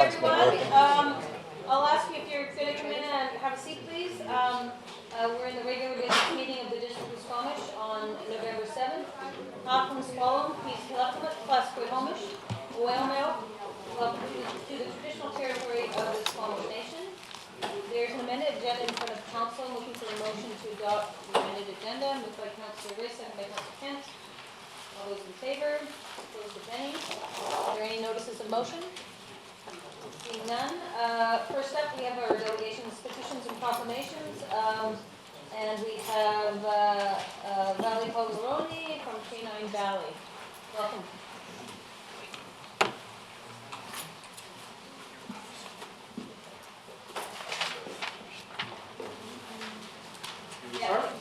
clock's been everyone. working. I'll ask you if you're going to come in and have a seat, please. We're in the regular business meeting of the District of Squamish on November 7th. Welcome Squalum, peace Kalakamat, plus Squamish, Welcome to the traditional territory of the Squamish Nation. There's an amended agenda in front of council. Looking for a motion to adopt the amended agenda. Moved by Councillor Riss, second by Councillor Kent. All those in favor? Opposed, if any? Are there any notices of motion? Seeing none. First up, we have our delegations, petitions, and proclamations. And we have Valeria Calderoni from Canine Valley. Welcome.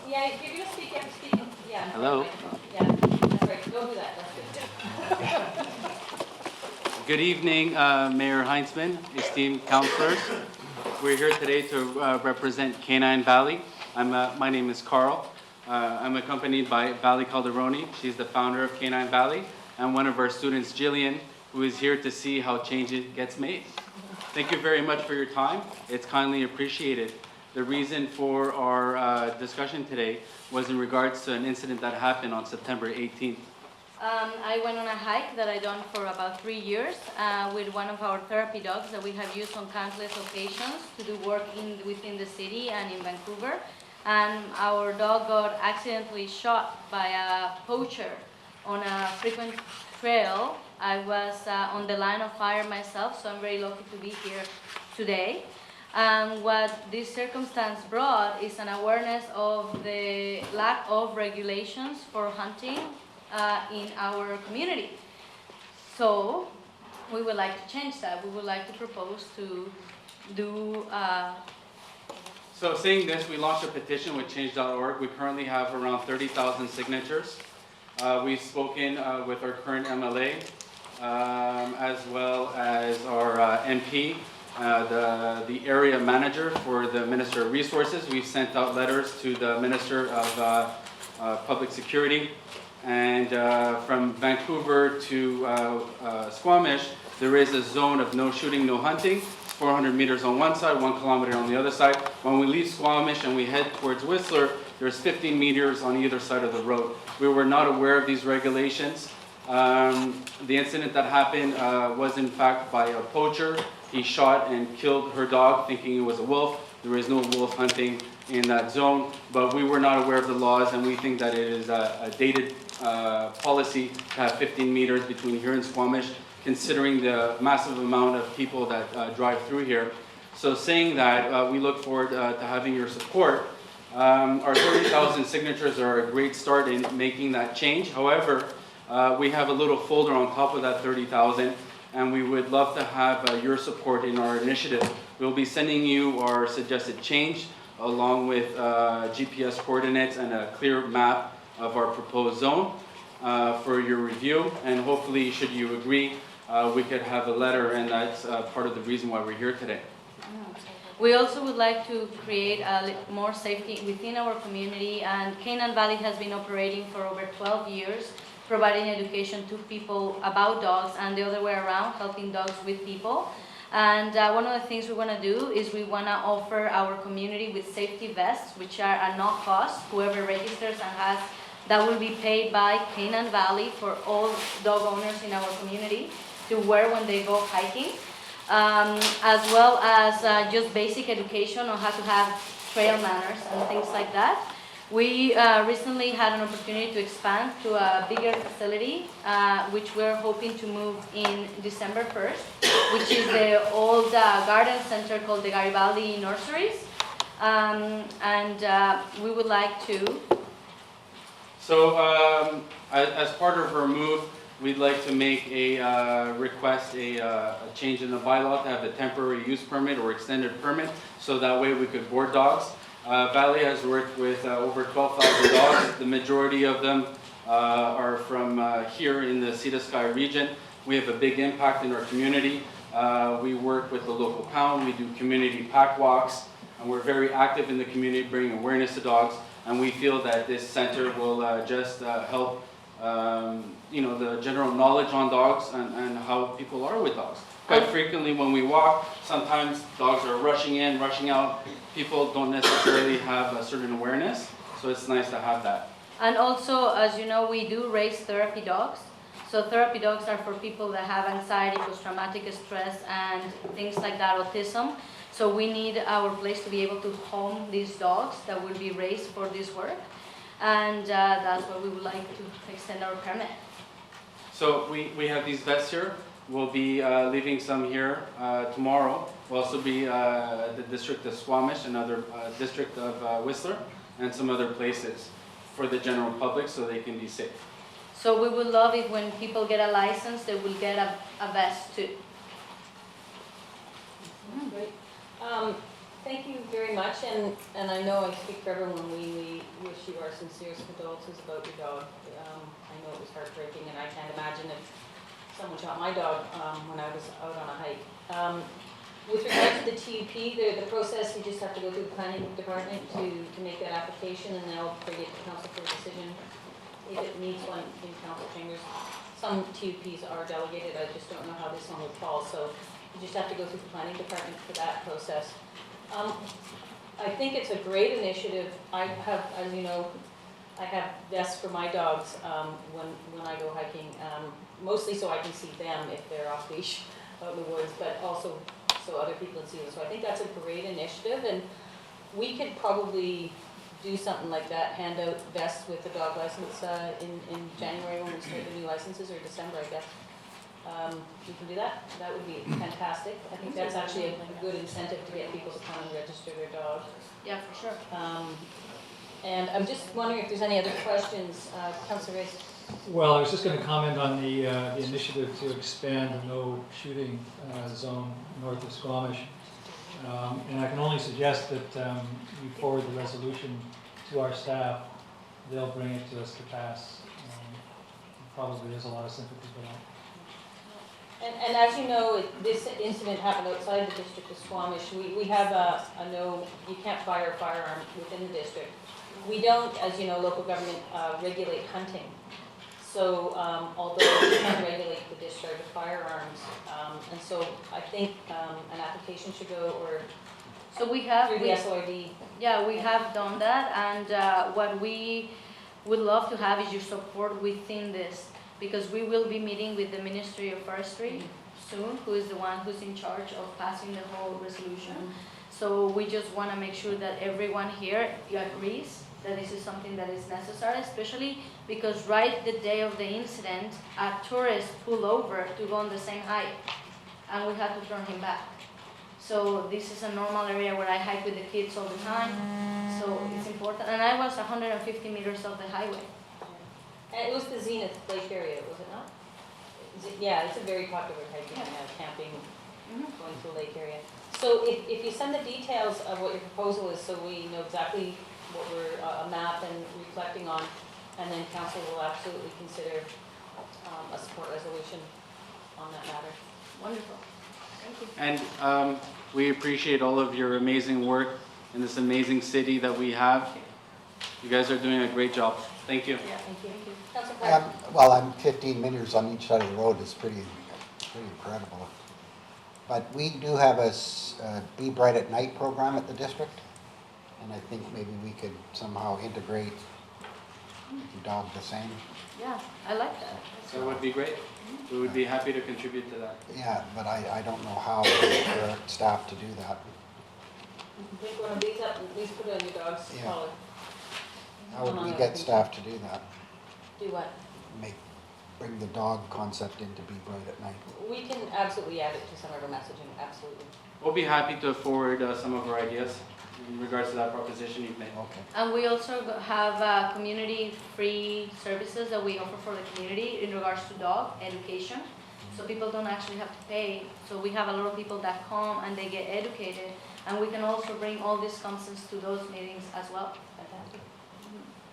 Yeah, if you're going to speak, you have to speak. Yeah. Hello. Yeah, that's right. Go do that. That's good. Good evening, Mayor Heinzman, esteemed councilors. We're here today to represent Canine Valley. My name is Carl. I'm accompanied by Valeria Calderoni. She's the founder of Canine Valley, and one of our students, Jillian, who is here to see how change gets made. Thank you very much for your time. It's kindly appreciated. The reason for our discussion today was in regards to an incident that happened on September 18th. I went on a hike that I've done for about 3 years with one of our therapy dogs that we have used on countless occasions to do work within the city and in Vancouver. And our dog got accidentally shot by a poacher on a frequent trail. I was on the line of fire myself, so I'm very lucky to be here today. And what this circumstance brought is an awareness of the lack of regulations for hunting in our community. So we would like to change that. We would like to propose to do So saying this, we launched a petition with change.org. We currently have around 30,000 signatures. We've spoken with our current MLA, as well as our MP, the area manager for the Minister of Resources. We've sent out letters to the Minister of Public Security. And from Vancouver to Squamish, there is a zone of no shooting, no hunting, 400 meters on one side, 1 kilometer on the other side. When we leave Squamish and we head towards Whistler, there's 15 meters on either side of the road. We were not aware of these regulations. The incident that happened was in fact by a poacher. He shot and killed her dog thinking it was a wolf. There is no wolf hunting in that zone, but we were not aware of the laws, and we think that it is a dated policy to have 15 meters between here and Squamish, considering the massive amount of people that drive through here. So saying that, we look forward to having your support. Our 30,000 signatures are a great start in making that change. However, we have a little folder on top of that 30,000, and we would love to have your support in our initiative. We'll be sending you our suggested change along with GPS coordinates and a clear map of our proposed zone for your review. And hopefully, should you agree, we could have a letter, and that's part of the reason why we're here today. We also would like to create more safety within our community, and Canine Valley has been operating for over 12 years, providing education to people about dogs and the other way around, helping dogs with people. And one of the things we want to do is we want to offer our community with safety vests, which are at no cost. Whoever registers and has, that will be paid by Canine Valley for all dog owners in our community to wear when they go hiking, as well as just basic education on how to have trail manners and things like that. We recently had an opportunity to expand to a bigger facility, which we're hoping to move in December 1st, which is the old garden center called the Garibaldi Nurseries. We would like to... So as part of our move, we'd like to make a request, a change in the bylaw to have a temporary use permit or extended permit, so that way we could board dogs. Valley has worked with over 12,000 dogs. The majority of them are from here in the Sea to Sky region. We have a big impact in our community. We work with the local pound. We do community pack walks, and we're very active in the community, bringing awareness to dogs. And we feel that this center will just help the general knowledge on dogs and how people are with dogs. Quite frequently when we walk, sometimes dogs are rushing in, rushing out. People don't necessarily have a certain awareness, so it's nice to have that. And also, as you know, we do raise therapy dogs. So therapy dogs are for people that have anxiety, post-traumatic stress, and things like that, autism. So we need our place to be able to home these dogs that will be raised for this work. And that's why we would like to extend our permit. So we have these vests here. We'll be leaving some here tomorrow. We'll also be the district of Squamish, another district of Whistler, and some other places for the general public so they can be safe. So we would love it when people get a license, they will get a vest too. Great. Thank you very much, and I know I speak for everyone when we wish you our sincerest condolences about your dog. I know it was heartbreaking, and I can't imagine if someone shot my dog when I was out on a hike. With regard to the TUP, the process, you just have to go through the planning department to make that application, and they'll bring it to council for a decision if it needs one in council chambers. Some TUPs are delegated, I just don't know how this one would fall, so you just have to go through the planning department for that process. I think it's a great initiative. I have, as you know, I have vests for my dogs when I go hiking, mostly so I can see them if they're off leash out in the woods, but also so other people can see them. So I think that's a great initiative, and we could probably do something like that, hand out vests with the dog license in January when we start the new licenses, or December, I guess. We can do that. That would be fantastic. I think that's actually a good incentive to get people to come and register their dogs. Yeah, for sure. And I'm just wondering if there's any other questions, Councillor Reyes. Well, I was just going to comment on the initiative to expand the no shooting zone north of Squamish. And I can only suggest that you forward the resolution to our staff. They'll bring it to us to pass. Probably there's a lot of sympathy for that. And as you know, this incident happened outside the district of Squamish. We have a no, you can't fire a firearm within the district. We don't, as you know, local government regulate hunting. So although we can regulate the discharge of firearms, and so I think an application should go or So we have, through the SORD. yeah, we have done that, and what we would love to have is your support within this, because we will be meeting with the Ministry of Forestry soon, who is the one who's in charge of passing the whole resolution. So we just want to make sure that everyone here agrees that this is something that is necessary, especially because right the day of the incident, a tourist pulled over to go on the same hike, and we had to turn him back. So this is a normal area where I hike with the kids all the time, so it's important. And I was 150 meters off the highway. And it was the Zenith Lake area, was it not? Yeah, it's a very popular hiking, camping, going to a lake area. So if you send the details of what your proposal is, so we know exactly what we're, a map and reflecting on, and then council will absolutely consider a support resolution on that matter. Wonderful. Thank you. And we appreciate all of your amazing work in this amazing city that we have. You guys are doing a great job. Thank you. Yeah, thank you. Councilor Clark. Well, I'm 15 meters on each side of the road. It's pretty incredible. But we do have a Be Bright at Night program at the district, and I think maybe we could somehow integrate the dog the same. Yeah, I like that. That would be great. We would be happy to contribute to that. Yeah, but I don't know how for our staff to do that. Pick one of these up and at least put it on your dog's Yeah. collar. How would we get staff to do that? Do what? Bring the dog concept in to Be Bright at Night. We can absolutely add it to some of our messaging, absolutely. We'll be happy to forward some of our ideas in regards to that proposition you've made. Okay. And we also have community-free services that we offer for the community in regards to dog education. So people don't actually have to pay. So we have a lot of people that come and they get educated. And we can also bring all these concepts to those meetings as well. Fantastic.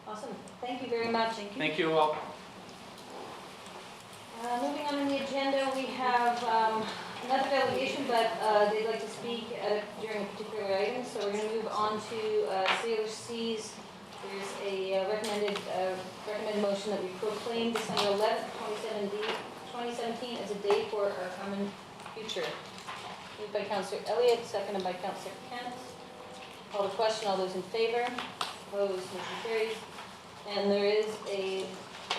Awesome. Thank you very much. Thank you all. Moving on in the agenda, we have another delegation, but they'd like to speak during a particular item. So we're going to move on to Salish C's There's a recommended motion that we proclaim December 11th, 2017 as a day for our common future. Moved by Councillor Elliott, seconded by Councillor Kent. Call the question. All those in favor? Opposed? Motion carries. And there is a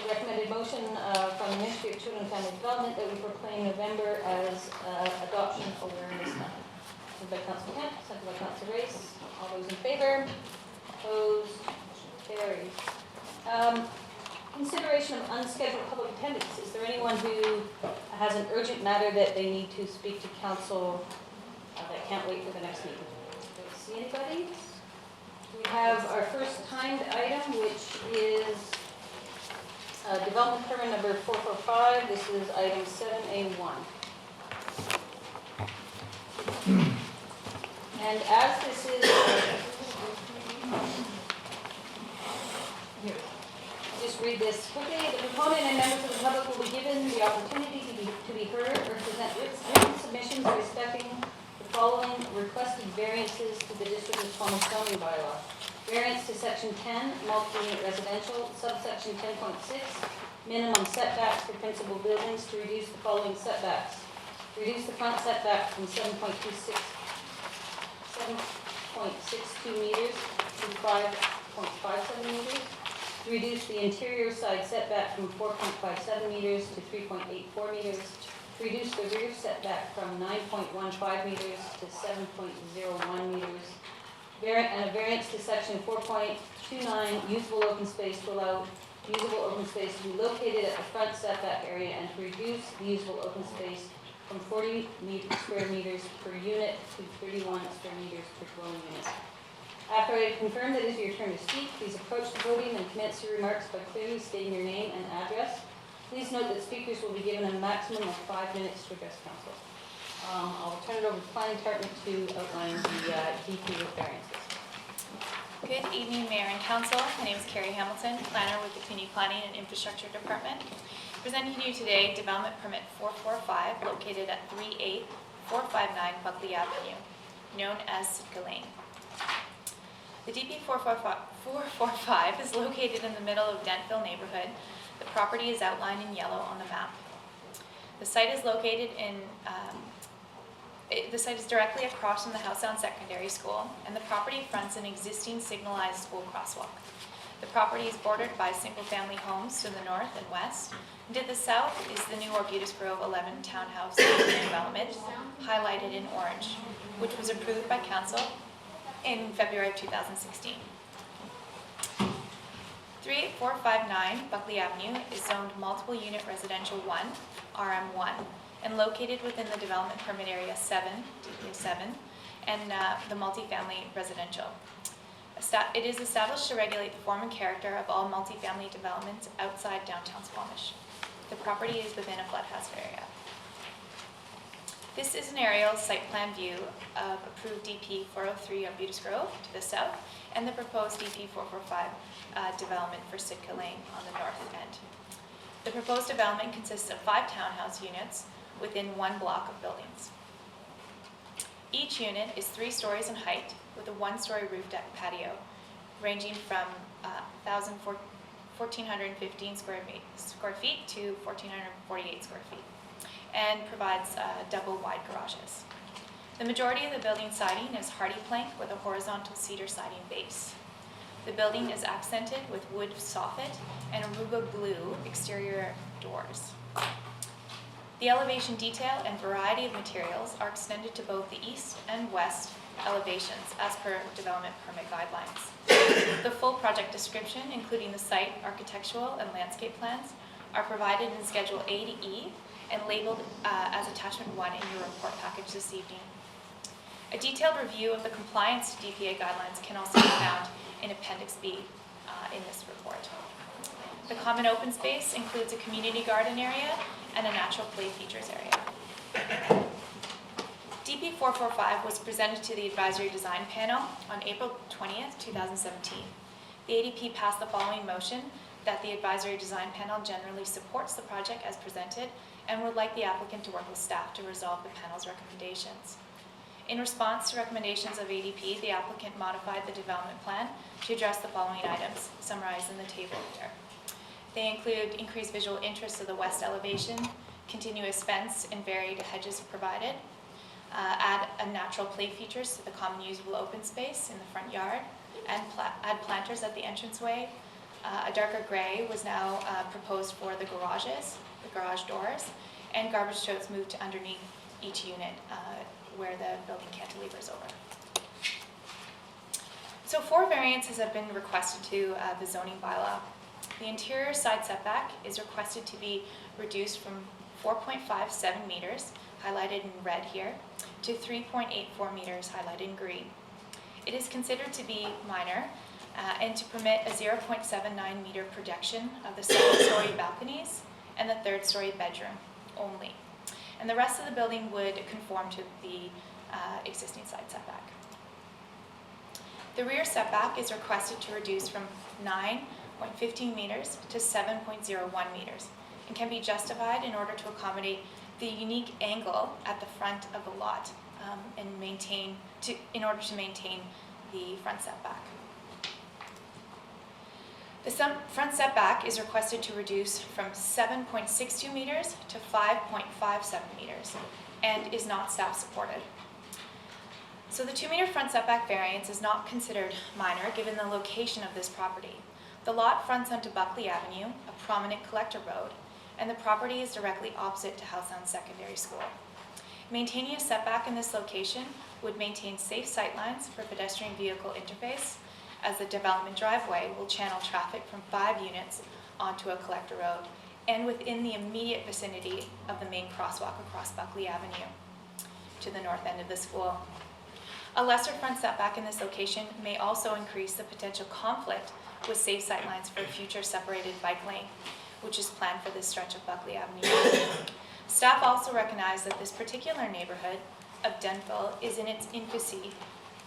recommended motion from the Ministry of Children and Family Development that we proclaim November as Adoption Awareness Month. Moved by Councillor Kent, seconded by Councillor Race. All those in favor? Opposed? Carries. Consideration of unscheduled public attendance. Is there anyone who has an urgent matter that they need to speak to council that can't wait for the next meeting? Don't see anybody. We have our first timed item, which is development permit number 445. This is item 7A1. And as this is, here, just read this quickly. The proponent and members of the public will be given the opportunity to be heard or present written submissions respecting the following requested variances to the District of Squamish zoning bylaw. Variance to section 10, multiple unit residential, subsection 10.6, minimum setbacks for principal buildings to reduce the following setbacks. Reduce the front setback from 7.62 meters to 5.57 meters. Reduce the interior side setback from 4.57 meters to 3.84 meters. Reduce the rear setback from 9.15 meters to 7.01 meters. And a variance to section 4.29, usable open space to allow usable open space to be located at the front setback area and to reduce the usable open space from 40 square meters per unit to 31 square meters per dwelling unit. After I confirm that it is your turn to speak, please approach the podium and commence your remarks by clearly stating your name and address. Please note that speakers will be given a maximum of 5 minutes to address council. I'll turn it over to the planning department to outline the DP with variances. Good evening, Mayor and Council. My name is Carrie Hamilton, planner with the Community Planning and Infrastructure Department. Presenting to you today, Development Permit 445, located at 38459 Buckley Avenue, known as Sitka Lane. The DP 445 is located in the middle of Dentville neighborhood. The property is outlined in yellow on the map. The site is located in the site is directly across from the Housetown Secondary School, and the property fronts an existing signalized school crosswalk. The property is bordered by single-family homes to the north and west, and to the south is the new Arbutus Grove 11 townhouse development, highlighted in orange, which was approved by Council in February of 2016. 38459 Buckley Avenue is zoned multiple unit residential 1, RM1, and located within the development permit area 7, DPA7, and the multifamily residential. It is established to regulate the form and character of all multifamily developments outside downtown Squamish. The property is within a flood hazard area. This is an aerial site plan view of approved DP 403 Arbutus Grove to the south and the proposed DP 445 development for Sitka Lane on the north end. The proposed development consists of 5 townhouse units within one block of buildings. Each unit is 3 stories in height with a 1-story roof deck patio ranging from 1,415 square feet to 1,448 square feet and provides double wide garages. The majority of the building siding is hardy plank with a horizontal cedar siding base. The building is accented with wood soffit and Aruba blue exterior doors. The elevation detail and variety of materials are extended to both the east and west elevations as per development permit guidelines. The full project description, including the site, architectural, and landscape plans, are provided in Schedule A to E and labeled as Attachment 1 in your report package this evening. A detailed review of the compliance to DPA guidelines can also be found in Appendix B in this report. The common open space includes a community garden area and a natural play features area. DP 445 was presented to the Advisory Design Panel on April 20th, 2017. The ADP passed the following motion that the Advisory Design Panel generally supports the project as presented and would like the applicant to work with staff to resolve the panel's recommendations. In response to recommendations of ADP, the applicant modified the development plan to address the following items summarized in the table here. They include increased visual interest of the west elevation, continuous fence and varied hedges provided, add natural play features to the common usable open space in the front yard, and add planters at the entranceway. A darker gray was now proposed for the garages, the garage doors, and garbage totes moved to underneath each unit where the building cantilevers over. So 4 variances have been requested to the zoning bylaw. The interior side setback is requested to be reduced from 4.57 meters, highlighted in red here, to 3.84 meters, highlighted in green. It is considered to be minor and to permit a 0.79 meter projection of the 2nd-story balconies and the 3rd-story bedroom only. And the rest of the building would conform to the existing side setback. The rear setback is requested to reduce from 9.15 meters to 7.01 meters and can be justified in order to accommodate the unique angle at the front of the lot in order to maintain the front setback. The front setback is requested to reduce from 7.62 meters to 5.57 meters and is not staff supported. So the 2-meter front setback variance is not considered minor given the location of this property. The lot fronts onto Buckley Avenue, a prominent collector road, and the property is directly opposite to Housedown Secondary School. Maintaining a setback in this location would maintain safe sightlines for pedestrian vehicle interface, as the development driveway will channel traffic from 5 units onto a collector road and within the immediate vicinity of the main crosswalk across Buckley Avenue to the north end of the school. A lesser front setback in this location may also increase the potential conflict with safe sightlines for a future separated bike lane, which is planned for this stretch of Buckley Avenue. Staff also recognize that this particular neighborhood of Denville is in its infancy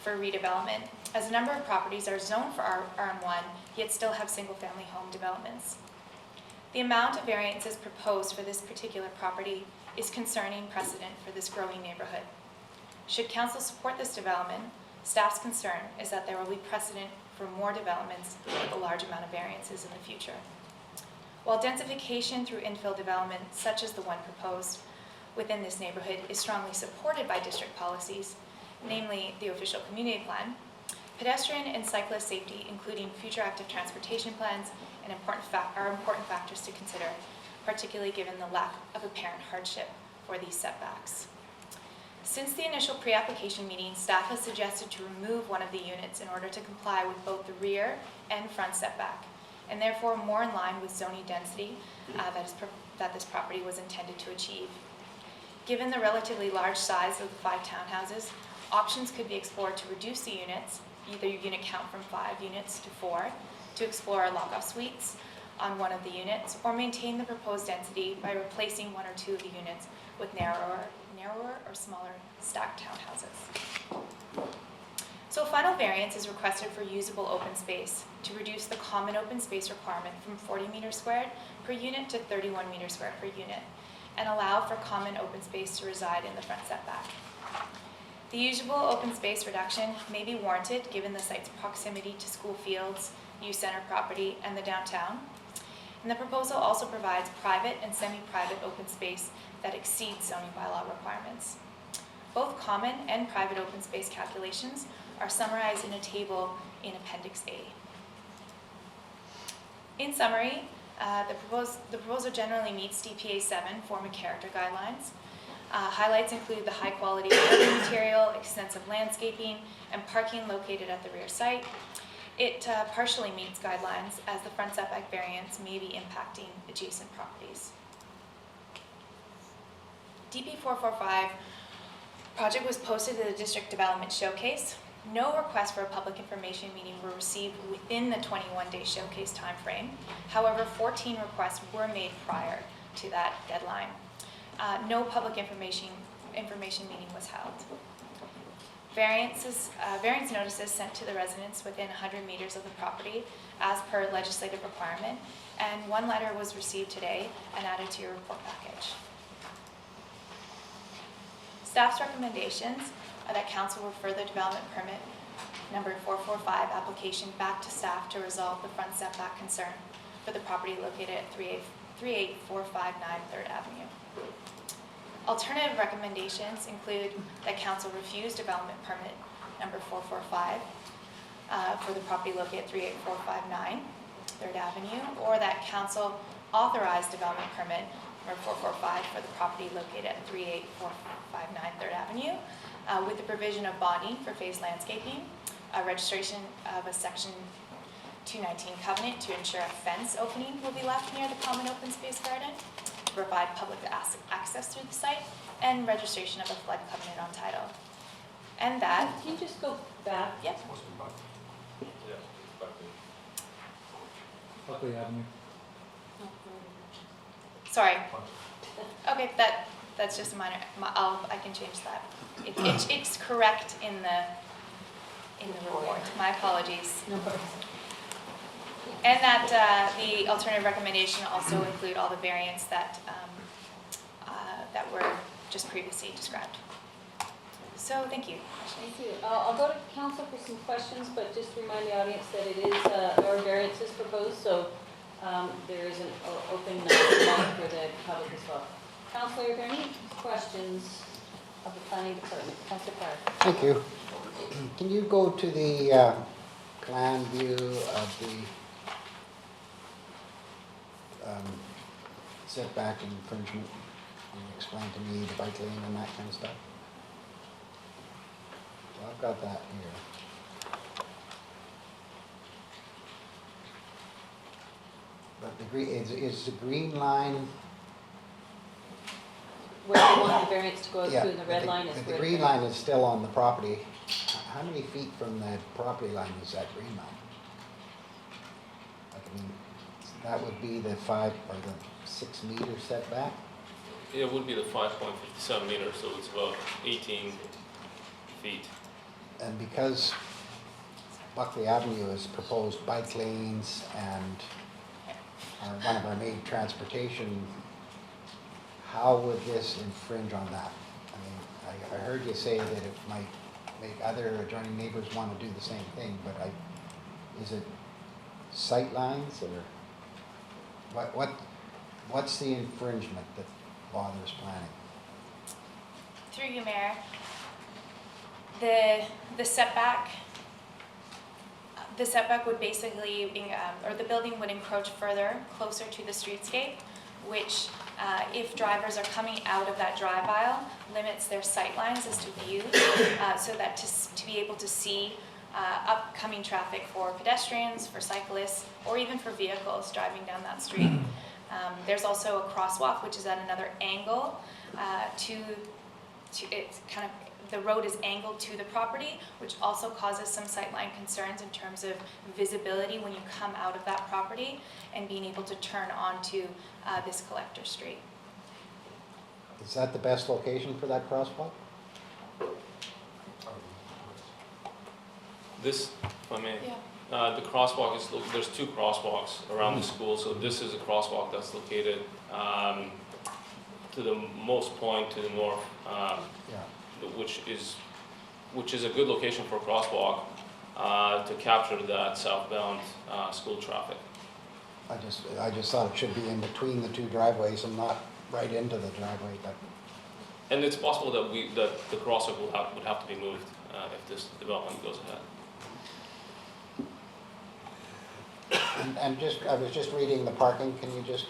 for redevelopment, as a number of properties are zoned for RM1, yet still have single-family home developments. The amount of variances proposed for this particular property is concerning precedent for this growing neighborhood. Should council support this development, staff's concern is that there will be precedent for more developments with a large amount of variances in the future. While densification through infill development, such as the one proposed within this neighborhood, is strongly supported by district policies, namely the official community plan, pedestrian and cyclist safety, including future active transportation plans, are important factors to consider, particularly given the lack of apparent hardship for these setbacks. Since the initial pre-application meeting, staff has suggested to remove one of the units in order to comply with both the rear and front setback, and therefore more in line with zoning density that this property was intended to achieve. Given the relatively large size of the 5 townhouses, options could be explored to reduce the units, either unit count from 5 units to 4, to explore lock-off suites on one of the units, or maintain the proposed density by replacing 1 or 2 of the units with narrower or smaller stacked townhouses. So a final variance is requested for usable open space to reduce the common open space requirement from 40 meters squared per unit to 31 meters squared per unit, and allow for common open space to reside in the front setback. The usable open space reduction may be warranted given the site's proximity to school fields, youth center property, and the downtown. And the proposal also provides private and semi-private open space that exceeds zoning bylaw requirements. Both common and private open space calculations are summarized in a table in Appendix A. In summary, the proposal generally meets DPA 7 form of character guidelines. Highlights include the high quality building material, extensive landscaping, and parking located at the rear site. It partially meets guidelines as the front setback variance may be impacting adjacent properties. DP 445 project was posted to the District Development Showcase. No requests for a public information meeting were received within the 21-day showcase timeframe. However, 14 requests were made prior to that deadline. No public information meeting was held. Variance notices sent to the residents within 100 meters of the property as per legislative requirement, and 1 letter was received today and added to your report package. Staff's recommendations are that council refer the development permit number 445 application back to staff to resolve the front setback concern for the property located at 38459 3rd Avenue. Alternative recommendations include that council refuse development permit number 445 for the property located at 38459 3rd Avenue, or that council authorize development permit number 445 for the property located at 38459 3rd Avenue with the provision of bonding for phased landscaping, a registration of a section 219 covenant to ensure a fence opening will be left near the common open space garden, to provide public access through the site, and registration of a flood covenant on title. And that, Can you just go back? yep, Buckley Avenue. sorry. Okay, that's just a minor, I can change that. It's correct in the report, my apologies. No worries. And that the alternative recommendation also include all the variants that were just previously described. So, thank you. Thank you. I'll go to council for some questions, but just remind the audience that it is, there are variances proposed, so there is an open mic for the public as well. Councilor, are there any questions of the planning department? Councilor Parr. Thank you. Can you go to the plan view of the setback infringement and explain to me the bike lane and that kind of stuff? So I've got that here. But the green, is the green line, Where do you want the variance to go to, yeah, and the red line is but where the green line is still on the property. How many feet from the property line is that green line? Like, I mean, that would be the 5 or the 6 meter setback? It would be the 5.57 meters, so it's about 18 feet. And because Buckley Avenue has proposed bike lanes and are one of our main transportation, how would this infringe on that? I mean, I heard you say that it might make other adjoining neighbors want to do the same thing, but is it sight lines or what's the infringement that bothers planning? Through you, Mayor, the setback would basically, or the building would encroach further, closer to the streetscape, which if drivers are coming out of that drive aisle, limits their sight lines as to view, so that to be able to see upcoming traffic for pedestrians, for cyclists, or even for vehicles driving down that street. There's also a crosswalk, which is at another angle it's kind of, the road is angled to the property, which also causes some sightline concerns in terms of visibility when you come out of that property and being able to turn onto this collector street. Is that the best location for that crosswalk? This, if I may, Yeah. the crosswalk is, there's 2 crosswalks around the school, so this is a crosswalk that's located to the most point to the north, Yeah. which is a good location for a crosswalk to capture that southbound school traffic. I just thought it should be in between the 2 driveways and not right into the driveway, but And it's possible that the crosswalk would have to be moved if this development goes ahead. and I was just reading the parking, can you just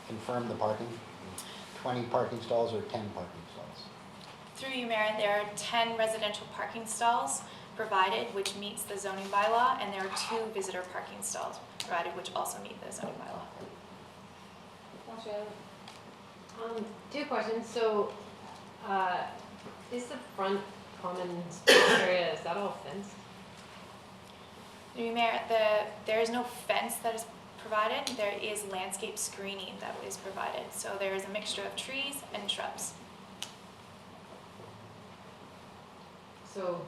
confirm the parking? 20 parking stalls or 10 parking stalls? Through you, Mayor, there are 10 residential parking stalls provided, which meets the zoning bylaw, and there are 2 visitor parking stalls provided, which also meet the zoning bylaw. Councilor Allen. 2 questions. So, is the front common space area, is that all fenced? Through you, Mayor, there is no fence that is provided. There is landscape screening that is provided. So there is a mixture of trees and shrubs. So,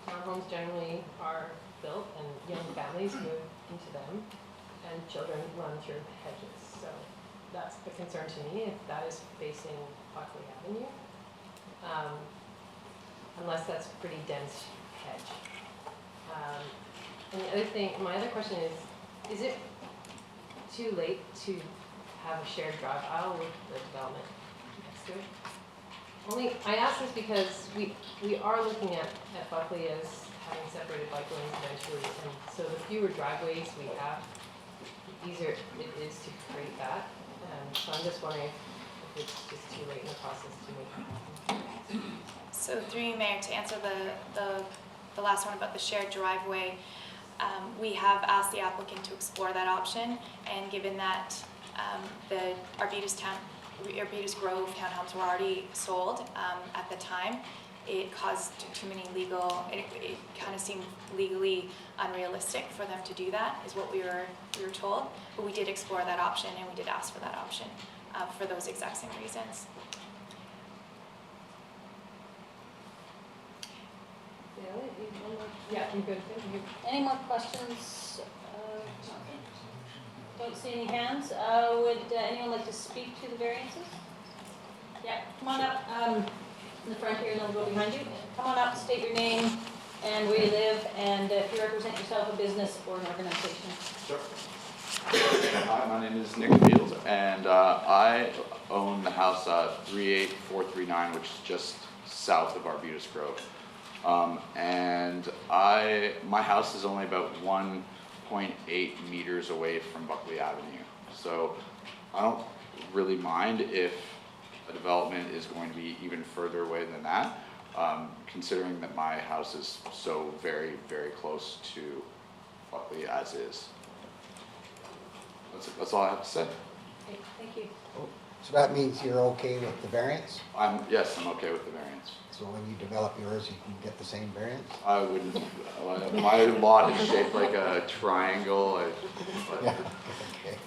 townhomes generally are built and young families move into them and children run through hedges. So that's the concern to me, if that is facing Buckley Avenue. Unless that's pretty dense hedge. And the other thing, my other question is it too late to have a shared drive aisle with the development next to it? Only, I ask this because we are looking at Buckley as having separated bike lanes eventually, and so the fewer driveways we have, the easier it is to create that. So I'm just wondering if it's just too late in the process to make that happen. So through you, Mayor, to answer the last one about the shared driveway, we have asked the applicant to explore that option, and given that the Arbutus Grove townhomes were already sold at the time, it caused too many legal, it kind of seemed legally unrealistic for them to do that, is what we were told. But we did explore that option, and we did ask for that option for those exact same reasons. Yeah, I'm good. Any more questions? Don't see any hands. Would anyone like to speak to the variances? Yeah, come on up in the front here, and then we'll go behind you. Come on up, state your name and where you live, and if you represent yourself, a business or an organization. Sure. Hi, my name is Nick Fields, and I own the house 38439, which is just south of Arbutus Grove. And my house is only about 1.8 meters away from Buckley Avenue. So I don't really mind if a development is going to be even further away than that, considering that my house is so very, very close to Buckley as is. That's all I have to say. Okay, thank you. So that means you're okay with the variance? Yes, I'm okay with the variance. So when you develop yours, you can get the same variance? I wouldn't, my lot is shaped like a triangle. Yeah, okay.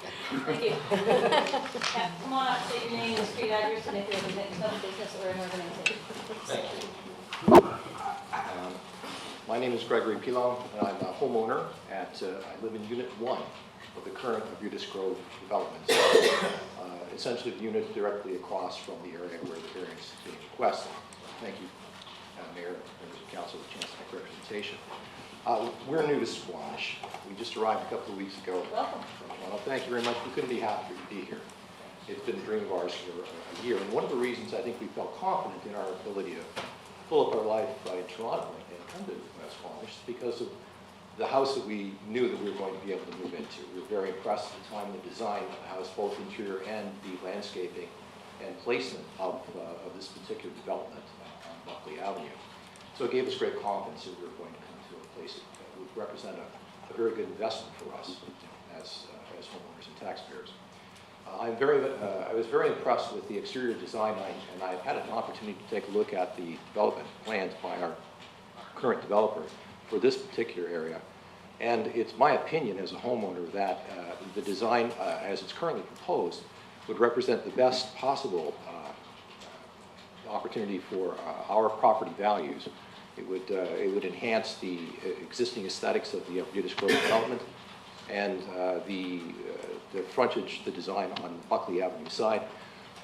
Thank you. Yeah, come on up, state your name and street address, and if you represent yourself, a business or an organization. My name is Gregory Pilon, and I'm a homeowner at, I live in Unit 1 of the current Arbutus Grove development. Essentially the unit directly across from the area where the variance is being requested. Thank you, Mayor, members of council, for the chance to make representation. We're new to Squamish. We just arrived a couple of weeks ago. Welcome. Well, thank you very much. We couldn't be happier to be here. It's been a dream of ours for a year, and one of the reasons I think we felt confident in our ability to pull up our life in Toronto and come to Squamish is because of the house that we knew that we were going to be able to move into. We were very impressed at the time with the design of the house, both interior and the landscaping and placement of this particular development on Buckley Avenue. So it gave us great confidence that we were going to come to a place that would represent a very good investment for us as homeowners and taxpayers. I was very impressed with the exterior design, and I've had an opportunity to take a look at the development plans by our current developer for this particular area. And it's my opinion as a homeowner that the design as it's currently proposed would represent the best possible opportunity for our property values. It would enhance the existing aesthetics of the Arbutus Grove development, and the frontage, the design on Buckley Avenue side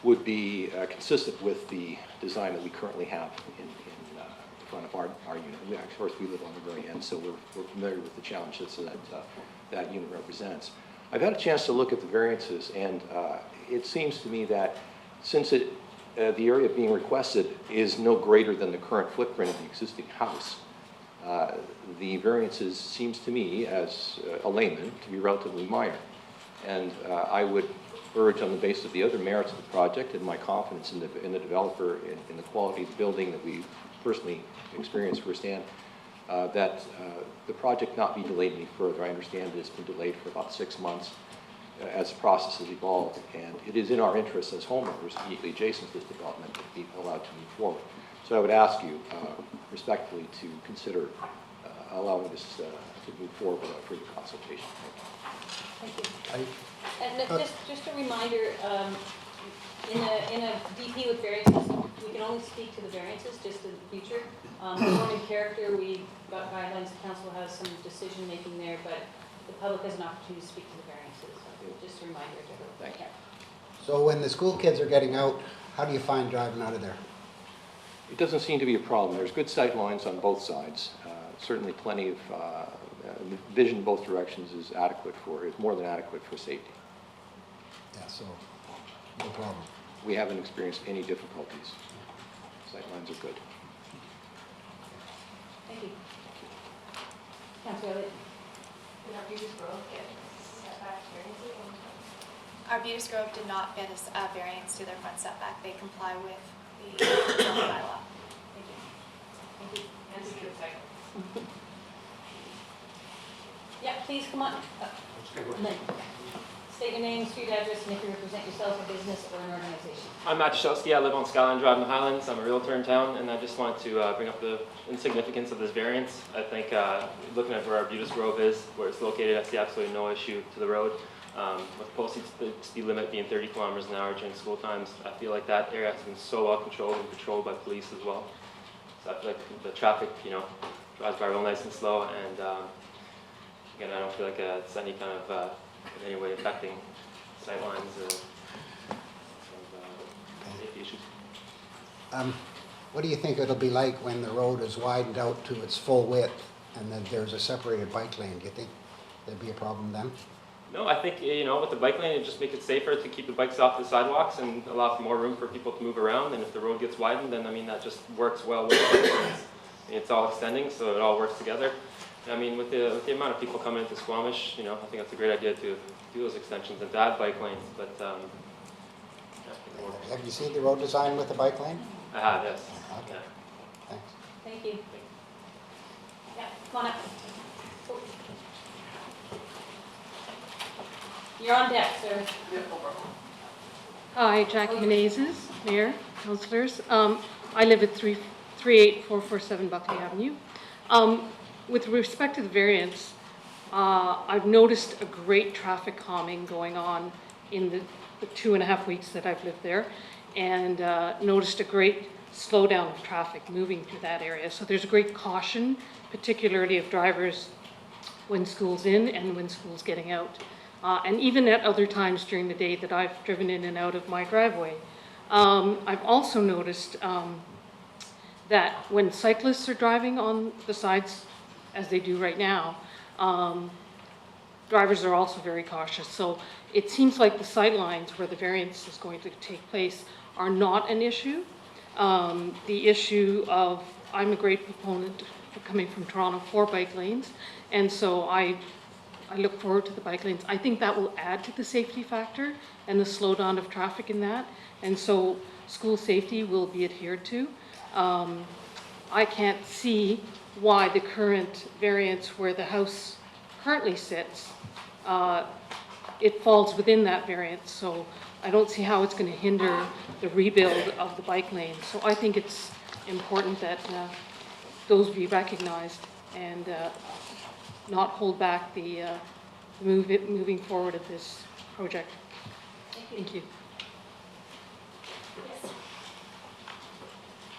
would be consistent with the design that we currently have in front of our unit. Of course, we live on the very end, so we're familiar with the challenges that unit represents. I've had a chance to look at the variances, and it seems to me that since the area being requested is no greater than the current footprint of the existing house, the variances seems to me, as a layman, to be relatively minor. And I would urge, on the basis of the other merits of the project and my confidence in the developer, in the quality of the building that we personally experienced firsthand, that the project not be delayed any further. I understand that it's been delayed for about 6 months as the process has evolved, and it is in our interest as homeowners immediately adjacent to this development to be allowed to move forward. So I would ask you respectfully to consider allowing this to move forward without further consultation. Thank you. And just a reminder, in a DP with variances, we can only speak to the variances, just in the future. Form and character, we've got guidelines, the council has some decision making there, but the public has an opportunity to speak to the variances. So just a reminder to everyone. Thank you. So when the school kids are getting out, how do you find driving out of there? It doesn't seem to be a problem. There's good sight lines on both sides. Certainly plenty of vision both directions is more than adequate for safety. Yeah, so, no problem. We haven't experienced any difficulties. Sight lines are good. Thank you. Councilor Elliott. Arbutus Grove did not get a variance to their front setback. They comply with the zoning bylaw. Thank you. Yeah, please come on. And then state your name, street address, and if you represent yourself, a business, or an organization. I'm Matt Shosky. I live on Skyline Drive in the Highlands. I'm a realtor in town, and I just wanted to bring up the insignificance of this variance. I think looking at where Arbutus Grove is, where it's located, I see absolutely no issue to the road. With the posted speed limit being 30 kilometers an hour during school times, I feel like that area has been so well controlled and patrolled by police as well. So I feel like the traffic, drives by real nice and slow, and again, I don't feel like it's any kind of in any way affecting sightlines or safety issues. What do you think it'll be like when the road is widened out to its full width and then there's a separated bike lane? Do you think there'd be a problem then? No, I think, with the bike lane, it just make it safer to keep the bikes off the sidewalks and allow for more room for people to move around. And if the road gets widened, then, that just works well with the bike lanes. It's all extending, so it all works together. With the amount of people coming into Squamish, I think that's a great idea to do those extensions and to add bike lanes. But, Have you seen the road design with the bike lane? I have, yes. Okay. Yeah. Thanks. Thank you. Yeah, come on up. Oh. You're on deck, sir. Hi, Jackie Menezes, Mayor, Councillors. I live at 38447 Buckley Avenue. With respect to the variance, I've noticed a great traffic calming going on in the 2.5 weeks that I've lived there, and noticed a great slowdown of traffic moving through that area. So there's a great caution, particularly of drivers when school's in and when school's getting out. And even at other times during the day that I've driven in and out of my driveway. I've also noticed that when cyclists are driving on the sides, as they do right now, drivers are also very cautious. So it seems like the sight lines where the variance is going to take place are not an issue. The issue of, I'm a great proponent for coming from Toronto for bike lanes, and so I look forward to the bike lanes. I think that will add to the safety factor and the slowdown of traffic in that, and so school safety will be adhered to. I can't see why the current variance where the house currently sits, it falls within that variance, so I don't see how it's going to hinder the rebuild of the bike lane. So I think it's important that those be recognized and not hold back the moving forward of this project. Thank you.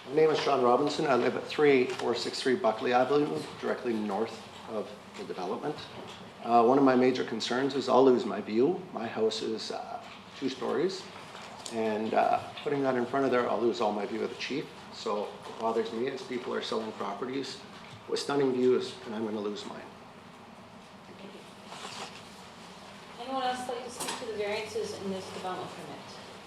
My name is Sean Robinson. I live at 38463 Buckley Avenue, directly north of the development. One of my major concerns is I'll lose my view. My house is 2 stories, and putting that in front of there, I'll lose all my view of the chief. So what bothers me is people are selling properties with stunning views, and I'm going to lose mine. Anyone else like to speak to the variances in this development permit?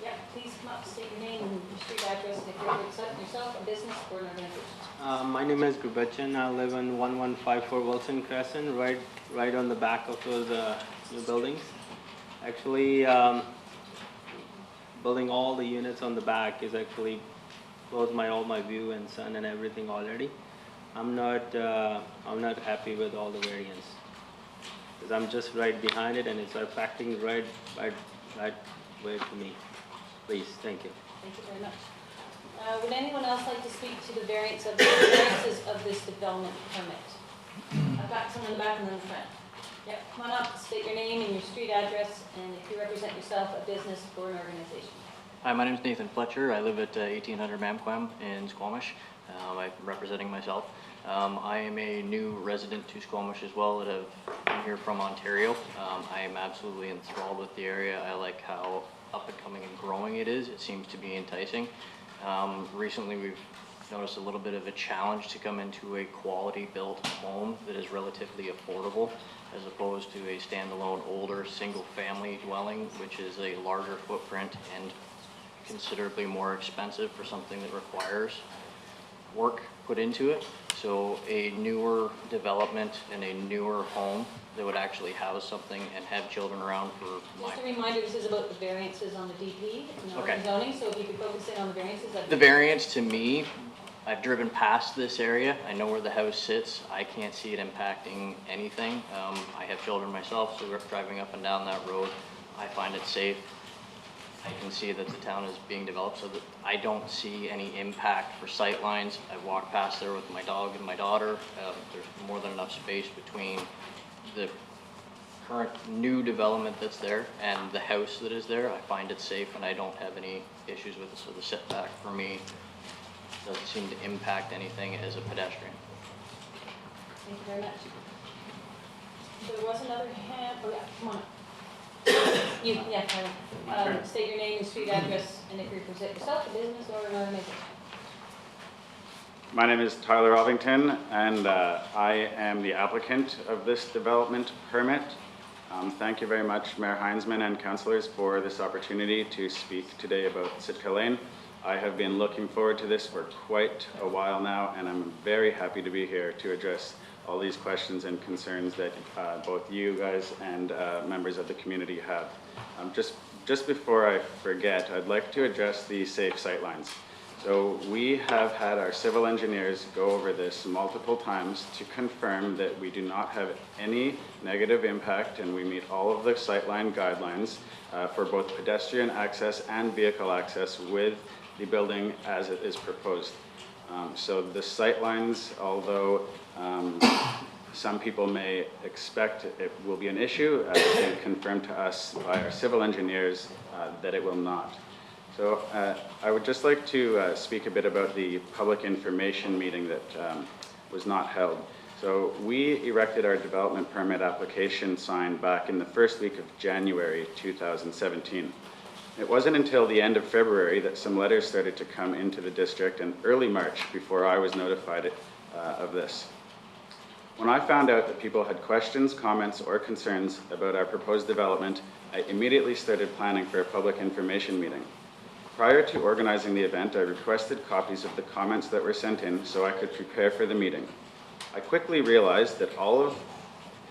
Yeah, please come up, state your name and your street address, and if you're representing yourself, a business, or an organization. My name is Gurbachan. I live in 1154 Wilson Crescent, right on the back of those new buildings. Actually, building all the units on the back is actually closed all my view and sun and everything already. I'm not happy with all the variants, because I'm just right behind it and it's affecting right way to me. Please, thank you. Thank you very much. Would anyone else like to speak to the variances of this development permit? I've got someone in the back and then in the front. Yeah, come on up, state your name and your street address, and if you represent yourself, a business or an organization. Hi, my name is Nathan Fletcher. I live at 1800 Mamquam in Squamish. I'm representing myself. I am a new resident to Squamish as well, that have been here from Ontario. I am absolutely enthralled with the area. I like how up and coming and growing it is, it seems to be enticing. Recently we've noticed a little bit of a challenge to come into a quality built home that is relatively affordable, as opposed to a standalone older single family dwelling, which is a larger footprint and considerably more expensive for something that requires work put into it. So a newer development and a newer home that would actually house something and have children around for Just a reminder, this is about the variances on the DP, not Okay. the zoning, so if you could focus in on the variances. that'd The be- variance to me, I've driven past this area. I know where the house sits. I can't see it impacting anything. I have children myself, so we're driving up and down that road. I find it safe. I can see that the town is being developed, so that I don't see any impact for sight lines. I walk past there with my dog and my daughter. There's more than enough space between the current new development that's there and the house that is there. I find it safe and I don't have any issues with it, so the setback for me doesn't seem to impact anything as a pedestrian. Thank you very much. So there was another hand, oh yeah, come on up. You, yeah, Tyler. State your name and street address, and if you present yourself, a business or another neighbor. My name is Tyler Ovington, and I am the applicant of this development permit. Thank you very much, Mayor Heinzman and councillors, for this opportunity to speak today about Sitka Lane. I have been looking forward to this for quite a while now, and I'm very happy to be here to address all these questions and concerns that both you guys and members of the community have. Just before I forget, I'd like to address the safe sightlines. So we have had our civil engineers go over this multiple times to confirm that we do not have any negative impact and we meet all of the sightline guidelines for both pedestrian access and vehicle access with the building as it is proposed. So the sightlines, although some people may expect it will be an issue, it's been confirmed to us by our civil engineers that it will not. So I would just like to speak a bit about the public information meeting that was not held. So we erected our development permit application sign back in the first week of January 2017. It wasn't until the end of February that some letters started to come into the district, and early March before I was notified of this. When I found out that people had questions, comments, or concerns about our proposed development, I immediately started planning for a public information meeting. Prior to organizing the event, I requested copies of the comments that were sent in so I could prepare for the meeting. I quickly realized that all of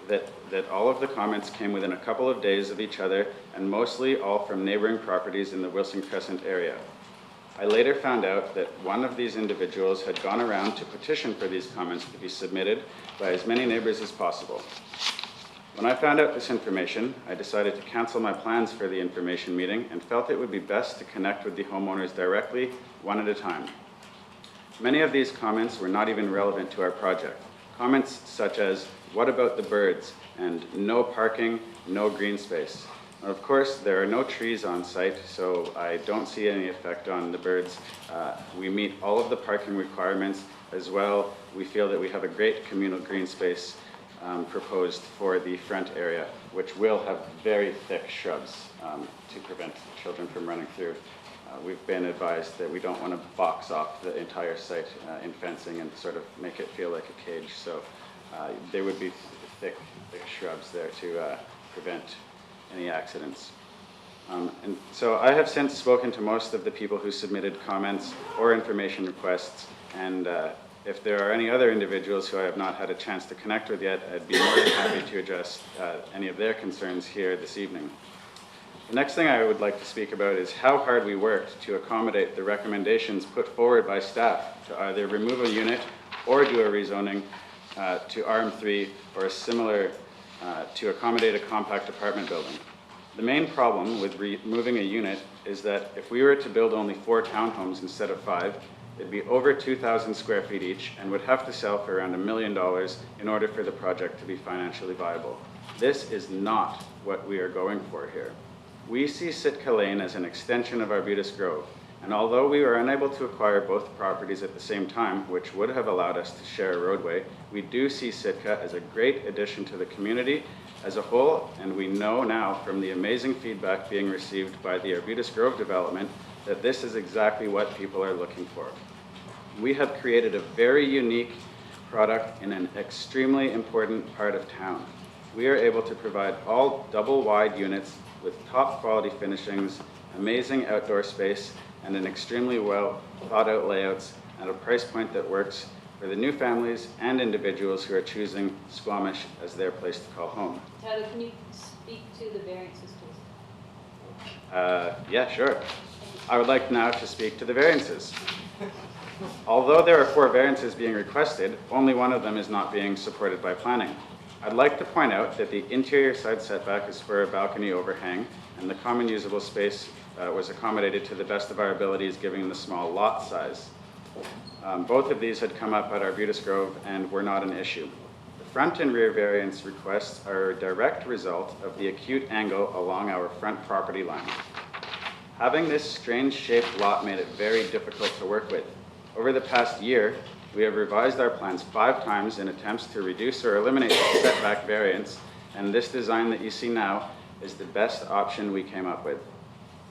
the comments came within a couple of days of each other, and mostly all from neighboring properties in the Wilson Crescent area. I later found out that one of these individuals had gone around to petition for these comments to be submitted by as many neighbors as possible. When I found out this information, I decided to cancel my plans for the information meeting and felt it would be best to connect with the homeowners directly, one at a time. Many of these comments were not even relevant to our project. Comments such as, "What about the birds?" and "No parking, no green space." Of course, there are no trees on site, so I don't see any effect on the birds. We meet all of the parking requirements as well. We feel that we have a great communal green space proposed for the front area, which will have very thick shrubs to prevent children from running through. We've been advised that we don't want to box off the entire site in fencing and sort of make it feel like a cage, so there would be thick shrubs there to prevent any accidents. And so I have since spoken to most of the people who submitted comments or information requests, and if there are any other individuals who I have not had a chance to connect with yet, I'd be more than happy to address any of their concerns here this evening. The next thing I would like to speak about is how hard we worked to accommodate the recommendations put forward by staff to either remove a unit or do a rezoning to RM3 or a similar to accommodate a compact apartment building. The main problem with removing a unit is that if we were to build only 4 townhomes instead of 5, it'd be over 2,000 square feet each and would have to sell for around $1 million in order for the project to be financially viable. This is not what we are going for here. We see Sitka Lane as an extension of Arbutus Grove. And although we were unable to acquire both properties at the same time, which would have allowed us to share a roadway, we do see Sitka as a great addition to the community as a whole, and we know now from the amazing feedback being received by the Arbutus Grove development that this is exactly what people are looking for. We have created a very unique product in an extremely important part of town. We are able to provide all double-wide units with top quality finishings, amazing outdoor space, and an extremely well thought-out layouts at a price point that works for the new families and individuals who are choosing Squamish as their place to call home. Tyler, can you speak to the variances, please? Yeah, sure. I would like now to speak to the variances. Although there are 4 variances being requested, only one of them is not being supported by planning. I'd like to point out that the interior side setback is for a balcony overhang, and the common usable space was accommodated to the best of our abilities given the small lot size. Both of these had come up at Arbutus Grove and were not an issue. The front and rear variance requests are a direct result of the acute angle along our front property line. Having this strange shaped lot made it very difficult to work with. Over the past year, we have revised our plans 5 times in attempts to reduce or eliminate the setback variance, and this design that you see now is the best option we came up with.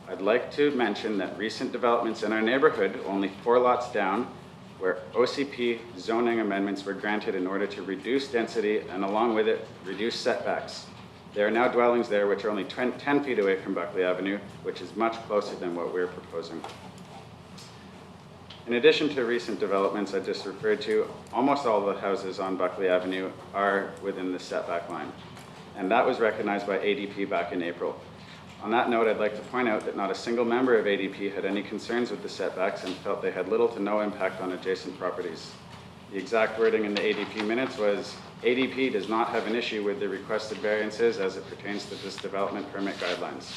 I'd like to mention that recent developments in our neighborhood, only 4 lots down, where OCP zoning amendments were granted in order to reduce density and along with it, reduce setbacks. There are now dwellings there which are only 10 feet away from Buckley Avenue, which is much closer than what we're proposing. In addition to recent developments I just referred to, almost all the houses on Buckley Avenue are within the setback line, and that was recognized by ADP back in April. On that note, I'd like to point out that not a single member of ADP had any concerns with the setbacks and felt they had little to no impact on adjacent properties. The exact wording in the ADP minutes was, ADP does not have an issue with the requested variances as it pertains to this development permit guidelines.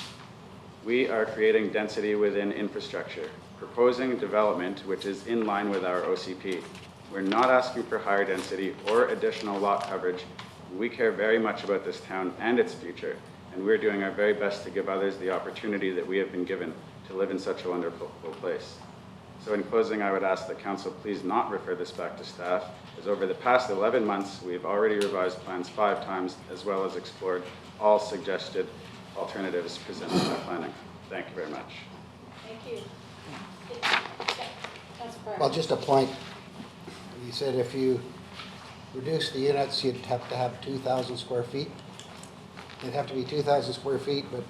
We are creating density within infrastructure, proposing development which is in line with our OCP. We're not asking for higher density or additional lot coverage. We care very much about this town and its future, and we're doing our very best to give others the opportunity that we have been given to live in such a wonderful place. So in closing, I would ask that council please not refer this back to staff, as over the past 11 months, we've already revised plans 5 times, as well as explored all suggested alternatives presented by planning. Thank you very much. Thank you. Well, just a point. You said if you reduce the units, you'd have to have 2,000 square feet. It'd have to be 2,000 square feet, but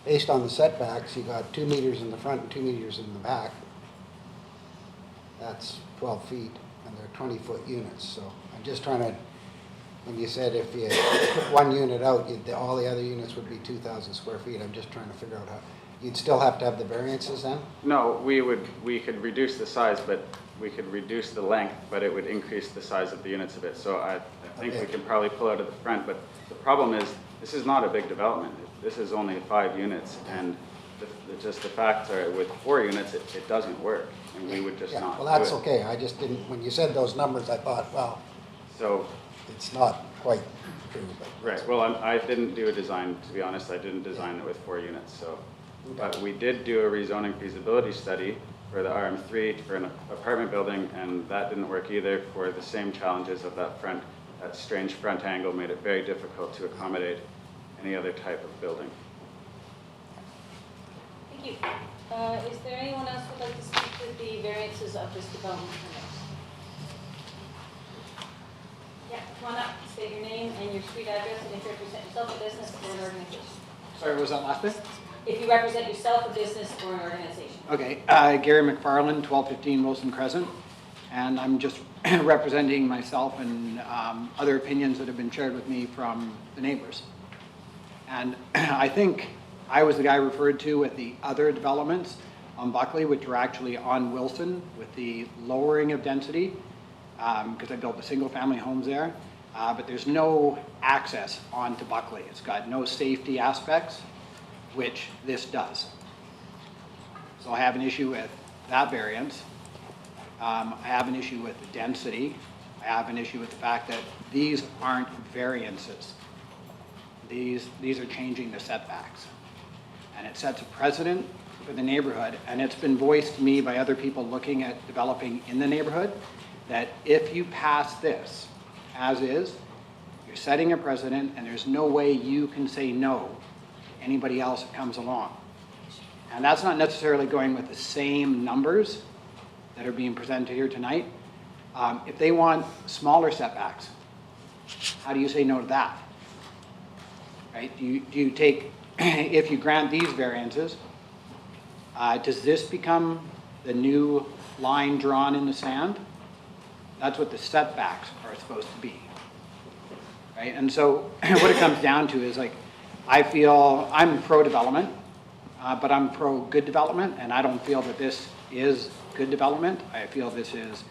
based on the setbacks, you got 2 meters in the front and 2 meters in the back. That's 12 feet, and they're 20-foot units. So I'm just trying to, when you said if you took 1 unit out, all the other units would be 2,000 square feet. I'm just trying to figure out how, you'd still have to have the variances then? No, we could reduce the size, but we could reduce the length, but it would increase the size of the units a bit. So I think we can probably pull out of the front, but the problem is, this is not a big development. This is only 5 units, and just the fact that with 4 units, it doesn't work, and we would just not do it. Well, that's okay. I just didn't, when you said those numbers, I thought, well, so it's not quite true. But right, well, I didn't do a design, to be honest. I didn't design it with 4 units, so. But we did do a rezoning feasibility study for the RM3 for an apartment building, and that didn't work either for the same challenges of that strange front angle made it very difficult to accommodate any other type of building. Thank you. Is there anyone else who would like to speak to the variances of this development permit? Yeah, come on up, state your name and your street address, and if you represent yourself, a business, or an organization. Sorry, what was that last bit? If you represent yourself, a business, or an organization. Okay, Gary McFarland, 1215 Wilson Crescent, and I'm just representing myself and other opinions that have been shared with me from the neighbors. And I think I was the guy referred to with the other developments on Buckley, which are actually on Wilson with the lowering of density, because I built the single-family homes there, but there's no access onto Buckley. It's got no safety aspects, which this does. So I have an issue with that variance. I have an issue with the density. I have an issue with the fact that these aren't variances. These are changing the setbacks. And it sets a precedent for the neighborhood, and it's been voiced to me by other people looking at developing in the neighborhood, that if you pass this as is, you're setting a precedent, and there's no way you can say no to anybody else that comes along. And that's not necessarily going with the same numbers that are being presented here tonight. If they want smaller setbacks, how do you say no to that? Right? Do you take, if you grant these variances, does this become the new line drawn in the sand? That's what the setbacks are supposed to be. Right? And so what it comes down to is, like, I feel I'm pro-development, but I'm pro-good development, and I don't feel that this is good development. I feel this is,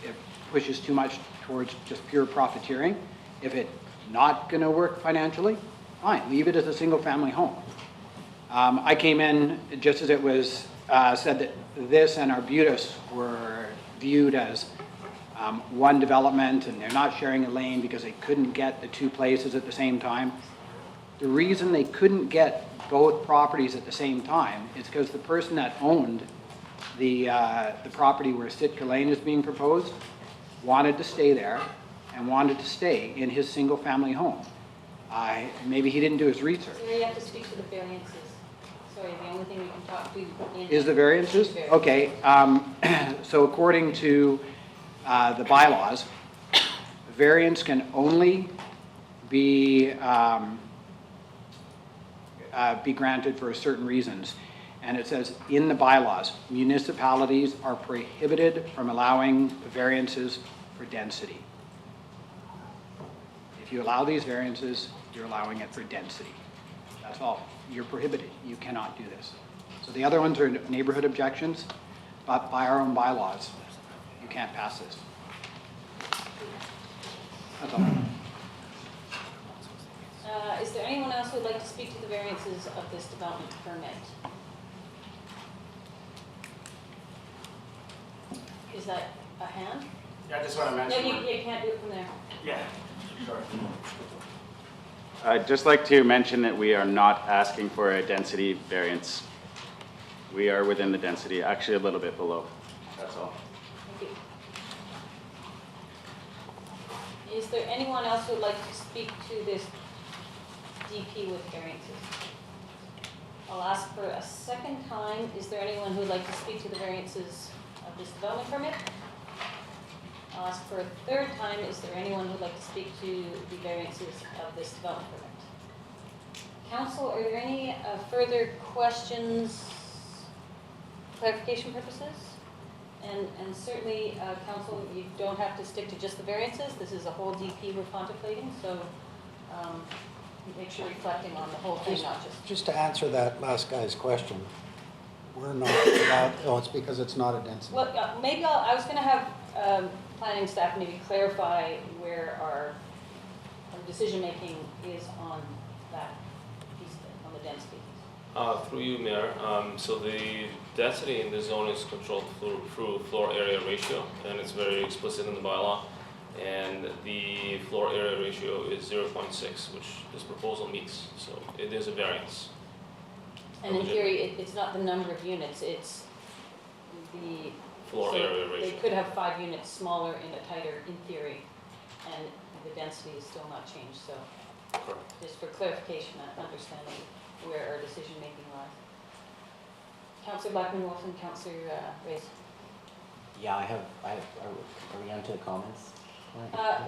it pushes too much towards just pure profiteering. If it's not going to work financially, fine, leave it as a single-family home. I came in just as it was said that this and Arbutus were viewed as one development, and they're not sharing a lane because they couldn't get the two places at the same time. The reason they couldn't get both properties at the same time is because the person that owned the property where Sitka Lane is being proposed wanted to stay there and wanted to stay in his single-family home. Maybe he didn't do his research. So you have to speak to the variances. Sorry, the only thing we can talk to Is the variances? Okay. So according to the bylaws, variance can only be granted for certain reasons. And it says in the bylaws, municipalities are prohibited from allowing variances for density. If you allow these variances, you're allowing it for density. That's all. You're prohibited. You cannot do this. So the other ones are neighborhood objections, but by our own bylaws, you can't pass this. That's all. Is there anyone else who would like to speak to the variances of this development permit? Is that a hand? Yeah, I just want to mention. No, you can't do it from there. Yeah, sure. I'd just like to mention that we are not asking for a density variance. We are within the density, actually a little bit below. That's all. Thank you. Is there anyone else who would like to speak to this DP with variances? I'll ask for a second time. Is there anyone who would like to speak to the variances of this development permit? I'll ask for a third time. Is there anyone who would like to speak to the variances of this development permit? Council, are there any further questions, clarification purposes? And certainly, Council, you don't have to stick to just the variances. This is a whole DP we're contemplating, so make sure you're reflecting on the whole thing, not just... Just to answer that last guy's question, we're not allowed, oh, it's because it's not a density. Well, maybe I was going to have planning staff maybe clarify where our decision-making is on that piece, on the density. Through you, Mayor. So the density in the zone is controlled through floor area ratio, and it's very explicit in the bylaw. And the floor area ratio is 0.6, which this proposal meets. So it is a variance. And in theory, it's not the number of units, it's the Floor area ratio. They could have 5 units smaller in a tighter, in theory, and the density is still not changed. So Correct. just for clarification, understanding where our decision-making lies. Councillor Blackman-Wolf and Councillor Reyes. Yeah, are we on to the comments?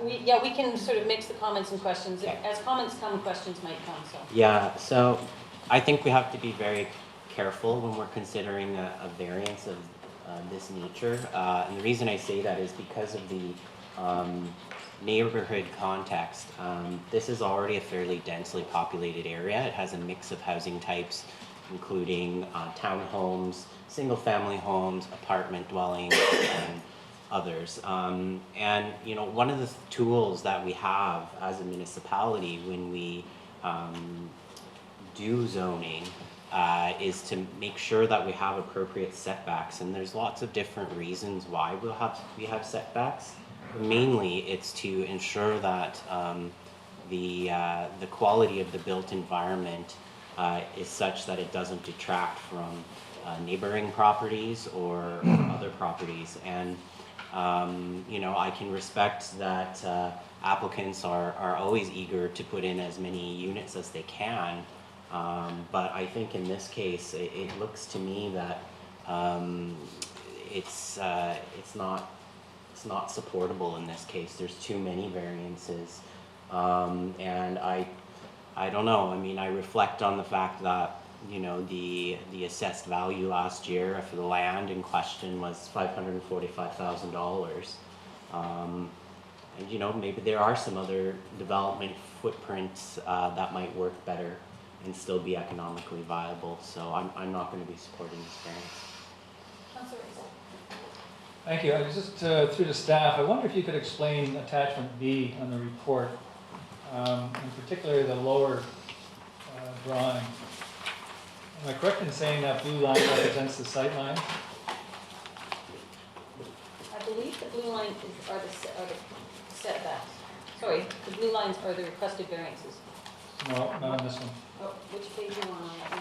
We can sort of mix the comments and questions. Okay. As comments come, questions might come, so. Yeah, so I think we have to be very careful when we're considering a variance of this nature. And the reason I say that is because of the neighborhood context. This is already a fairly densely populated area. It has a mix of housing types, including townhomes, single-family homes, apartment dwellings, and others. And you know, one of the tools that we have as a municipality when we do zoning is to make sure that we have appropriate setbacks. And there's lots of different reasons why we have setbacks. Mainly, it's to ensure that the quality of the built environment is such that it doesn't detract from neighboring properties or other properties. And you know, I can respect that applicants are always eager to put in as many units as they can, but I think in this case, it looks to me that it's not supportable in this case. There's too many variances, and I don't know. I mean, I reflect on the fact that, you know, the assessed value last year for the land in question was $545,000. And you know, maybe there are some other development footprints that might work better and still be economically viable. So I'm not going to be supporting this variance. Councillor Reese. Thank you. I was just through the staff. I wonder if you could explain attachment B on the report, and particularly the lower drawing. Am I correct in saying that blue line represents the sight line? I believe the blue line are the setbacks. Sorry, the blue lines are the requested variances. No, not on this one. Oh, which page are you on that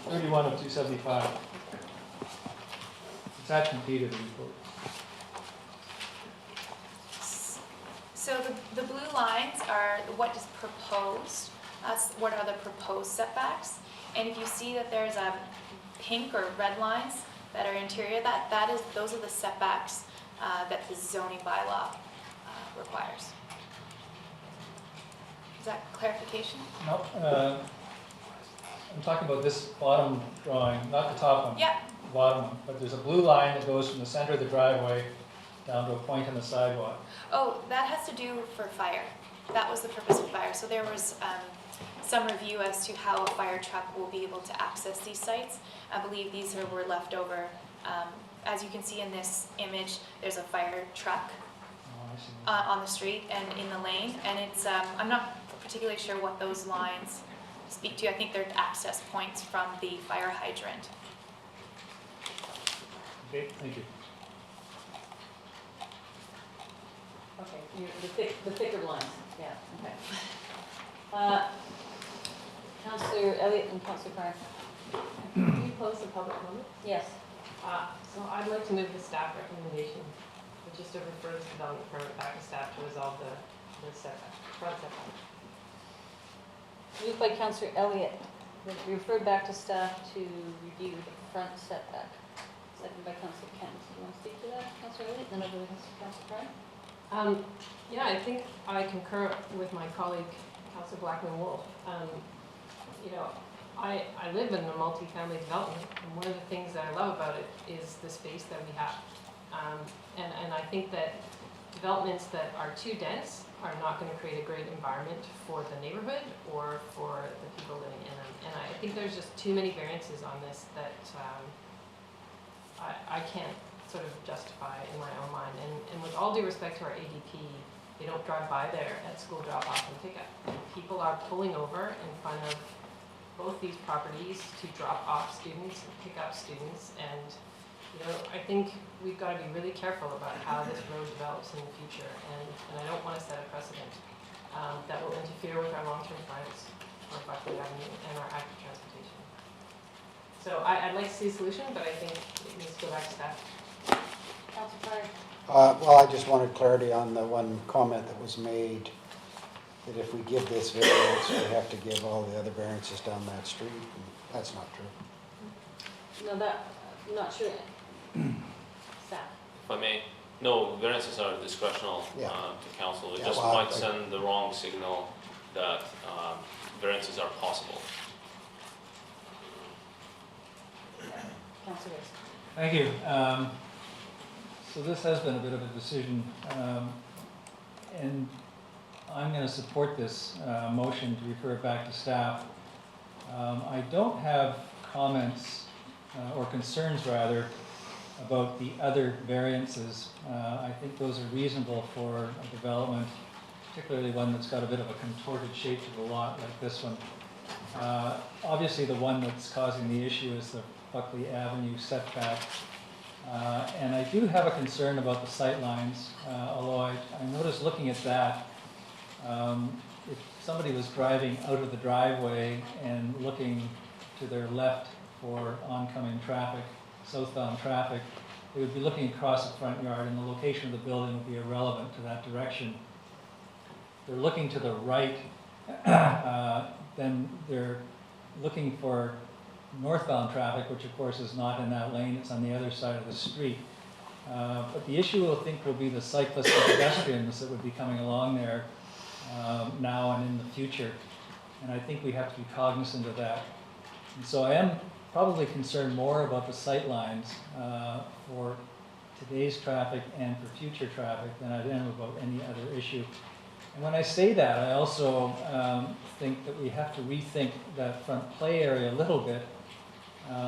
report? 31 of 275. Attachment B to the report. So the blue lines are what is proposed, what are the proposed setbacks. And if you see that there's a pink or red lines that are interior, those are the setbacks that the zoning bylaw requires. Is that clarification? No, I'm talking about this bottom drawing, not the top one. Yeah. The bottom one. But there's a blue line that goes from the center of the driveway down to a point on the sidewalk. Oh, that has to do for fire. That was the purpose of fire. So there was some review as to how a fire truck will be able to access these sites. I believe these were left over. As you can see in this image, there's a fire truck on the street and in the lane. And it's, I'm not particularly sure what those lines speak to. I think they're access points from the fire hydrant. Okay, thank you. Okay, the thicker lines, yeah, okay. Councillor Elliott and Councillor Cres. Do you close the public comment? Yes. So I'd like to move the staff recommendation, which is to refer this development permit back to staff to resolve the setback, front setback. Moved by Councillor Elliott, that we refer back to staff to review the front setback. Second by Councillor Kent. Do you want to speak to that, Councillor Elliott? Then over to Councillor Cres. Yeah, I think I concur with my colleague, Councillor Blackman-Wolf. You know, I live in a multi-family development, and one of the things that I love about it is the space that we have. And I think that developments that are too dense are not going to create a great environment for the neighborhood or for the people living in them. And I think there's just too many variances on this that I can't sort of justify in my own mind. And with all due respect to our ADP, they don't drive by there at school drop-off and pickup. People are pulling over in front of both these properties to drop off students and pick up students. And, you know, I think we've got to be really careful about how this road develops in the future. And I don't want to set a precedent that will interfere with our long-term plans on Buckley Avenue and our active transportation. So I'd like to see a solution, but I think it needs to go back to staff. Well, I just wanted clarity on the one comment that was made, that if we give this variance, we have to give all the other variances down that street, and that's not true. No, that, I'm not sure. Staff. If I may, no, variances are discretional to council. It Yeah, just well, might send the wrong signal that variances are possible. Councillor Reese. Thank you. So this has been a bit of a decision, and I'm going to support this motion to refer it back to staff. I don't have comments or concerns rather about the other variances. I think those are reasonable for a development, particularly one that's got a bit of a contorted shape to the lot like this one. Obviously the one that's causing the issue is the Buckley Avenue setback. And I do have a concern about the sight lines, although I noticed looking at that, it somebody was driving out of the driveway and looking to their left for oncoming traffic, southbound traffic, they would be looking across the front yard, and the location of the building would be irrelevant to that direction. They're looking to the right, then they're looking for northbound traffic, which of course is not in that lane, it's on the other side of the street. But the issue, I think, will be the cyclists and pedestrians that would be coming along there now and in the future. And I think we have to be cognizant of that. And so I am probably concerned more about the sight lines for today's traffic and for future traffic than I am about any other issue. And when I say that, I also think that we have to rethink that front play area a little bit,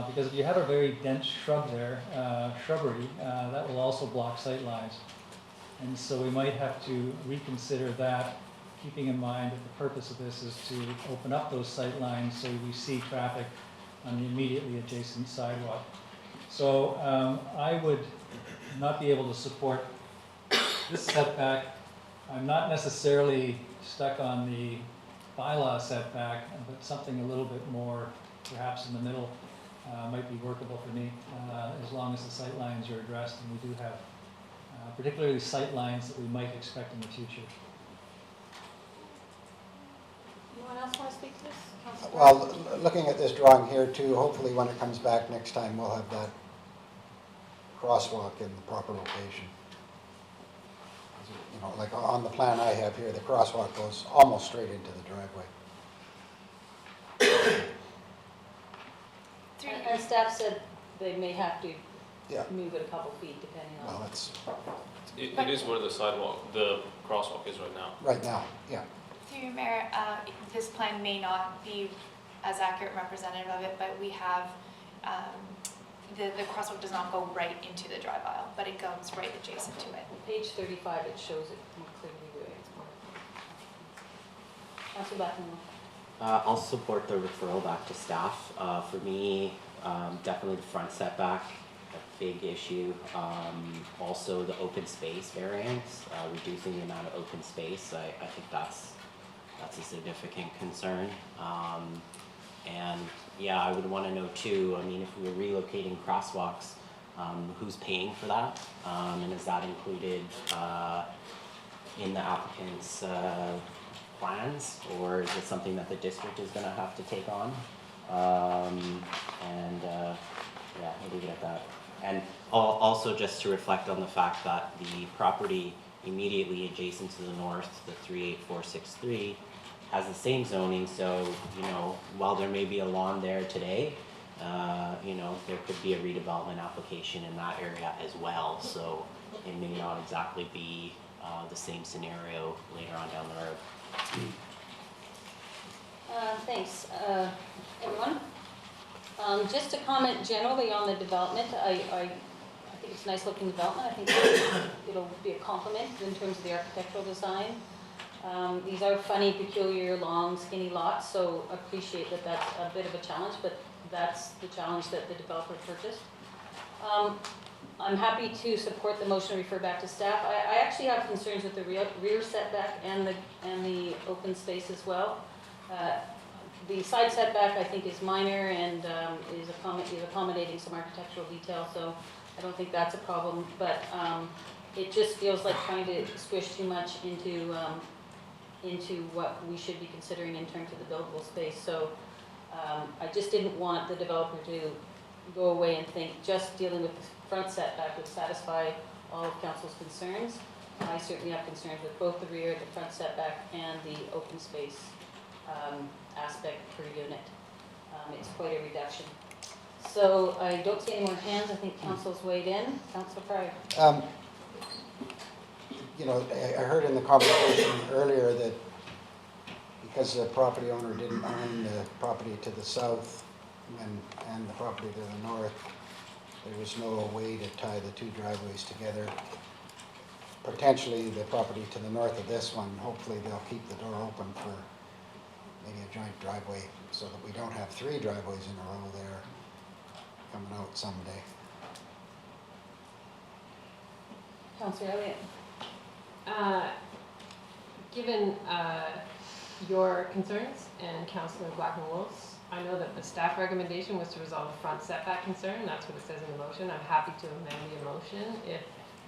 because if you have a very dense shrub there, shrubbery, that will also block sight lines. And so we might have to reconsider that, keeping in mind that the purpose of this is to open up those sight lines so we see traffic on the immediately adjacent sidewalk. So I would not be able to support this setback. I'm not necessarily stuck on the bylaw setback, but something a little bit more, perhaps in the middle, might be workable for me, as long as the sight lines are addressed, and we do have particularly sight lines that we might expect in the future. Anyone else want to speak to this? Councillor Cres? Well, looking at this drawing here too, hopefully when it comes back next time, we'll have that crosswalk in the proper location. You know, like on the plan I have here, the crosswalk goes almost straight into the driveway. And staff said they may have to Yeah. move it a couple feet depending on. Well, it's It is where the sidewalk, the crosswalk is right now. right now, yeah. Through your mayor, this plan may not be as accurate representative of it, but we have, the crosswalk does not go right into the drive aisle, but it goes right adjacent to it. Page 35, it shows it more clearly where it's marked. Councillor Buckingham. I'll support the referral back to staff. For me, definitely the front setback, a big issue. Also the open space variance, reducing the amount of open space. I think that's a significant concern. And yeah, I would want to know too, I mean, if we were relocating crosswalks, who's paying for that? And is that included in the applicant's plans, or is it something that the district is going to have to take on? Yeah, I'll leave it at that. And also just to reflect on the fact that the property immediately adjacent to the north, the 38463, has the same zoning, so, you know, while there may be a lawn there today, you know, there could be a redevelopment application in that area as well, so it may not exactly be the same scenario later on down the road. Thanks, everyone. Just to comment generally on the development, I think it's a nice looking development. I think it'll be a compliment in terms of the architectural design. These are funny, peculiar, long, skinny lots, so appreciate that that's a bit of a challenge, but that's the challenge that the developer purchased. I'm happy to support the motion to refer back to staff. I actually have concerns with the rear setback and the open space as well. The side setback, I think, is minor and is accommodating some architectural detail, so I don't think that's a problem. But it just feels like trying to squish too much into what we should be considering in terms of the buildable space. So I just didn't want the developer to go away and think just dealing with the front setback would satisfy all of council's concerns. I certainly have concerns with both the rear, the front setback, and the open space aspect per unit. It's quite a reduction. So I don't see any more hands. I think council's weighed in. Councilor Pryor. You know, I heard in the conversation earlier that because the property owner didn't own the property to the south and the property to the north, there was no way to tie the two driveways together. Potentially the property to the north of this one, hopefully they'll keep the door open for maybe a joint driveway so that we don't have three driveways in a row there coming out someday. Councilor Elliott. Given your concerns and Councillor Blackman-Wolf's. I know that the staff recommendation was to resolve the front setback concern, that's what it says in the motion. I'm happy to amend the motion if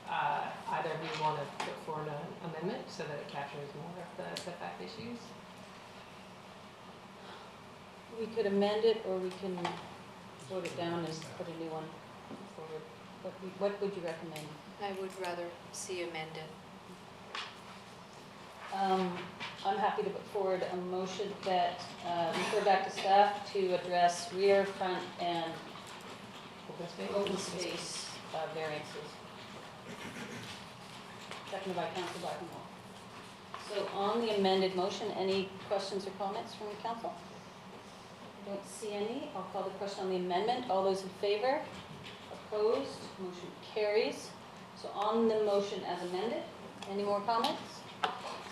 either of you want to put forward an amendment so that it captures more of the setback issues. We could amend it, or we can vote it down and put a new one forward. What would you recommend? I would rather see amended. I'm happy to put forward a motion that refer back to staff to address rear, front, and open space variances. Seconded by Councilor Blackmore. So on the amended motion, any questions or comments from the council? I don't see any. I'll call the question on the amendment. All those in favor? Opposed? Motion carries. So on the motion as amended, any more comments?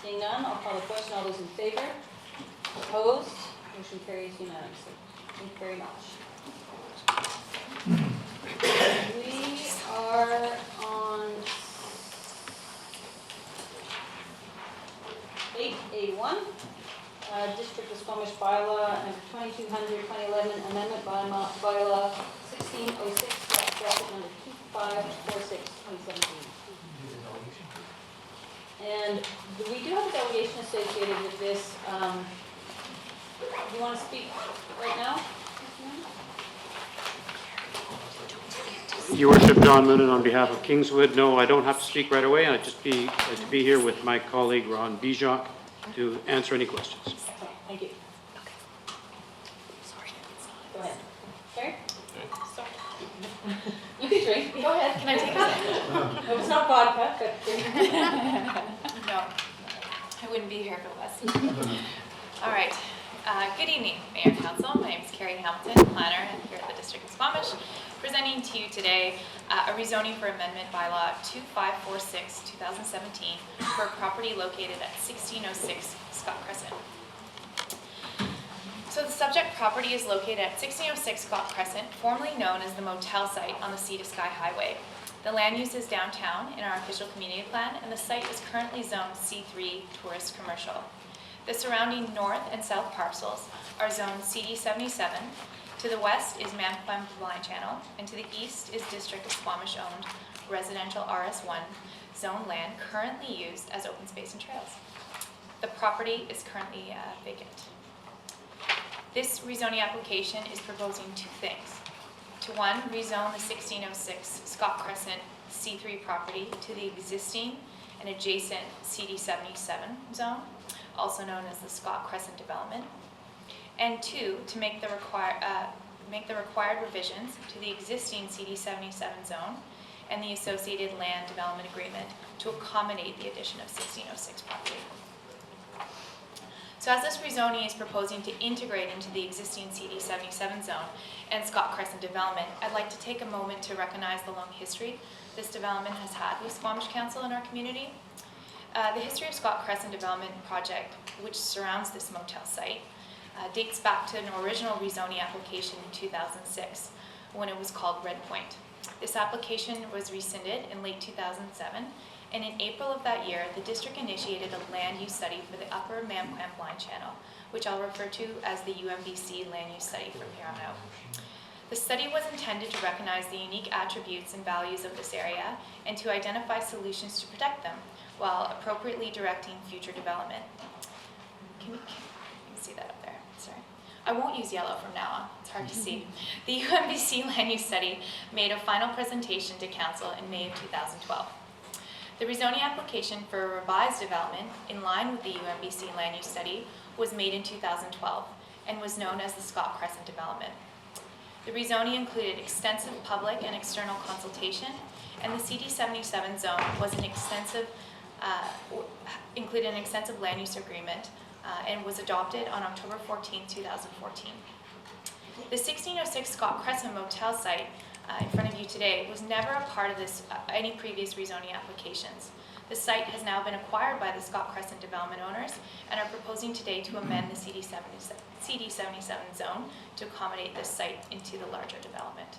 Seeing none, I'll call the question. All those in favor? Opposed? Motion carries unanimously. Thank you very much. We are on 8A1, District of Squamish Bylaw number 2200-2011, Amendment Bylaw 1606, bracket number 2546-2017. And we do have a delegation associated with this. Do you want to speak right now? Your Worship, John Moonen on behalf of Kingswood. No, I don't have to speak right away. I'd just like to be here with my colleague Ron Bijak to answer any questions. Okay, thank you. Sorry. Go ahead. Carrie? Sorry. You can drink. Go ahead. Can I take a No, it's not vodka, but No, I wouldn't be here if it was. All right. Good evening, Mayor and Council. My name is Carrie Hamilton, planner here at the District of Squamish, presenting to you today a rezoning for Amendment Bylaw 2546-2017 for a property located at 1606 Scott Crescent. So the subject property is located at 1606 Scott Crescent, formerly known as the motel site on the Sea to Sky Highway. The land use is downtown in our official community plan, and the site is currently zoned C3 Tourist Commercial. The surrounding north and south parcels are zoned CD77. To the west is Mamquam Blind Channel, and to the east is District of Squamish owned residential RS1 zone land currently used as open space and trails. The property is currently vacant. This rezoning application is proposing two things. To one, rezone the 1606 Scott Crescent C3 property to the existing and adjacent CD77 zone, also known as the Scott Crescent development. And two, to make the required revisions to the existing CD77 zone and the associated land development agreement to accommodate the addition of 1606 property. So as this rezoning is proposing to integrate into the existing CD77 zone and Scott Crescent development, I'd like to take a moment to recognize the long history this development has had with Squamish Council in our community. The history of Scott Crescent development project, which surrounds this motel site, dates back to an original rezoning application in 2006 when it was called Red Point. This application was rescinded in late 2007, and in April of that year, the district initiated a land use study for the upper Mamquam Blind Channel, which I'll refer to as the UMBC land use study from here on out. The study was intended to recognize the unique attributes and values of this area and to identify solutions to protect them while appropriately directing future development. Can you see that up there? Sorry. I won't use yellow from now on. It's hard to see. The UMBC land use study made a final presentation to Council in May of 2012. The rezoning application for a revised development in line with the UMBC land use study was made in 2012 and was known as the Scott Crescent development. The rezoning included extensive public and external consultation, and the CD77 zone was included an extensive land use agreement and was adopted on October 14, 2014. The 1606 Scott Crescent motel site in front of you today was never a part of any previous rezoning applications. The site has now been acquired by the Scott Crescent development owners and are proposing today to amend the CD77 zone to accommodate this site into the larger development.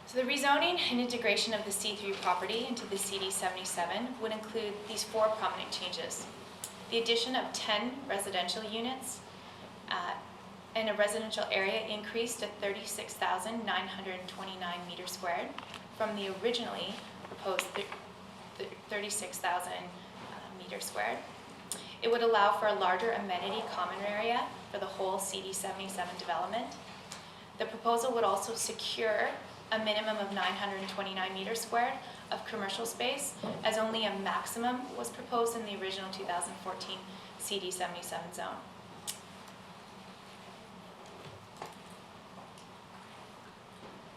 So the rezoning and integration of the C3 property into the CD77 would include these four prominent changes. The addition of 10 residential units and a residential area increased to 36,929 meters squared from the originally proposed 36,000 meters squared. It would allow for a larger amenity common area for the whole CD77 development. The proposal would also secure a minimum of 929 meters squared of commercial space, as only a maximum was proposed in the original 2014 CD77 zone.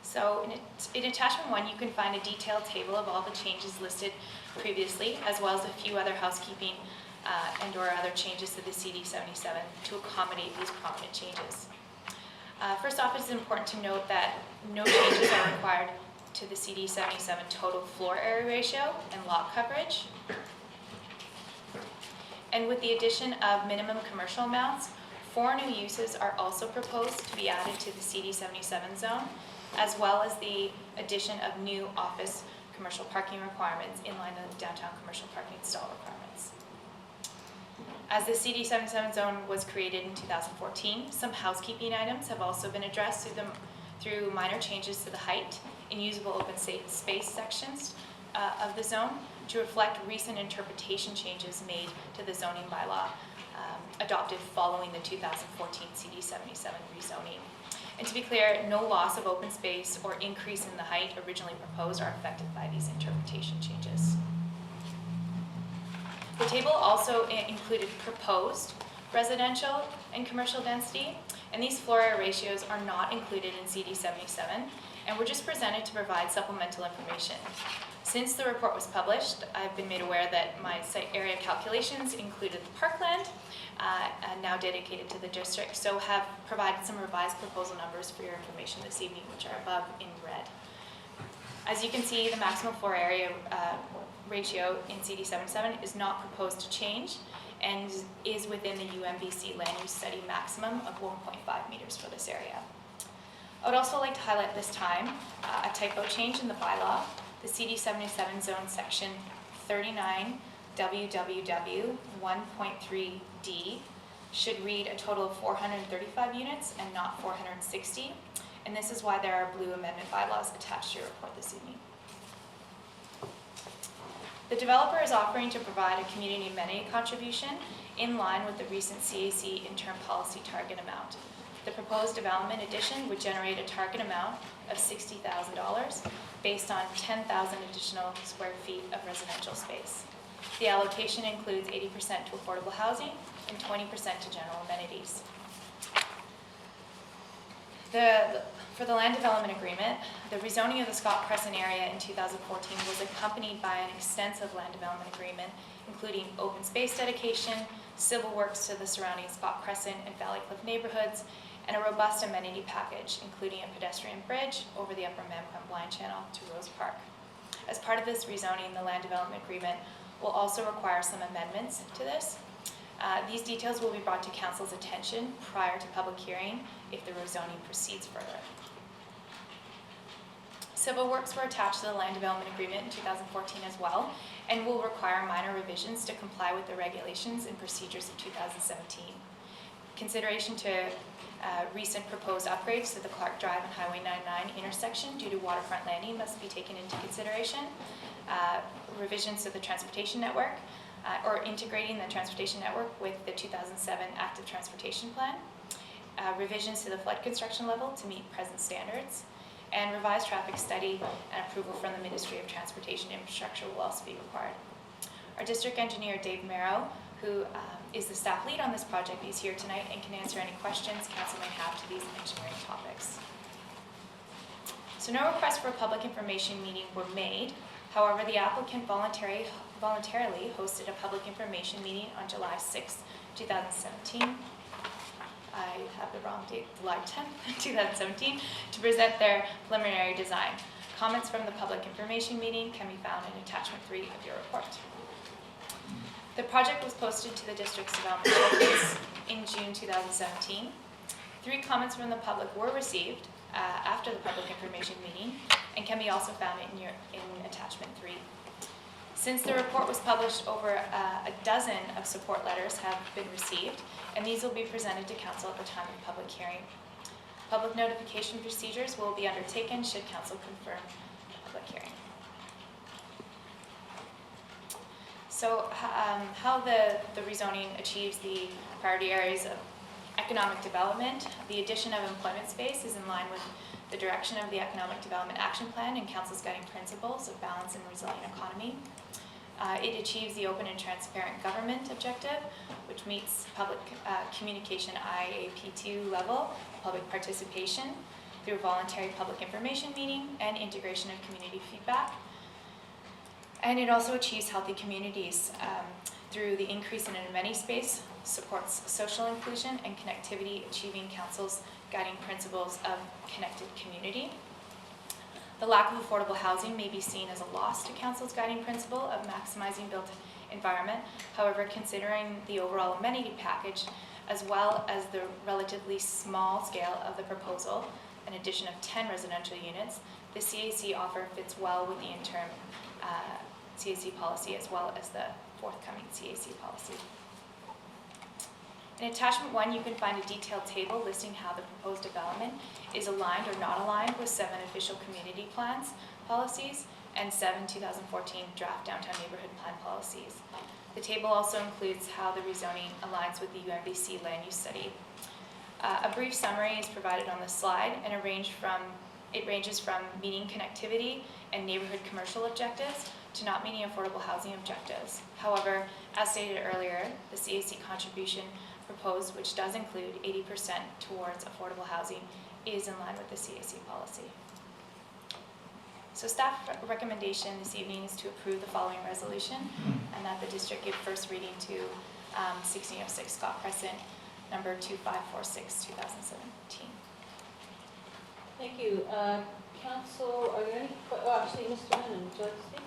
So in attachment 1, you can find a detailed table of all the changes listed previously, as well as a few other housekeeping and/or other changes to the CD77 to accommodate these prominent changes. First off, it's important to note that no changes are required to the CD77 total floor area ratio and lot coverage. And with the addition of minimum commercial amounts, 4 new uses are also proposed to be added to the CD77 zone, as well as the addition of new office commercial parking requirements in line with downtown commercial parking stall requirements. As the CD77 zone was created in 2014, some housekeeping items have also been addressed through minor changes to the height in usable open space sections of the zone to reflect recent interpretation changes made to the zoning bylaw adopted following the 2014 CD77 rezoning. And to be clear, no loss of open space or increase in the height originally proposed are affected by these interpretation changes. The table also included proposed residential and commercial density, and these floor area ratios are not included in CD77 and were just presented to provide supplemental information. Since the report was published, I've been made aware that my site area calculations included the parkland, now dedicated to the district, so have provided some revised proposal numbers for your information this evening, which are above in red. As you can see, the maximum floor area ratio in CD77 is not proposed to change and is within the UMBC land use study maximum of 1.5 meters for this area. I would also like to highlight this time a typo change in the bylaw. The CD77 zone section 39 WWW 1.3D should read a total of 435 units and not 460. And this is why there are blue amendment bylaws attached to your report this evening. The developer is offering to provide a community amenity contribution in line with the recent CAC interim policy target amount. The proposed development addition would generate a target amount of $60,000 based on 10,000 additional square feet of residential space. The allocation includes 80% to affordable housing and 20% to general amenities. For the land development agreement, the rezoning of the Scott Crescent area in 2014 was accompanied by an extensive land development agreement, including open space dedication, civil works to the surrounding Scott Crescent and Valley Cliff neighborhoods, and a robust amenity package, including a pedestrian bridge over the Upper Mampum Blind Channel to Rose Park. As part of this rezoning, the land development agreement will also require some amendments to this. These details will be brought to Council's attention prior to public hearing if the rezoning proceeds further. Civil works were attached to the land development agreement in 2014 as well, and will require minor revisions to comply with the regulations and procedures of 2017. Consideration to recent proposed upgrades to the Clark Drive and Highway 99 intersection due to waterfront landing must be taken into consideration. Revisions to the transportation network, or integrating the transportation network with the 2007 Active Transportation Plan. Revisions to the flood construction level to meet present standards. And revised traffic study and approval from the Ministry of Transportation Infrastructure will also be required. Our district engineer, Dave Merrow, who is the staff lead on this project, is here tonight and can answer any questions council may have to these engineering topics. So no requests for a public information meeting were made. However, the applicant voluntarily hosted a public information meeting on July 6, 2017. I have the wrong date, July 10th, 2017, to present their preliminary design. Comments from the public information meeting can be found in attachment 3 of your report. The project was posted to the district's development office in June 2017. 3 comments from the public were received after the public information meeting and can be also found in attachment 3. Since the report was published, over a dozen of support letters have been received, and these will be presented to council at the time of public hearing. Public notification procedures will be undertaken should council confirm the public hearing. So how the rezoning achieves the priority areas of economic development. The addition of employment space is in line with the direction of the Economic Development Action Plan and Council's guiding principles of balanced and resilient economy. It achieves the open and transparent government objective, which meets public communication IAP2 level, public participation through voluntary public information meeting and integration of community feedback. And it also achieves healthy communities through the increase in amenity space, supports social inclusion and connectivity, achieving council's guiding principles of connected community. The lack of affordable housing may be seen as a loss to council's guiding principle of maximizing built environment. However, considering the overall amenity package, as well as the relatively small scale of the proposal, an addition of 10 residential units, the CAC offer fits well with the interim CAC policy as well as the forthcoming CAC policy. In attachment 1, you can find a detailed table listing how the proposed development is aligned or not aligned with 7 official community plans policies and 7 2014 draft downtown neighborhood plan policies. The table also includes how the rezoning aligns with the UMBC land use study. A brief summary is provided on the slide, and it ranges from meeting connectivity and neighborhood commercial objectives to not meeting affordable housing objectives. However, as stated earlier, the CAC contribution proposed, which does include 80% towards affordable housing, is in line with the CAC policy. So staff recommendation this evening is to approve the following resolution, and that the district give first reading to 1606 Scott Crescent, number 2546, 2017. Thank you. Council, are there any, actually, Mr. Moonen, would you like to speak?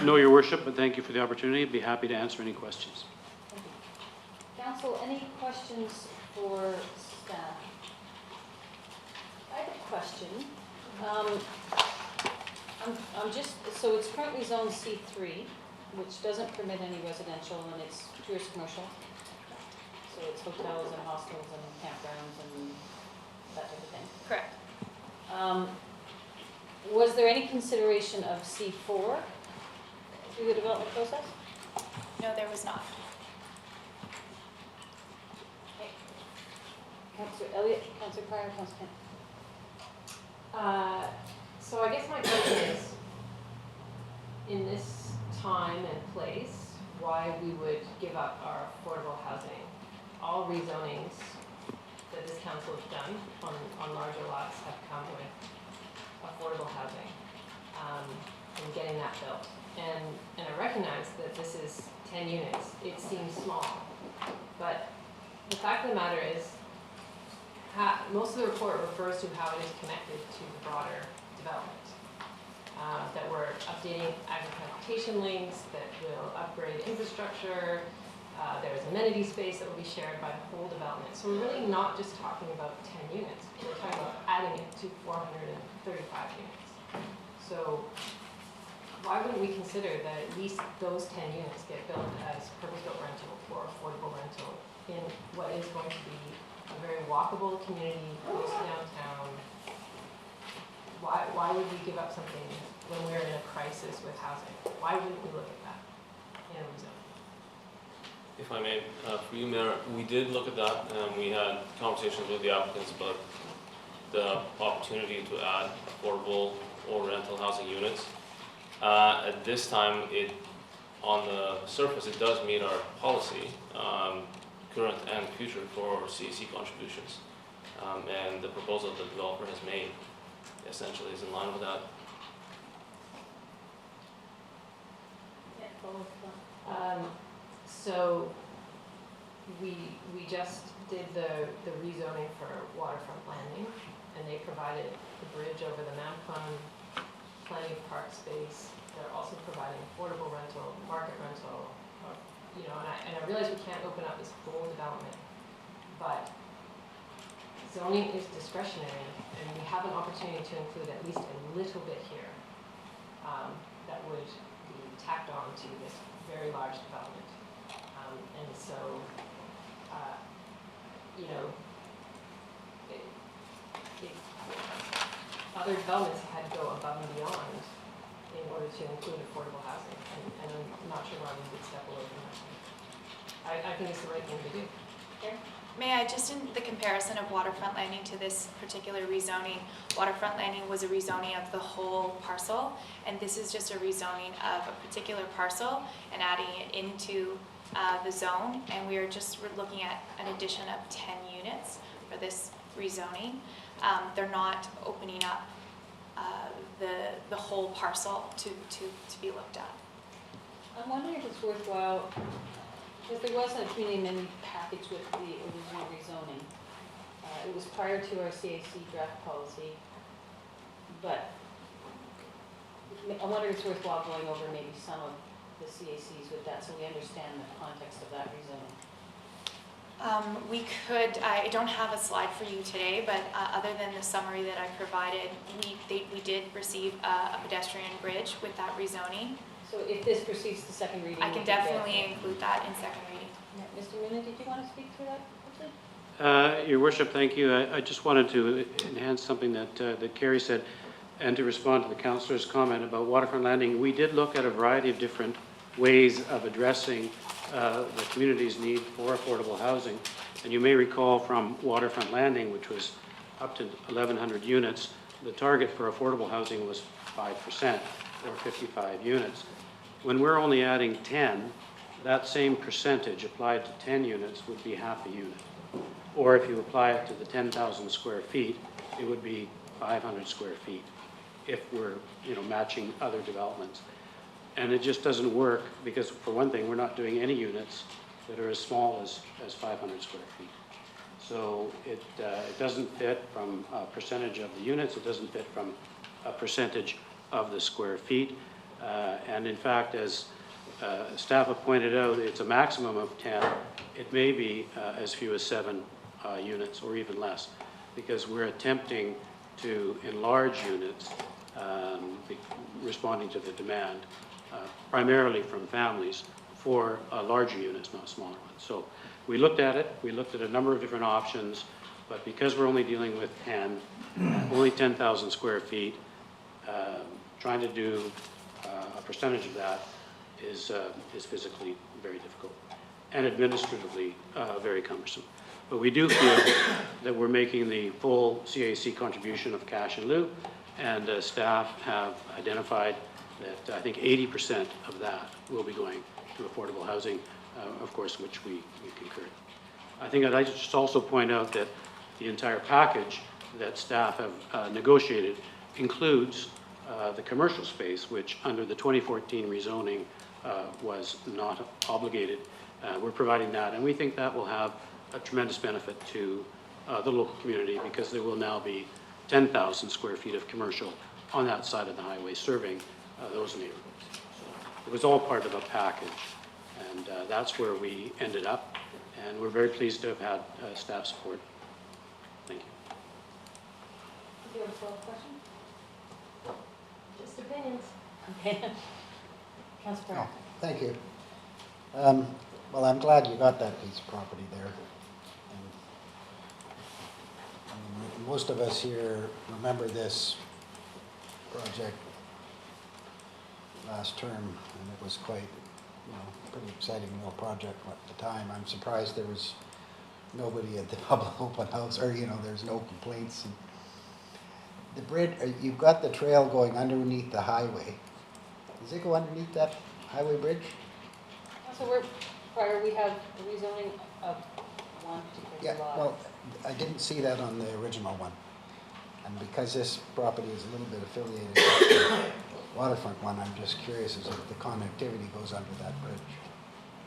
No, Your Worship, but thank you for the opportunity. I'd be happy to answer any questions. Thank you. Council, any questions for staff? I have a question. I'm just, so it's currently zone C3, which doesn't permit any residential, and it's tourist commercial. So it's hotels and hostels and campgrounds and that type of thing. Correct. Was there any consideration of C4 through the development process? No, there was not. Okay. Councillor Elliott, Councillor Pryor, Councillor Kent. So I guess my question is, in this time and place, why we would give up our affordable housing. All rezonings that this council has done on larger lots have come with affordable housing and getting that built. And I recognize that this is 10 units. It seems small. But the fact of the matter is, most of the report refers to how it is connected to the broader development. That we're updating agricultural links, that will upgrade infrastructure, there's amenity space that will be shared by the whole development. So we're really not just talking about 10 units, we're talking about adding it to 435 units. So why wouldn't we consider that at least those 10 units get built as purpose-built rental or affordable rental in what is going to be a very walkable community close to downtown? Why would we give up something when we're in a crisis with housing? Why wouldn't we look at that in a rezone? If I may, for you, Mayor, we did look at that, and we had conversations with the applicants about the opportunity to add affordable or rental housing units. At this time, on the surface, it does meet our policy, current and future, for CAC contributions. And the proposal that the developer has made essentially is in line with that. So we just did the rezoning for waterfront landing, and they provided the bridge over the Mampon, plenty of park space. They're also providing affordable rental, market rental, you know, and I realize we can't open up this whole development, but zoning is discretionary, and we have an opportunity to include at least a little bit here. that would be tacked on to this very large development. And so, you know, other developments had to go above and beyond in order to include affordable housing, and I'm not sure why we would step away from that. I think it's the right thing to do. May I, just in the comparison of waterfront landing to this particular rezoning, waterfront landing was a rezoning of the whole parcel, and this is just a rezoning of a particular parcel and adding it into the zone, and we're looking at an addition of 10 units for this rezoning. They're not opening up the whole parcel to be looked at. I'm wondering if it's worthwhile, because there was a community amendment package with the original rezoning. It was prior to our CAC draft policy, but I wonder if it's worthwhile going over maybe some of the CACs with that so we understand the context of that rezoning. We could, I don't have a slide for you today, but other than the summary that I provided, we did receive a pedestrian bridge with that rezoning. So if this proceeds to second reading, I can definitely include that in second reading. Mr. Moonen, did you want to speak to that quickly? Your Worship, thank you. I just wanted to enhance something that Carrie said, and to respond to the councillor's comment about waterfront landing. We did look at a variety of different ways of addressing the community's need for affordable housing. And you may recall from waterfront landing, which was up to 1,100 units, the target for affordable housing was 5%, or 55 units. When we're only adding 10, that same percentage applied to 10 units would be half a unit. Or if you apply it to the 10,000 square feet, it would be 500 square feet if we're, matching other developments. And it just doesn't work because, for one thing, we're not doing any units that are as small as 500 square feet. So it doesn't fit from a percentage of the units, it doesn't fit from a percentage of the square feet. And in fact, as staff have pointed out, it's a maximum of 10. It may be as few as 7 units or even less, because we're attempting to enlarge units responding to the demand, primarily from families for larger units, not smaller ones. So we looked at it, we looked at a number of different options, but because we're only dealing with 10, only 10,000 square feet, trying to do a percentage of that is physically very difficult and administratively very cumbersome. But we do feel that we're making the full CAC contribution of cash in lieu, and staff have identified that I think 80% of that will be going to affordable housing, of course, which we concur. I think I'd like to just also point out that the entire package that staff have negotiated includes the commercial space, which under the 2014 rezoning was not obligated. We're providing that, and we think that will have a tremendous benefit to the local community, because there will now be 10,000 square feet of commercial on that side of the highway serving those neighborhoods. So it was all part of a package, and that's where we ended up, and we're very pleased to have had staff support. Thank you. Do you have a follow-up question? Just opinions. Okay. Councilor Brown. Thank you. Well, I'm glad you got that piece of property there. And most of us here remember this project last term, and it was quite, pretty exciting little project at the time. I'm surprised there was nobody at the public open house, or there's no complaints. And the bridge, you've got the trail going underneath the highway. Does it go underneath that highway bridge? So we have the rezoning of one particular lot. Well, I didn't see that on the original one. And because this property is a little bit affiliated with the waterfront one, I'm just curious as if the connectivity goes under that bridge.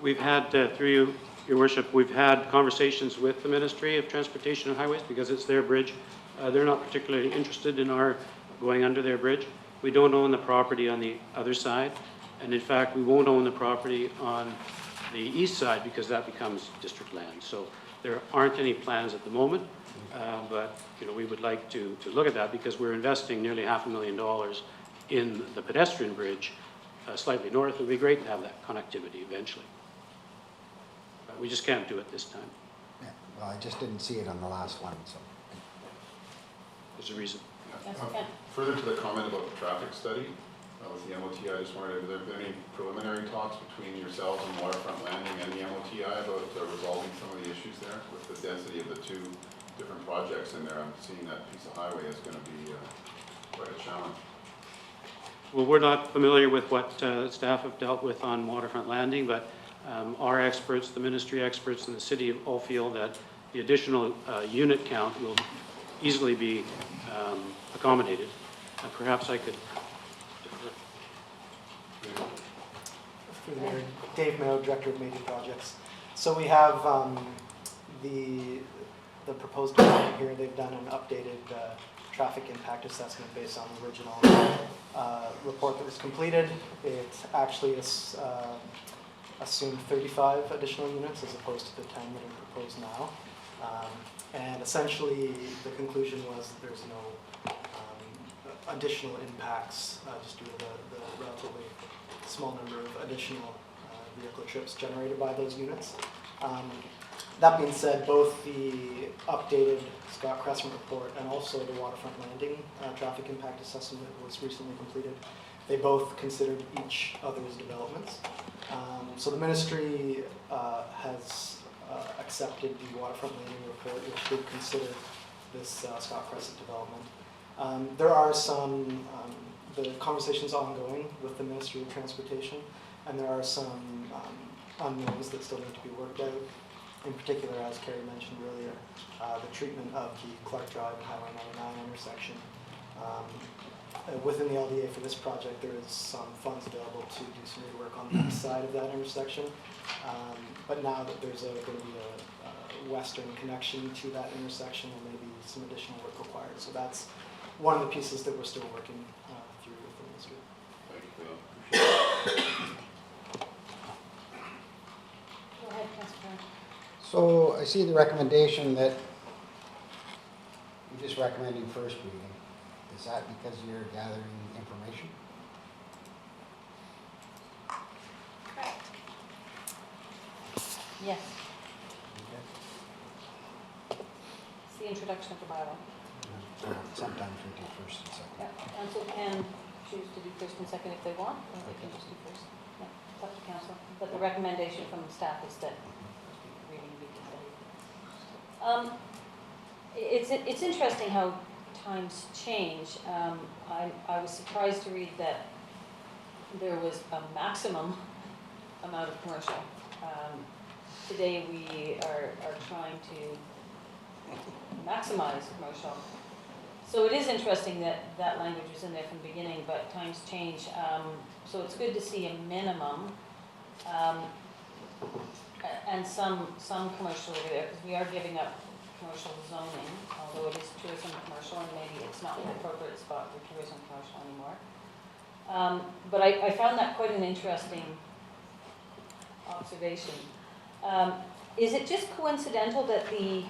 We've had, through you, Your Worship, we've had conversations with the Ministry of Transportation and Highways because it's their bridge. They're not particularly interested in our going under their bridge. We don't own the property on the other side, and in fact, we won't own the property on the east side because that becomes district land. So there aren't any plans at the moment, but we would like to look at that because we're investing nearly $500,000 in the pedestrian bridge slightly north, it would be great to have that connectivity eventually. But we just can't do it this time. Yeah, well, I just didn't see it on the last one, so. There's a reason. Yes, okay. Further to the comment about the traffic study, with the MOTI, I just wondered, have there been any preliminary talks between yourselves and Waterfront Landing and the MOTI about resolving some of the issues there with the density of the two different projects in there? I'm seeing that piece of highway is going to be quite a challenge. Well, we're not familiar with what staff have dealt with on Waterfront Landing, but our experts, the ministry experts and the city all feel that the additional unit count will easily be accommodated. Perhaps I could Through there, Dave Merrill, Director of Major Projects. So we have the proposed development here. They've done an updated traffic impact assessment based on the original report that was completed. It actually is, assumed 35 additional units as opposed to the 10 that are proposed now. And essentially, the conclusion was that there's no additional impacts just due to the relatively small number of additional vehicle trips generated by those units. That being said, both the updated Scott Crescent report and also the Waterfront Landing traffic impact assessment that was recently completed, they both considered each other's developments. So the ministry has accepted the Waterfront Landing report, which did consider this Scott Crescent development. There are some the conversation's ongoing with the Ministry of Transportation, and there are some unknowns that still need to be worked out. In particular, as Carrie mentioned earlier, the treatment of the Clark Drive and Highway 99 intersection. Within the LDA for this project, there is some funds available to do some rework on the side of that intersection. But now that there's going to be a western connection to that intersection, there may be some additional work required. So that's one of the pieces that we're still working through with the ministry. Thank you, Phil. Go ahead, Councilor. So I see the recommendation that you're just recommending first reading. Is that because you're gathering information? Correct. Yes. It's the introduction of the bylaw. Sometimes we do first and second. Yeah, council can choose to do first and second if they want, or they can just do first. Yeah, it's up to council. But the recommendation from the staff is that reading be considered. It's interesting how times change. I was surprised to read that there was a maximum amount of commercial. Today we are trying to maximize commercial. So it is interesting that that language was in there from the beginning, but times change. So it's good to see a minimum and some commercial over there, because we are giving up commercial zoning, although it is tourism commercial, and maybe it's not the appropriate spot for tourism commercial anymore. But I found that quite an interesting observation. Is it just coincidental that the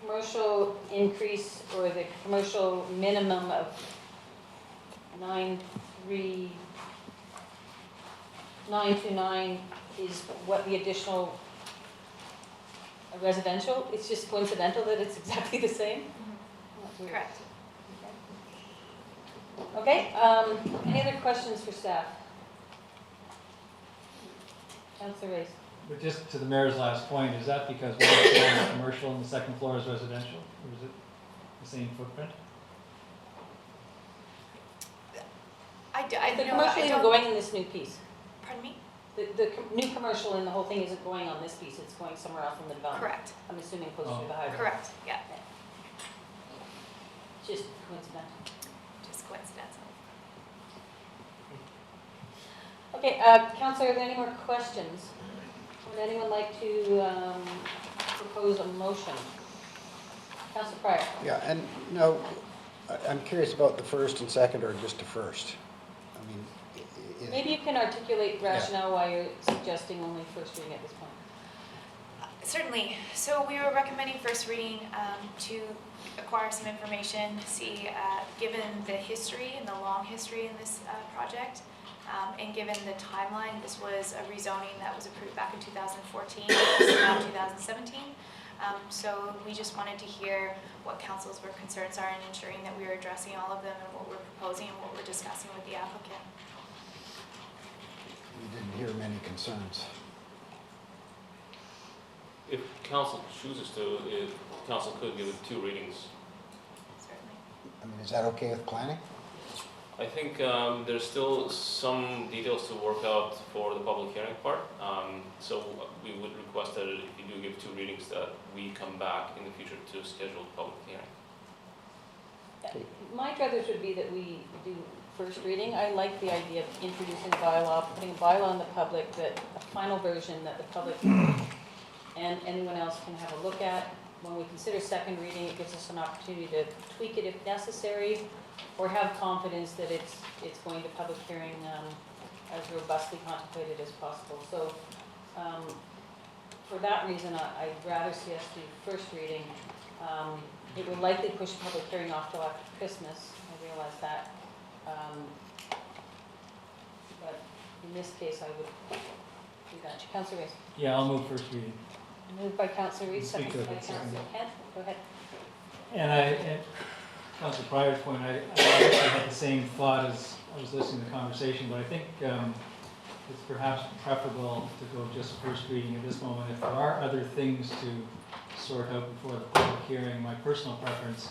commercial increase or the commercial minimum of 929 is what the additional residential? It's just coincidental that it's exactly the same? Mm-hmm. Correct. Okay, any other questions for staff? Councilor Reyes. But just to the mayor's last point, is that because one floor is commercial and the second floor is residential? Or is it the same footprint? The commercial isn't going in this new piece. Pardon me? The new commercial in the whole thing isn't going on this piece, it's going somewhere else in the development. Correct. I'm assuming closer to the highway. Correct, yeah. Just coincidental. Just coincidental. Okay, Councilor, are there any more questions? Would anyone like to propose a motion? Councilor Pryor. Yeah, and no, I'm curious about the first and second, or just the first. I mean, Maybe you can articulate rationale why you're suggesting only first reading at this point. Certainly. So we were recommending first reading to acquire some information, see, given the history and the long history in this project, and given the timeline, this was a rezoning that was approved back in 2014, this is now 2017. So we just wanted to hear what council's concerns are in ensuring that we are addressing all of them and what we're proposing and what we're discussing with the applicant. We didn't hear many concerns. If council chooses to, council could give it 2 readings. Certainly. I mean, is that okay with planning? I think there's still some details to work out for the public hearing part. So we would request that if you do give 2 readings, that we come back in the future to schedule a public hearing. My druthers would be that we do first reading. I like the idea of introducing a bylaw, putting a bylaw in the public, that a final version that the public and anyone else can have a look at. When we consider second reading, it gives us an opportunity to tweak it if necessary, or have confidence that it's going to public hearing as robustly contemplated as possible. So for that reason, I'd rather see us do first reading. It will likely push public hearing off till after Christmas, I realize that. But in this case, I would do that. Councillor Rees. Yeah, I'll move first reading. Moved by Councillor Rees, Speak seconded to by it, second. Councillor Kent. Go ahead. And at Councillor Pryor's point, I actually had the same thought as I was listening to the conversation, but I think it's perhaps preferable to go just first reading at this moment. If there are other things to sort out before the public hearing, my personal preference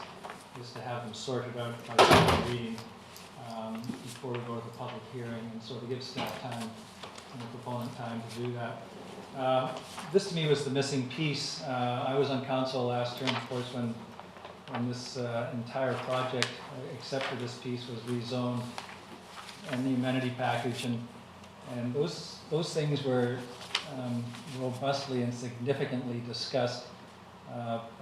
is to have them sorted out by second reading before we go to the public hearing, and sort of give staff time and the proponent time to do that. This to me was the missing piece. I was on council last term, of course, when this entire project, except for this piece, was rezoned, and the amenity package, and those things were robustly and significantly discussed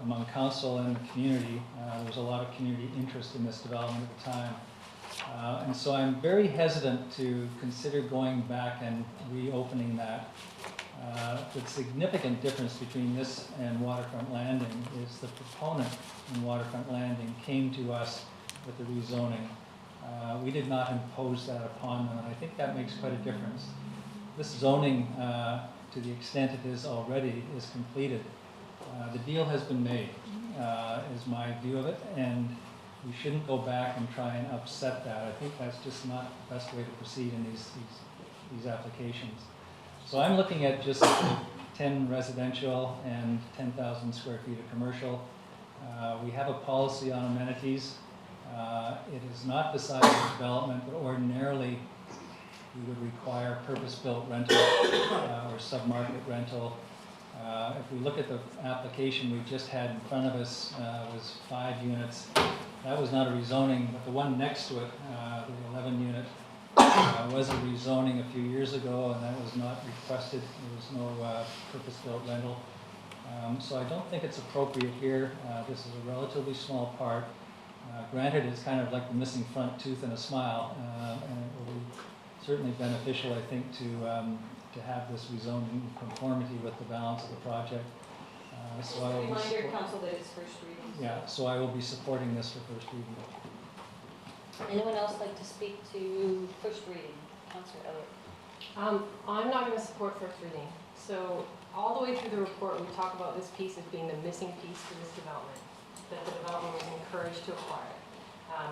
among council and the community. There was a lot of community interest in this development at the time. And so I'm very hesitant to consider going back and reopening that. The significant difference between this and Waterfront Landing is the proponent in Waterfront Landing came to us with the rezoning. We did not impose that upon them, and I think that makes quite a difference. This zoning, to the extent it is already, is completed. The deal has been made, is my view of it, and we shouldn't go back and try and upset that. I think that's just not the best way to proceed in these applications. So I'm looking at just 10 residential and 10,000 square feet of commercial. We have a policy on amenities. It is not the size of development, but ordinarily we would require purpose-built rental or sub-market rental. If we look at the application we just had in front of us, was 5 units. That was not a rezoning, but the one next to it, the 11 unit, was a rezoning a few years ago, and that was not requested. There was no purpose-built rental. So I don't think it's appropriate here. This is a relatively small part. Granted, it's kind of like the missing front tooth in a smile, and it will be certainly beneficial, I think, to have this rezoned in conformity with the balance of the project. So I will Reminder, council, that it's first reading. Yeah, so I will be supporting this for first reading. Anyone else like to speak to first reading? Councillor Elliott. I'm not going to support first reading. So all the way through the report, we talk about this piece as being the missing piece to this development, that the development was encouraged to acquire.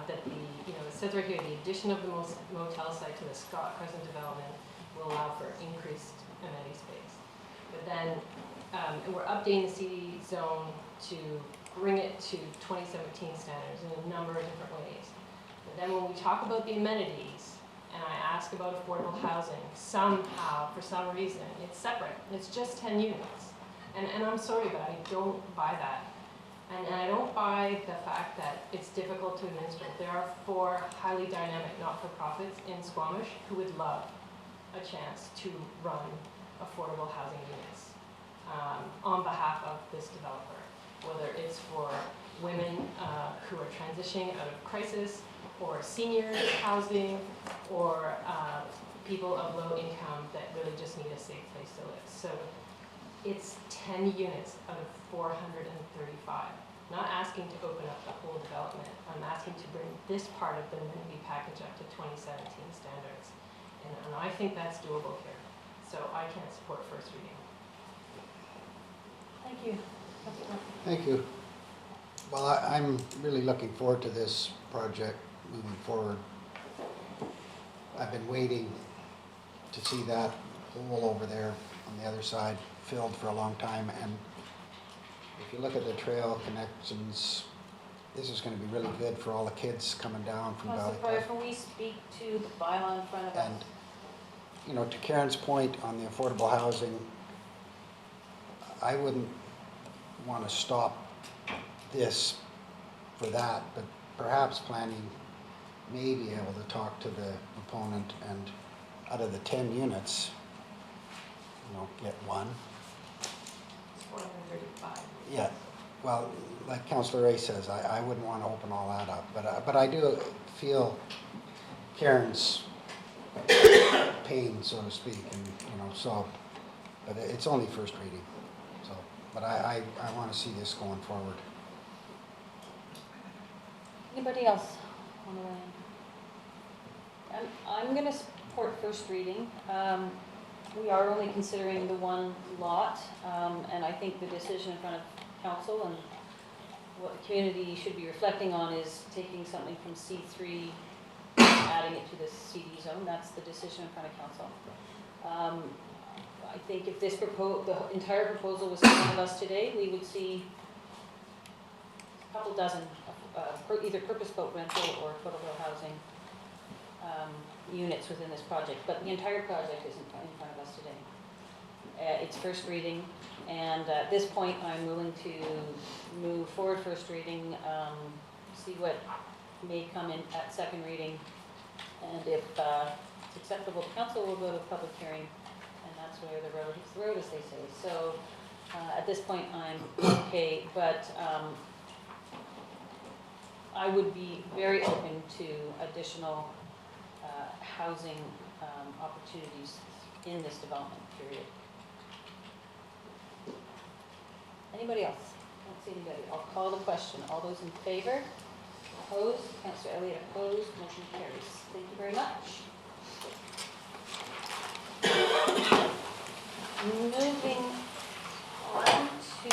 That it says right here, the addition of the motel site to the Scott Crescent development will allow for increased amenity space. But then we're updating the CD zone to bring it to 2017 standards in a number of different ways. But then when we talk about the amenities, and I ask about affordable housing, somehow, for some reason, it's separate. It's just 10 units. And I'm sorry, but I don't buy that. And I don't buy the fact that it's difficult to administer. There are 4 highly dynamic not-for-profits in Squamish who would love a chance to run affordable housing units on behalf of this developer, whether it's for women who are transitioning out of crisis, or seniors housing, or people of low income that really just need a safe place to live. So it's 10 units out of 435. I'm not asking to open up the whole development. I'm asking to bring this part of the amenity package up to 2017 standards. And I think that's doable here. So I can't support first reading. Thank you. Thank you. Well, I'm really looking forward to this project moving forward. I've been waiting to see that hole over there on the other side filled for a long time, and if you look at the trail connections, this is going to be really good for all the kids coming down from Councillor Valley. Pryor, can we speak to the bylaw in front of us? And, you know, to Karen's point on the affordable housing, I wouldn't want to stop this for that, but perhaps planning may be able to talk to the opponent and out of the 10 units, you know, get one. It's 435. Yeah, well, like Councillor Ray says, I wouldn't want to open all that up, but I do feel Karen's pain, so to speak, and, you know, so, but it's only first reading, so, but I want to see this going forward. Anybody else on the way in? I'm going to support first reading. We are only considering the one lot, and I think the decision in front of council and what the community should be reflecting on is taking something from C3, adding it to the CD zone. That's the decision in front of council. I think if this the entire proposal was in front of us today, we would see a couple dozen either purpose-built rental or affordable housing units within this project, but the entire project is in front of us today. It's first reading, and at this point I'm willing to move forward first reading, see what may come in at second reading, and if it's acceptable to council, we'll go to public hearing, and that's where the road is the road, as they say. So at this point I'm okay, but I would be very open to additional housing opportunities in this development period. Anybody else? I don't see anybody. I'll call the question. All those in favor? Opposed? Councillor Elliott opposed. Motion carries. Thank you very much. Moving on to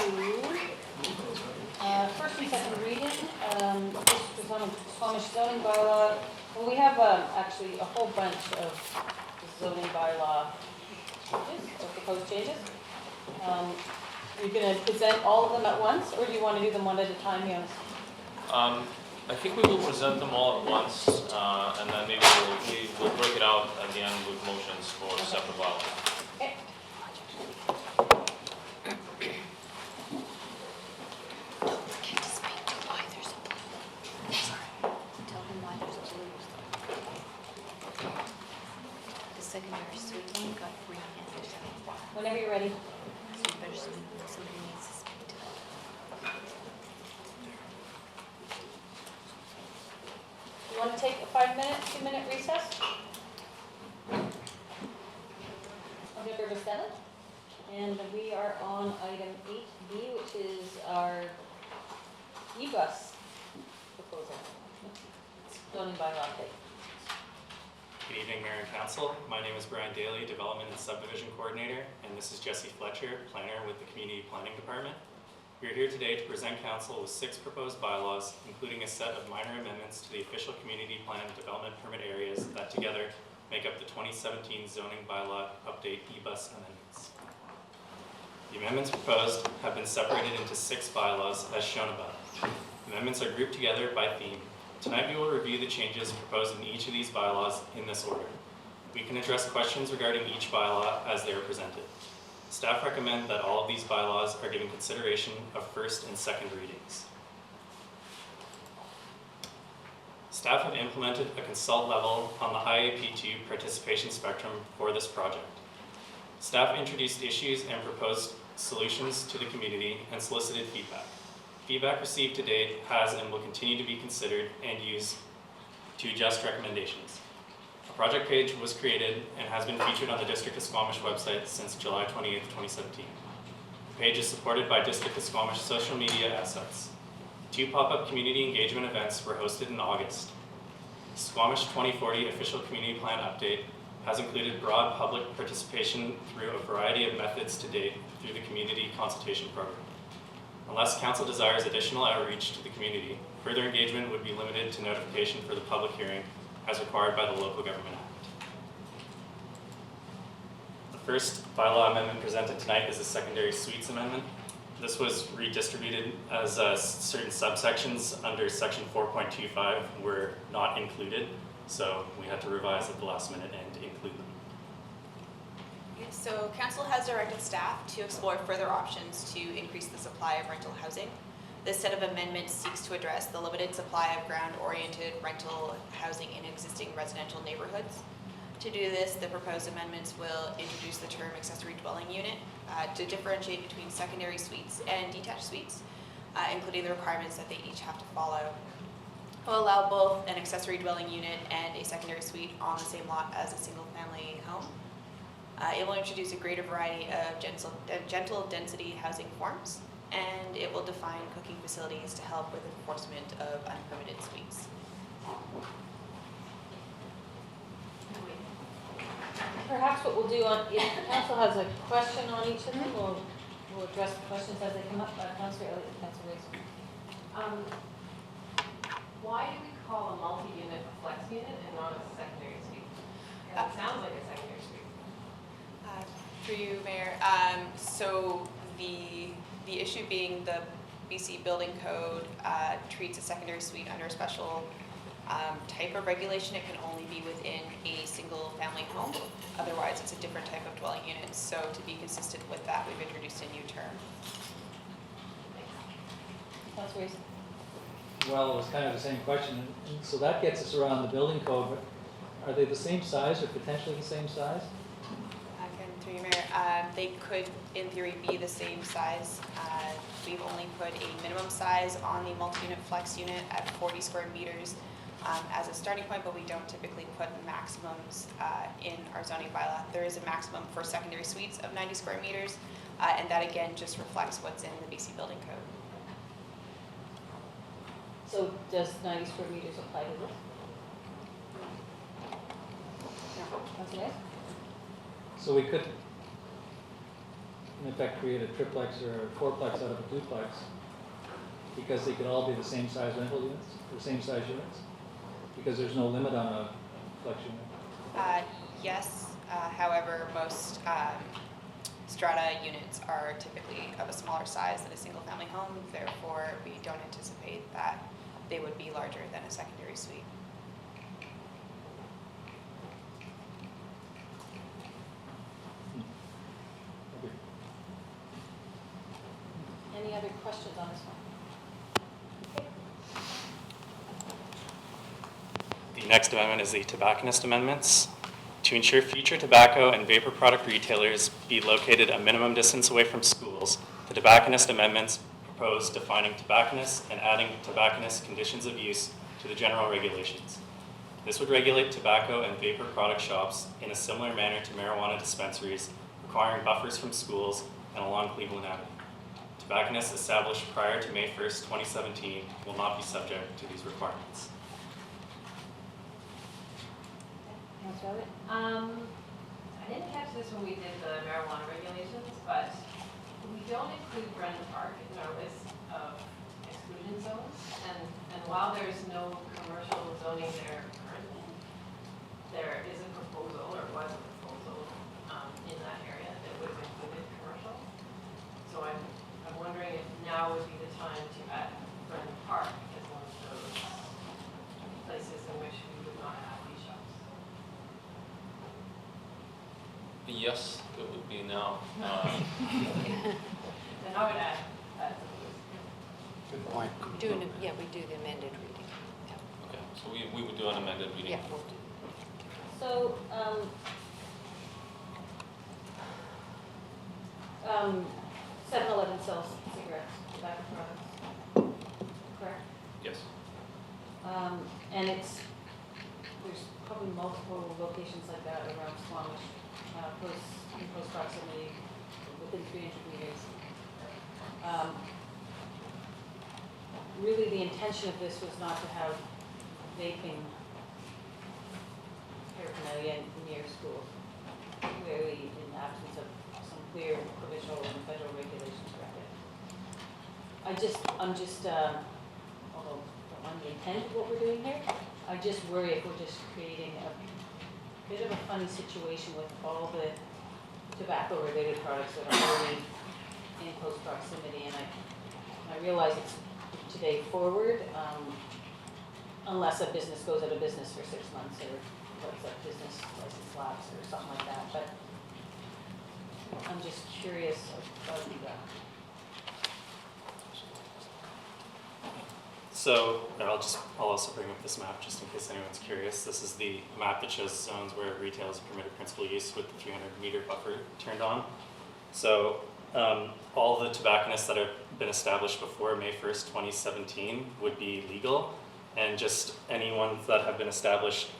first and second reading. This was on a Squamish zoning bylaw. Well, we have actually a whole bunch of zoning bylaw changes or proposed changes. Are you going to present all of them at once, or do you want to do them one at a time, Jonas? I think we will present them all at once, and then maybe we'll break it out at the end with motions for separate bylaws. Okay. Secondary suite one got green and Whenever you're ready. somebody needs to speak to that. You want to take a 5-minute, 2-minute recess? November 7th. And we are on item 8B, which is our e-bus proposal. Zoning bylaw update. Good evening, Mayor and Council. My name is Brian Daly, Development and Subdivision Coordinator, and this is Jesse Fletcher, Planner with the Community Planning Department. We are here today to present Council with 6 proposed bylaws, including a set of minor amendments to the official Community Plan Development Permit areas that together make up the 2017 Zoning Bylaw Update e-bus amendments. The amendments proposed have been separated into 6 bylaws as shown above. Amendments are grouped together by theme. Tonight we will review the changes proposed in each of these bylaws in this order. We can address questions regarding each bylaw as they are presented. Staff recommend that all of these bylaws are given consideration of first and second readings. Staff have implemented a consult level on the IAP2 participation spectrum for this project. Staff introduced issues and proposed solutions to the community and solicited feedback. Feedback received to date has and will continue to be considered and used to adjust recommendations. A project page was created and has been featured on the District of Squamish website since July 28, 2017. page is supported by District of Squamish social media assets. 2 pop-up community engagement events were hosted in August. Squamish 2040 official community plan update has included broad public participation through a variety of methods to date through the community consultation program. Unless council desires additional outreach to the community, further engagement would be limited to notification for the public hearing as required by the Local Government Act. The first bylaw amendment presented tonight is a secondary suites amendment. This was redistributed as certain subsections under section 4.25 were not included, so we had to revise at the last minute and include them. So council has directed staff to explore further options to increase the supply of rental housing. This set of amendments seeks to address the limited supply of ground-oriented rental housing in existing residential neighborhoods. To do this, the proposed amendments will introduce the term accessory dwelling unit to differentiate between secondary suites and detached suites, including the requirements that they each have to follow. It will allow both an accessory dwelling unit and a secondary suite on the same lot as a single-family home. It will introduce a greater variety of gentle density housing forms, and it will define cooking facilities to help with enforcement of unpermitted suites. Perhaps what we'll do if the council has a question on each of them, we'll address the questions as they come up. Councillor Elliott, Councillor Reyes. Why do we call a multi-unit a flex unit and not a secondary suite? It sounds like a secondary suite. Through you, Mayor. So the issue being the BC Building Code treats a secondary suite under a special type of regulation. It can only be within a single family home. Otherwise, it's a different type of dwelling unit. So to be consistent with that, we've introduced a new term. Councillor Reyes. Well, it was kind of the same question. And so that gets us around the building code, but are they the same size or potentially the same size? Through you, Mayor. They could, in theory, be the same size. We've only put a minimum size on the multi-unit flex unit at 40 square meters as a starting point, but we don't typically put maximums in our zoning bylaw. There is a maximum for secondary suites of 90 square meters, and that again just reflects what's in the BC Building Code. So does 90 square meters apply to this? No. Councillor Reyes? So we could, in effect, create a triplex or a fourplex out of a duplex because they could all be the same size rental units, the same size units, because there's no limit on a flex unit. Yes, however, most strata units are typically of a smaller size than a single family home. Therefore, we don't anticipate that they would be larger than a secondary suite. Any other questions on this one? The next amendment is the tobacconist amendments. To ensure future tobacco and vapor product retailers be located a minimum distance away from schools, the tobacconist amendments propose defining tobacconists and adding tobacconist conditions of use to the general regulations. This would regulate tobacco and vapor product shops in a similar manner to marijuana dispensaries, requiring buffers from schools and along Cleveland Avenue. Tobacconists established prior to May 1st, 2017 will not be subject to these requirements. Councillor Elliott? I didn't catch this when we did the marijuana regulations, but we don't include Brendan Park in our list of exclusion zones. And while there's no commercial zoning there currently, there is a proposal, or was a proposal, in that area that would have included commercial. So I'm wondering if now would be the time to add Brendan Park as one of those places in which we would not have these shops. Yes, it would be now. Then I would add that. Good point. Yeah, we do the amended reading. Okay, so we would do an amended reading. Yeah, we'll do. So, 7-Eleven sells cigarettes, tobacco products, correct? Yes. And there's probably multiple locations like that around Squamish, in close proximity, within 300 meters. Really, the intention of this was not to have vaping paraphernalia near schools, clearly in absence of some clear provincial and federal regulations around it. I'm just, although I don't mind the intent of what we're doing here, I just worry if we're just creating a bit of a funny situation with all the tobacco-related products that are already in close proximity, and I realize it's today forward, unless a business goes out of business for 6 months or what's that business license lapse or something like that, but I'm just curious about that. So I'll also bring up this map just in case anyone's curious. This is the map that shows zones where retail is a permitted principal use with the 300-meter buffer turned on. So all the tobacconists that have been established before May 1st, 2017 would be legal, and just any ones that have been established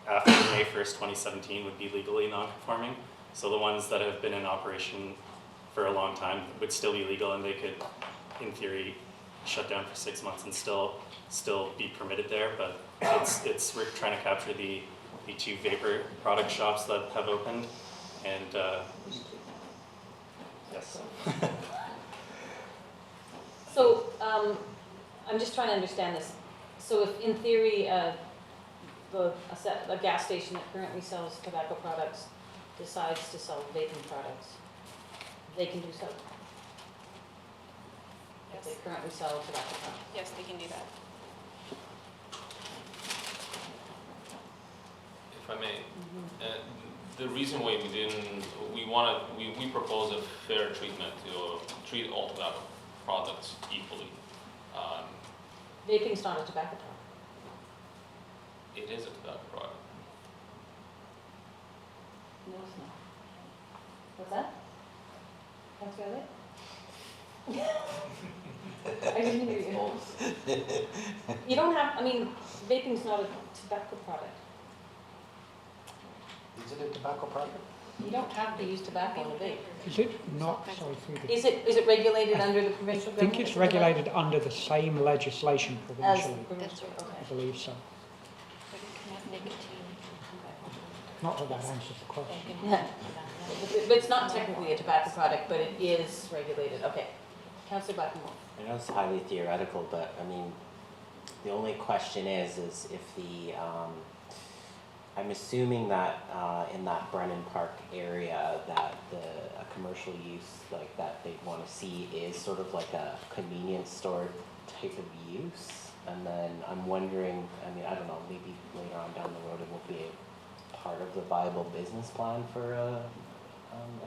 after May 1st, 2017 would be legally non-conforming. So the ones that have been in operation for a long time would still be legal, and they could, in theory, shut down for 6 months and still be permitted there. But we're trying to capture the 2 vapor product shops that have opened, and yes. So I'm just trying to understand this. So if in theory a gas station that currently sells tobacco products decides to sell vaping products, they can do so? If they currently sell tobacco products? Yes, they can do that. If I may, the reason why we propose a fair treatment to treat all tobacco products equally. Vaping's not a tobacco product. It is a tobacco product. No, it's not. What's that? Councillor Elliott? I didn't hear you. You don't have, vaping's not a tobacco product. Is it a tobacco product? You don't have to use tobacco in a vape. Is it not? Sorry, through the... Is it regulated under the provincial government? I think it's regulated under the same legislation provincially. I believe so. Not that that answers the question. Yeah. But it's not technically a tobacco product, but it is regulated. Okay. Councillor Blackmore. I know it's highly theoretical, but the only question is if the, I'm assuming that in that Brennan Park area that a commercial use like that they want to see is sort of like a convenience store type of use. And then I'm wondering, I don't know, maybe later on down the road it will be a part of the viable business plan for a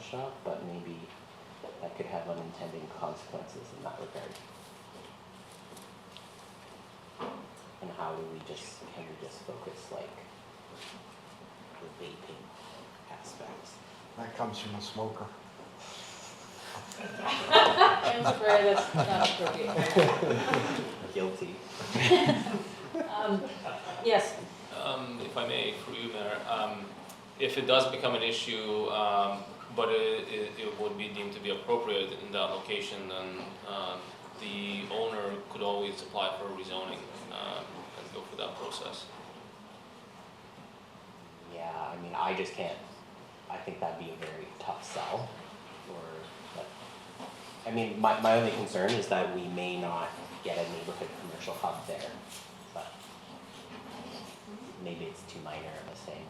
shop, but maybe that could have unintended consequences in that regard. And how do can we just focus like the vaping aspects? That comes from a smoker. Councillor, that's not appropriate. Guilty. Yes. If I may, for you, Mayor, if it does become an issue, but it would be deemed to be appropriate in that location, then the owner could always apply for rezoning and go through that process. Yeah, I just can't. I think that'd be a very tough sell. My only concern is that we may not get a neighborhood commercial hub there, but maybe it's too minor of a thing.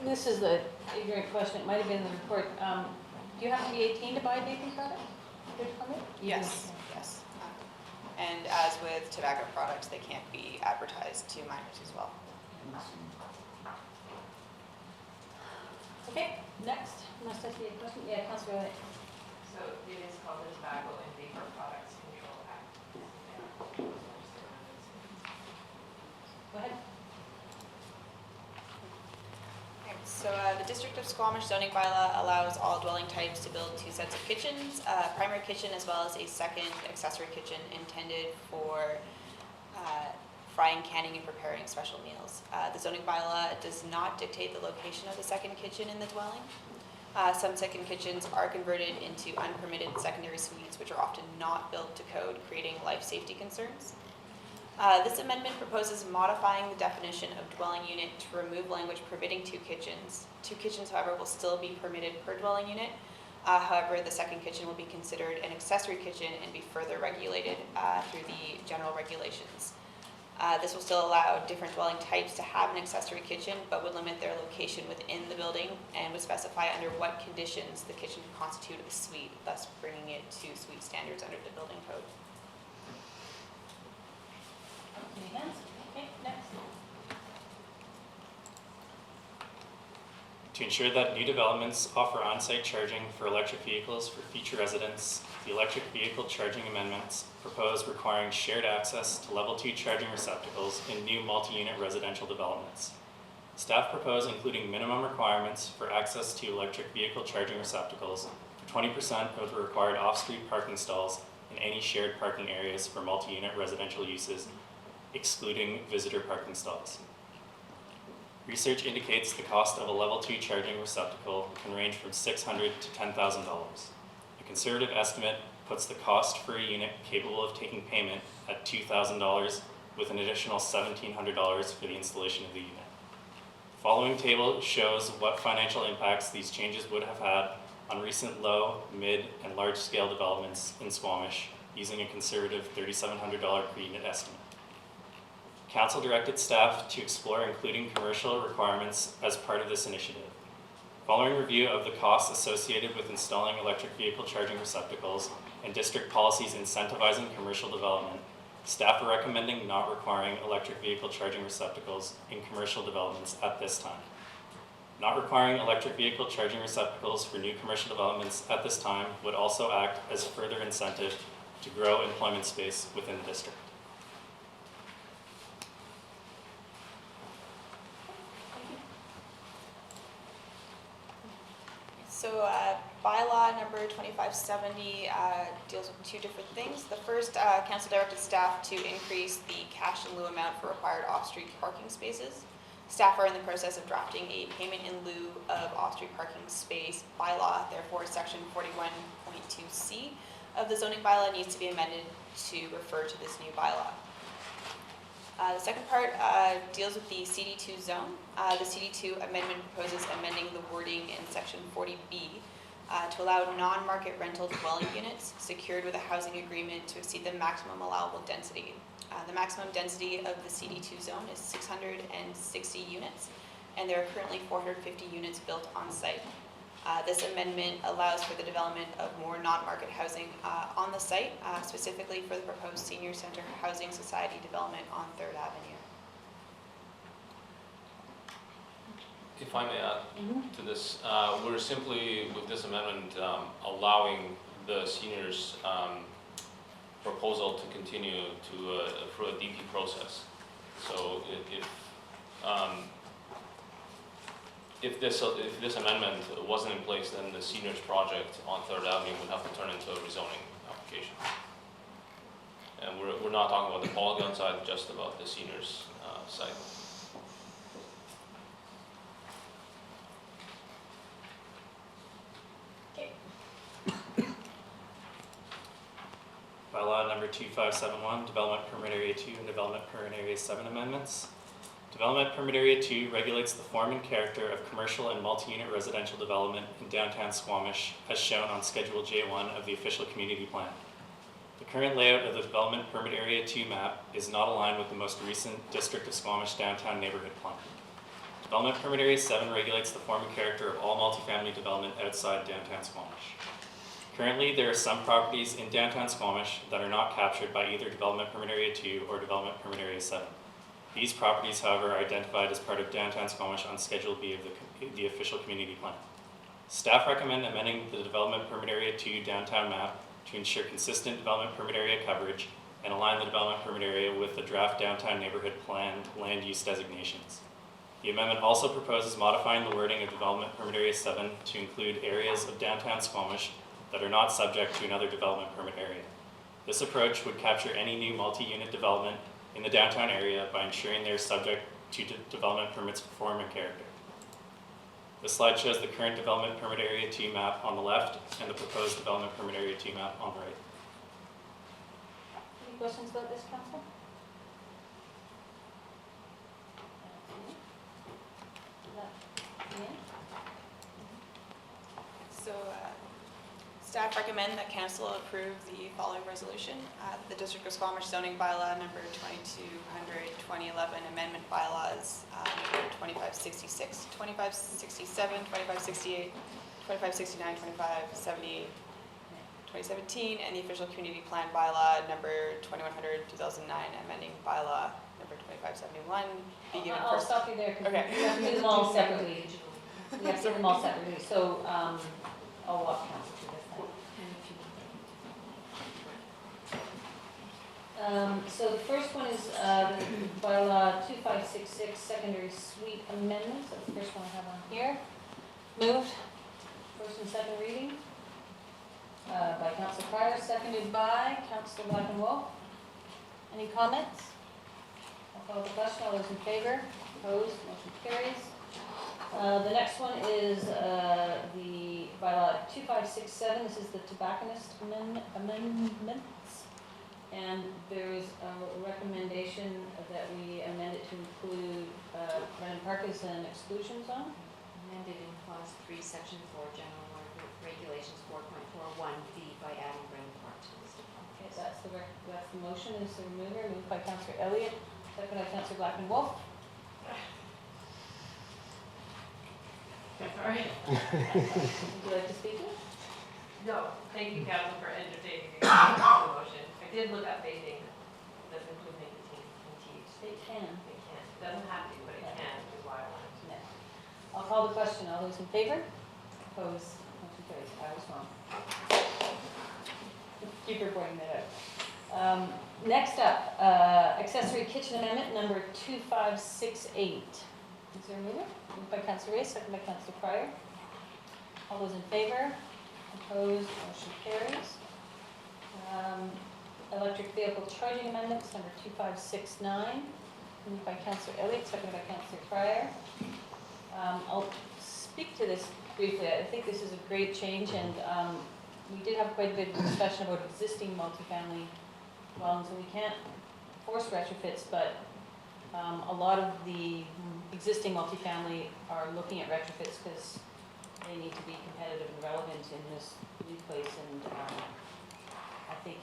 This is the ignorant question. It might have been in the report. Do you have to be 18 to buy a vaping product? Yes. Yes. And as with tobacco products, they can't be advertised to minors as well. Okay, next. Must I see a question? Yeah, Councillor Elliott. So it is called the Tobacco and Vapor Products Control Act. Go ahead. Okay, so the District of Squamish zoning bylaw allows all dwelling types to build 2 sets of kitchens, a primary kitchen as well as a second accessory kitchen intended for frying, canning, and preparing special meals. The zoning bylaw does not dictate the location of the second kitchen in the dwelling. Some second kitchens are converted into unpermitted secondary suites, which are often not built to code, creating life safety concerns. This amendment proposes modifying the definition of dwelling unit to remove language permitting 2 kitchens. 2 kitchens, however, will still be permitted per dwelling unit. However, the second kitchen will be considered an accessory kitchen and be further regulated through the general regulations. This will still allow different dwelling types to have an accessory kitchen, but would limit their location within the building and would specify under what conditions the kitchen would constitute a suite, thus bringing it to suite standards under the building code. Any hands? Okay, next. To ensure that new developments offer on-site charging for electric vehicles for future residents, the electric vehicle charging amendments propose requiring shared access to level 2 charging receptacles in new multi-unit residential developments. Staff propose including minimum requirements for access to electric vehicle charging receptacles for 20% of the required off-street parking stalls in any shared parking areas for multi-unit residential uses, excluding visitor parking stalls. Research indicates the cost of a level 2 charging receptacle can range from $600 to $10,000. A conservative estimate puts the cost for a unit capable of taking payment at $2,000 with an additional $1,700 for the installation of the unit. The following table shows what financial impacts these changes would have had on recent low, mid, and large-scale developments in Squamish using a conservative $3,700 per unit estimate. Council directed staff to explore including commercial requirements as part of this initiative. Following review of the costs associated with installing electric vehicle charging receptacles and district policies incentivizing commercial development, staff are recommending not requiring electric vehicle charging receptacles in commercial developments at this time. Not requiring electric vehicle charging receptacles for new commercial developments at this time would also act as further incentive to grow employment space within the district. So bylaw number 2570 deals with 2 different things. The first, council directed staff to increase the cash in lieu amount for required off-street parking spaces. Staff are in the process of drafting a payment in lieu of off-street parking space bylaw. Therefore, section 41.2C of the zoning bylaw needs to be amended to refer to this new bylaw. The second part deals with the CD2 zone. The CD2 amendment proposes amending the wording in section 40B to allow non-market rental dwelling units secured with a housing agreement to exceed the maximum allowable density. The maximum density of the CD2 zone is 660 units, and there are currently 450 units built on site. This amendment allows for the development of more non-market housing on the site, specifically for the proposed Senior Center Housing Society development on 3rd Avenue. If I may add to this, we're simply, with this amendment, allowing the seniors' proposal to continue to through a DP process. So if this amendment wasn't in place, then the seniors project on 3rd Avenue would have to turn into a rezoning application. And we're not talking about the polygon side, just about the seniors side. Bylaw number 2571, Development Permit Area 2 and Development Permit Area 7 amendments. Development Permit Area 2 regulates the form and character of commercial and multi-unit residential development in downtown Squamish, as shown on Schedule J1 of the official community plan. The current layout of the Development Permit Area 2 map is not aligned with the most recent District of Squamish Downtown Neighborhood Plan. Development Permit Area 7 regulates the form and character of all multifamily development outside downtown Squamish. Currently, there are some properties in downtown Squamish that are not captured by either Development Permit Area 2 or Development Permit Area 7. These properties, however, are identified as part of downtown Squamish on Schedule B of the official community plan. Staff recommend amending the Development Permit Area 2 downtown map to ensure consistent Development Permit Area coverage and align the Development Permit Area with the draft downtown neighborhood plan land use designations. The amendment also proposes modifying the wording of Development Permit Area 7 to include areas of downtown Squamish that are not subject to another development permit area. This approach would capture any new multi-unit development in the downtown area by ensuring they are subject to development permits for form and character. The slide shows the current development permit area T map on the left and the proposed development permit area T map on the right. Any questions about this, council? So staff recommend that council approve the following resolution. The District of Squamish zoning bylaw number 2200, 2011 amendment bylaws number 2566, 2567, 2568, 2569, 2570, 2017, and the official community plan bylaw number 2100, 2009 amending bylaw number 2571. Be given I'll first. stop you there because Okay. we have to do them all separately. We have to do them all separately, so I'll walk council through this then. So the first one is bylaw 2566 secondary suite amendments. That's the first one I have on here. Moved. First and second reading by Councillor Pryor, seconded by Councillor Black and Wolf. Any comments? I'll call the question. All those in favor? Opposed? Motion carries. The next one is the bylaw 2567. This is the tobacconist amendments. And there is a recommendation that we amend it to include Brennan Park as an exclusion zone. Amended in clause 3, section 4, general regulations 4.41B by adding Brennan Park to this. Okay, so that's the motion. Is the remover moved by Councillor Elliott, second by Councillor Black and Wolf. Sorry. Would you like to speak to it? No, thank you, council, for entertaining the motion. I did look up vaping, doesn't include nicotine and THC. It can. It can, doesn't have to, but it can, is why I wanted to. No. I'll call the question. All those in favor? Opposed? Motion carries. I was wrong. Keep reporting that out. Next up, accessory kitchen amendment number 2568. Is there a mover? Moved by Councillor Ray, second by Councillor Pryor. All those in favor? Opposed? Motion carries. Electric vehicle charging amendments number 2569. Moved by Councillor Elliott, seconded by Councillor Pryor. I'll speak to this briefly. I think this is a great change, and we did have quite a bit of discussion about existing multifamily dwellings, and we can't force retrofits, but a lot of the existing multifamily are looking at retrofits because they need to be competitive and relevant in this new place, and I think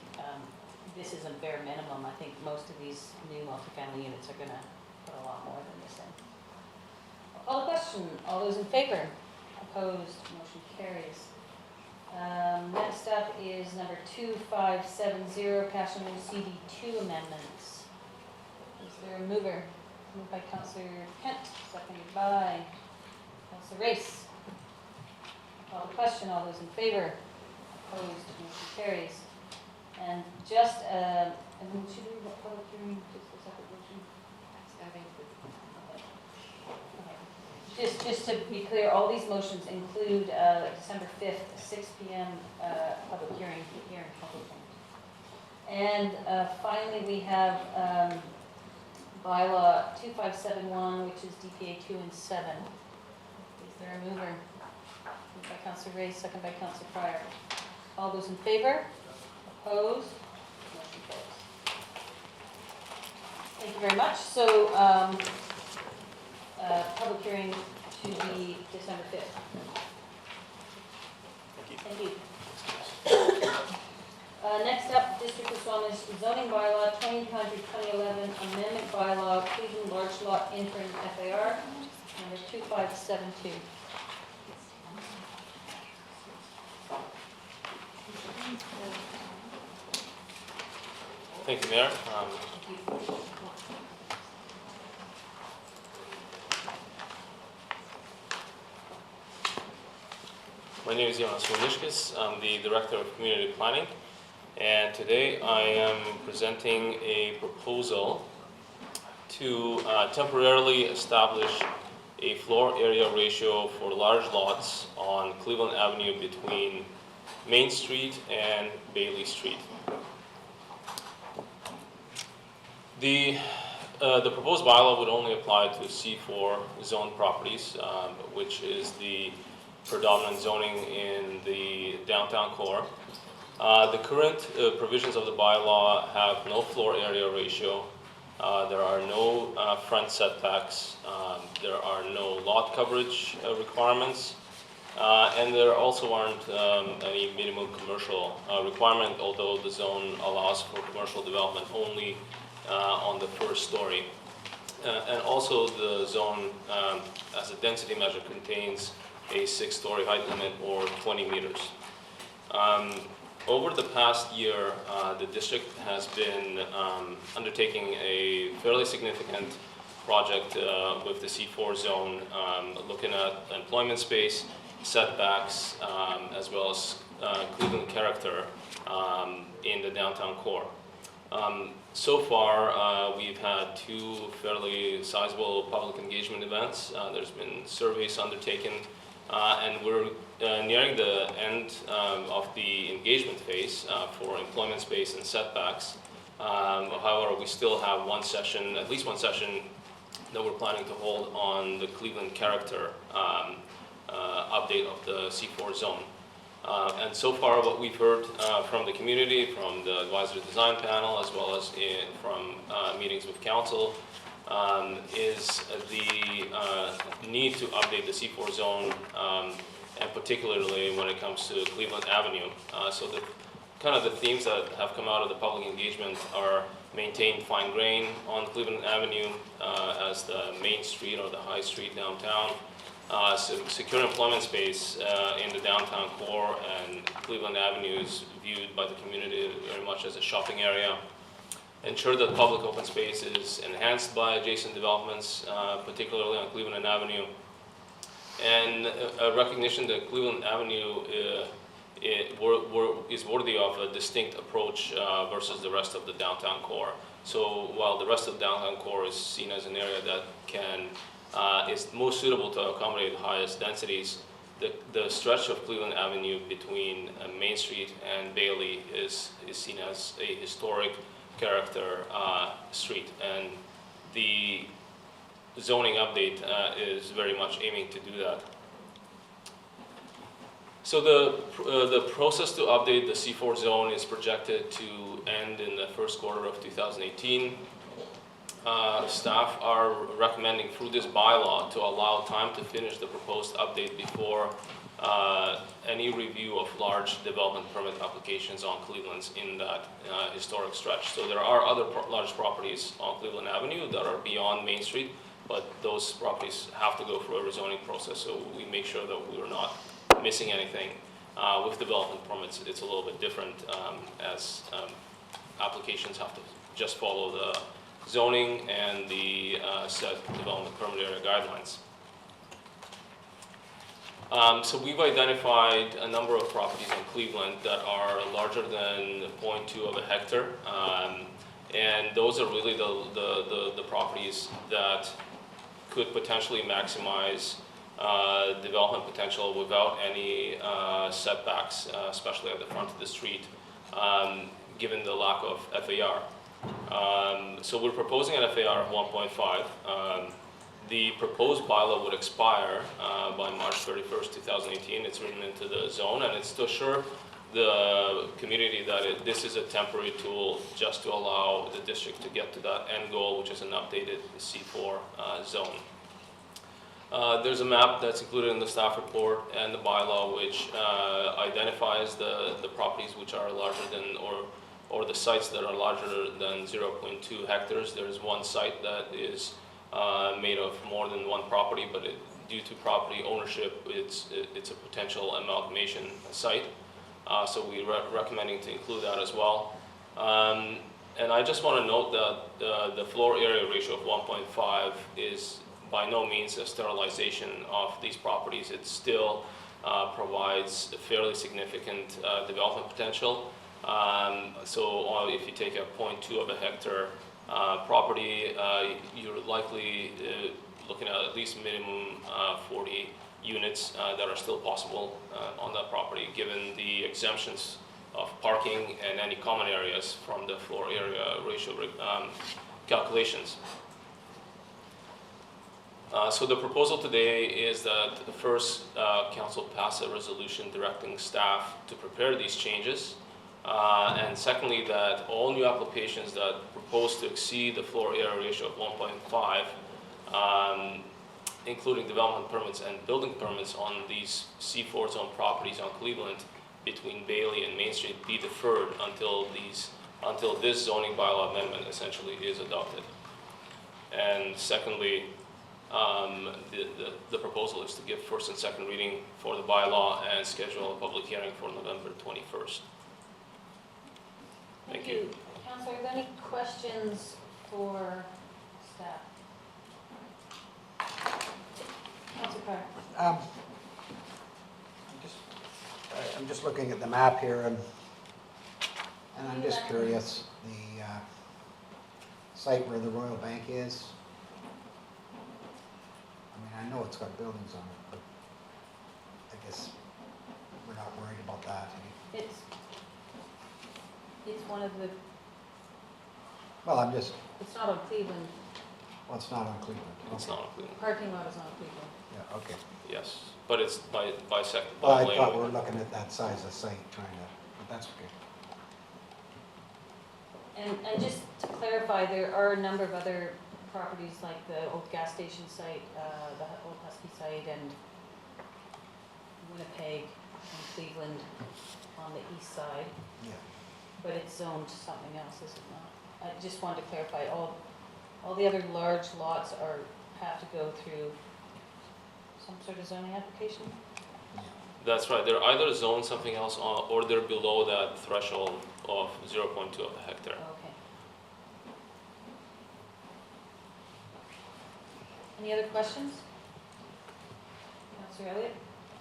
this is a bare minimum. I think most of these new multifamily units are going to put a lot more than this in. I'll call the question. All those in favor? Opposed? Motion carries. Next up is number 2570, Castle CD2 amendments. Is there a mover? Moved by Councillor Kent, seconded by Councillor Race. Call the question. All those in favor? Opposed? Motion carries. And just, and then should we have a public hearing, just a separate motion? Just to be clear, all these motions include December 5th, 6 p.m. Public hearing here in public. And finally, we have bylaw 2571, which is DPA 2 and 7. Is there a mover? Moved by Councillor Ray, second by Councillor Pryor. All those in favor? Opposed? Motion carries. Thank you very much. So, public hearing to be December 5th. Thank you. Next up, District of Squamish zoning bylaw 2000-2011 amendment bylaw Cleveland large lot interim FAR number 2572. Thank you, Mayor. My name is Jonas Munishkis. I'm the Director of Community Planning, and today I am presenting a proposal to temporarily establish a floor area ratio for large lots on Cleveland Avenue between Main Street and Bailey Street. The The proposed bylaw would only apply to C4 zone properties, which is the predominant zoning in the downtown core. The current provisions of the bylaw have no floor area ratio. There are no front setbacks. There are no lot coverage requirements. And there also aren't any minimum commercial requirement, although the zone allows for commercial development only on the first story. And also the zone, as a density measure, contains a 6-story height limit or 20 meters. Over the past year, the district has been undertaking a fairly significant project with the C4 zone, looking at employment space, setbacks, as well as Cleveland character in the downtown core. So far, we've had 2 fairly sizable public engagement events. There's been surveys undertaken, and we're nearing the end of the engagement phase for employment space and setbacks. However, we still have one session, at least one session, that we're planning to hold on the Cleveland character update of the C4 zone. And so far what we've heard from the community, from the advisory design panel, as well as from meetings with council, is the need to update the C4 zone, and particularly when it comes to Cleveland Avenue. So the kind of the themes that have come out of the public engagement are maintain fine grain on Cleveland Avenue as the main street or the high street downtown. Secure employment space in the downtown core, and Cleveland Avenue is viewed by the community very much as a shopping area. Ensure that public open space is enhanced by adjacent developments, particularly on Cleveland Avenue. And a recognition that Cleveland Avenue is worthy of a distinct approach versus the rest of the downtown core. So while the rest of the downtown core is seen as an area that is most suitable to accommodate the highest densities, the stretch of Cleveland Avenue between Main Street and Bailey is seen as a historic character street, and the zoning update is very much aiming to do that. So the process to update the C4 zone is projected to end in the first quarter of 2018. Staff are recommending through this bylaw to allow time to finish the proposed update before any review of large development permit applications on Cleveland's in that historic stretch. So there are other large properties on Cleveland Avenue that are beyond Main Street, but those properties have to go through a rezoning process, so we make sure that we're not missing anything. With development permits, it's a little bit different, as applications have to just follow the zoning and the set development permit area guidelines. So we've identified a number of properties in Cleveland that are larger than 0.2 of a hectare, and those are really the properties that could potentially maximize development potential without any setbacks, especially at the front of the street, given the lack of FAR. So we're proposing an FAR of 1.5. The proposed bylaw would expire by March 31st, 2018. It's written into the zone, and it's to assure the community that this is a temporary tool just to allow the district to get to that end goal, which is an updated C4 zone. There's a map that's included in the staff report and the bylaw, which identifies the properties which are larger than, or the sites that are larger than 0.2 hectares. There's one site that is made of more than one property, but due to property ownership, it's a potential amalgamation site. So we're recommending to include that as well. And I just want to note that the floor area ratio of 1.5 is by no means a sterilization of these properties. It still provides a fairly significant development potential. So if you take a 0.2 of a hectare property, you're likely looking at least minimum 40 units that are still possible on that property, given the exemptions of parking and any common areas from the floor area ratio calculations. So the proposal today is that the first council pass a resolution directing staff to prepare these changes. And secondly, that all new applications that propose to exceed the floor area ratio of 1.5, including development permits and building permits on these C4 zone properties on Cleveland between Bailey and Main Street, be deferred until this zoning bylaw amendment essentially is adopted. And secondly, the proposal is to give first and second reading for the bylaw and schedule a public hearing for November 21st. Thank you. Councillor, are there any questions for staff? Councillor Carr. I'm just looking at the map here, and I'm just curious, the site where the Royal Bank is, I mean, I know it's got buildings on it, but I guess we're not worried about that. It's one of the, Well, I'm just, it's not on Cleveland, well, it's not on Cleveland. It's not on Cleveland. parking lot is on Cleveland. Yeah, okay. Yes, but it's by Well, I lane. thought we were looking at that size of site, trying to, but that's okay. And just to clarify, there are a number of other properties like the old gas station site, the old Husky site, and Winnipeg and Cleveland on the east side. Yeah. But it's zoned to something else, is it not? I just wanted to clarify, all the other large lots have to go through some sort of zoning application? That's right. They're either zoned something else or they're below that threshold of 0.2 of a hectare. Okay. Any other questions? Councillor Elliott?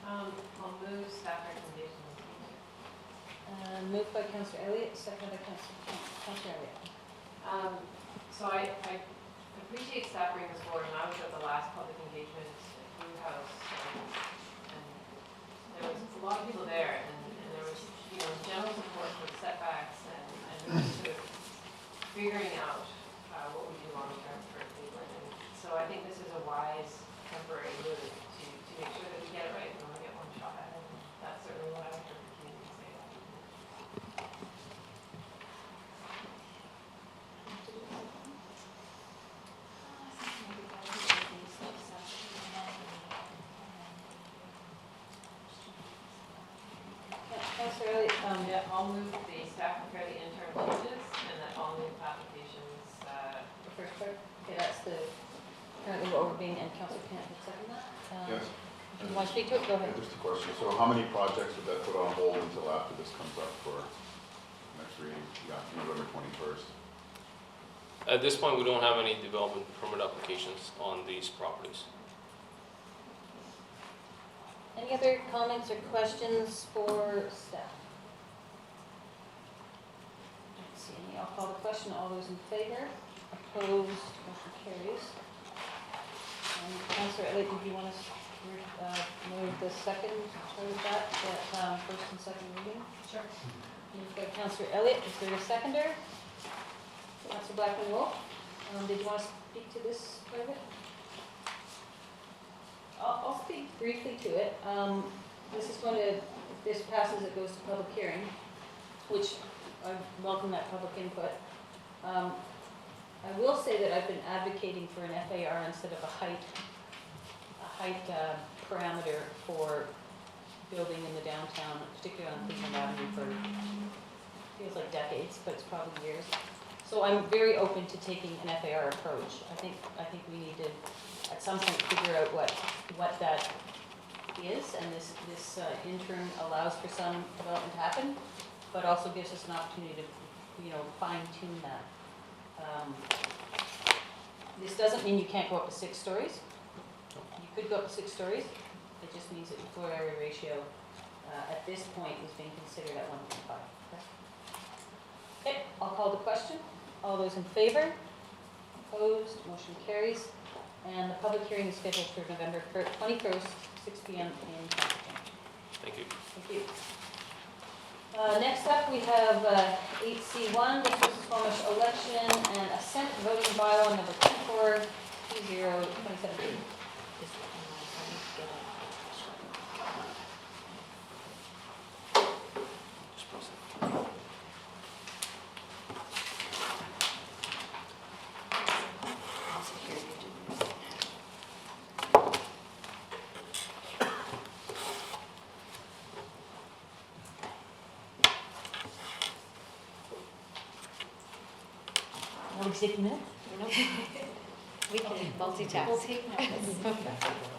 I'll move staff recommendations. Moved by Councillor Elliott, seconded by Councillor Elliott. So I appreciate staff bringing this forward, and I was at the last public engagement Blue House, and there was a lot of people there, and there was, general support for the setbacks and sort of figuring out what we do long term for Cleveland. And so I think this is a wise temporary move to make sure that we get it right and only get one shot at it. And that's certainly what I would heard the community say. Councillor Elliott, Yeah, I'll move the staff prepare the interim changes and that all new applications, the first part, okay, that's currently what we're being, and Councillor Kent would second that. Yes. If you want to speak to it, go ahead. Just a question. So how many projects would that put on hold until after this comes up for next reading, November 21st? At this point, we don't have any development permit applications on these properties. Any other comments or questions for staff? Don't see any. I'll call the question. All those in favor? Opposed? Motion carries. And Councillor Elliott, did you want to move the second part of that first and second reading? Sure. Moved by Councillor Elliott. Is there a seconder? Councillor Blackman-Wolf, did you want to speak to this part of it? I'll speak briefly to it. This is going to, if this passes, it goes to public hearing, which I welcome that public input. I will say that I've been advocating for an FAR instead of a height parameter for building in the downtown, particularly on Cleveland Avenue, for feels like decades, but it's probably years. So I'm very open to taking an FAR approach. I think we need to, at some point, figure out what that is, and this interim allows for some development to happen, but also gives us an opportunity to, fine tune that. This doesn't mean you can't go up to 6 stories. You could go up to 6 stories. It just means that your floor area ratio at this point is being considered at 1.5. Okay, I'll call the question. All those in favor? Opposed? Motion carries. And the public hearing is scheduled for November 21st, 6 p.m. in Council Chamber. Thank you. Thank you. Next up, we have 8C1, the first Squamish election and assent voting bylaw number 2420, 2017. Everybody's taking minutes? We can multitask. We'll take notice.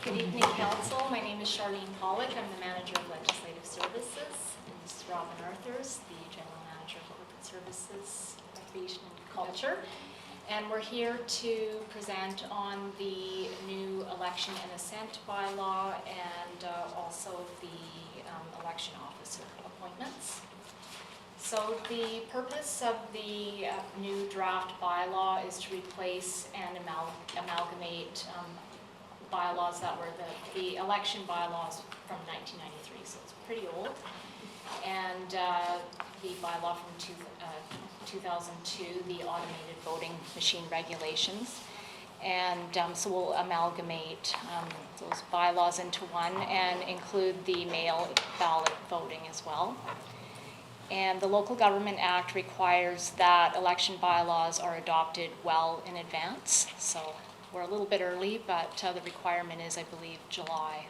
Good evening, Council. My name is Charlene Pollock. I'm the Manager of Legislative Services. And this is Robin Arthurs, the General Manager of Corporate Services, Recreation and Culture. And we're here to present on the new election and assent bylaw and also the election officer appointments. So the purpose of the new draft bylaw is to replace and amalgamate bylaws that were the election bylaws from 1993, so it's pretty old. And the bylaw from 2002, the automated voting machine regulations. And so we'll amalgamate those bylaws into one and include the mail ballot voting as well. And the Local Government Act requires that election bylaws are adopted well in advance. So we're a little bit early, but the requirement is, I believe, July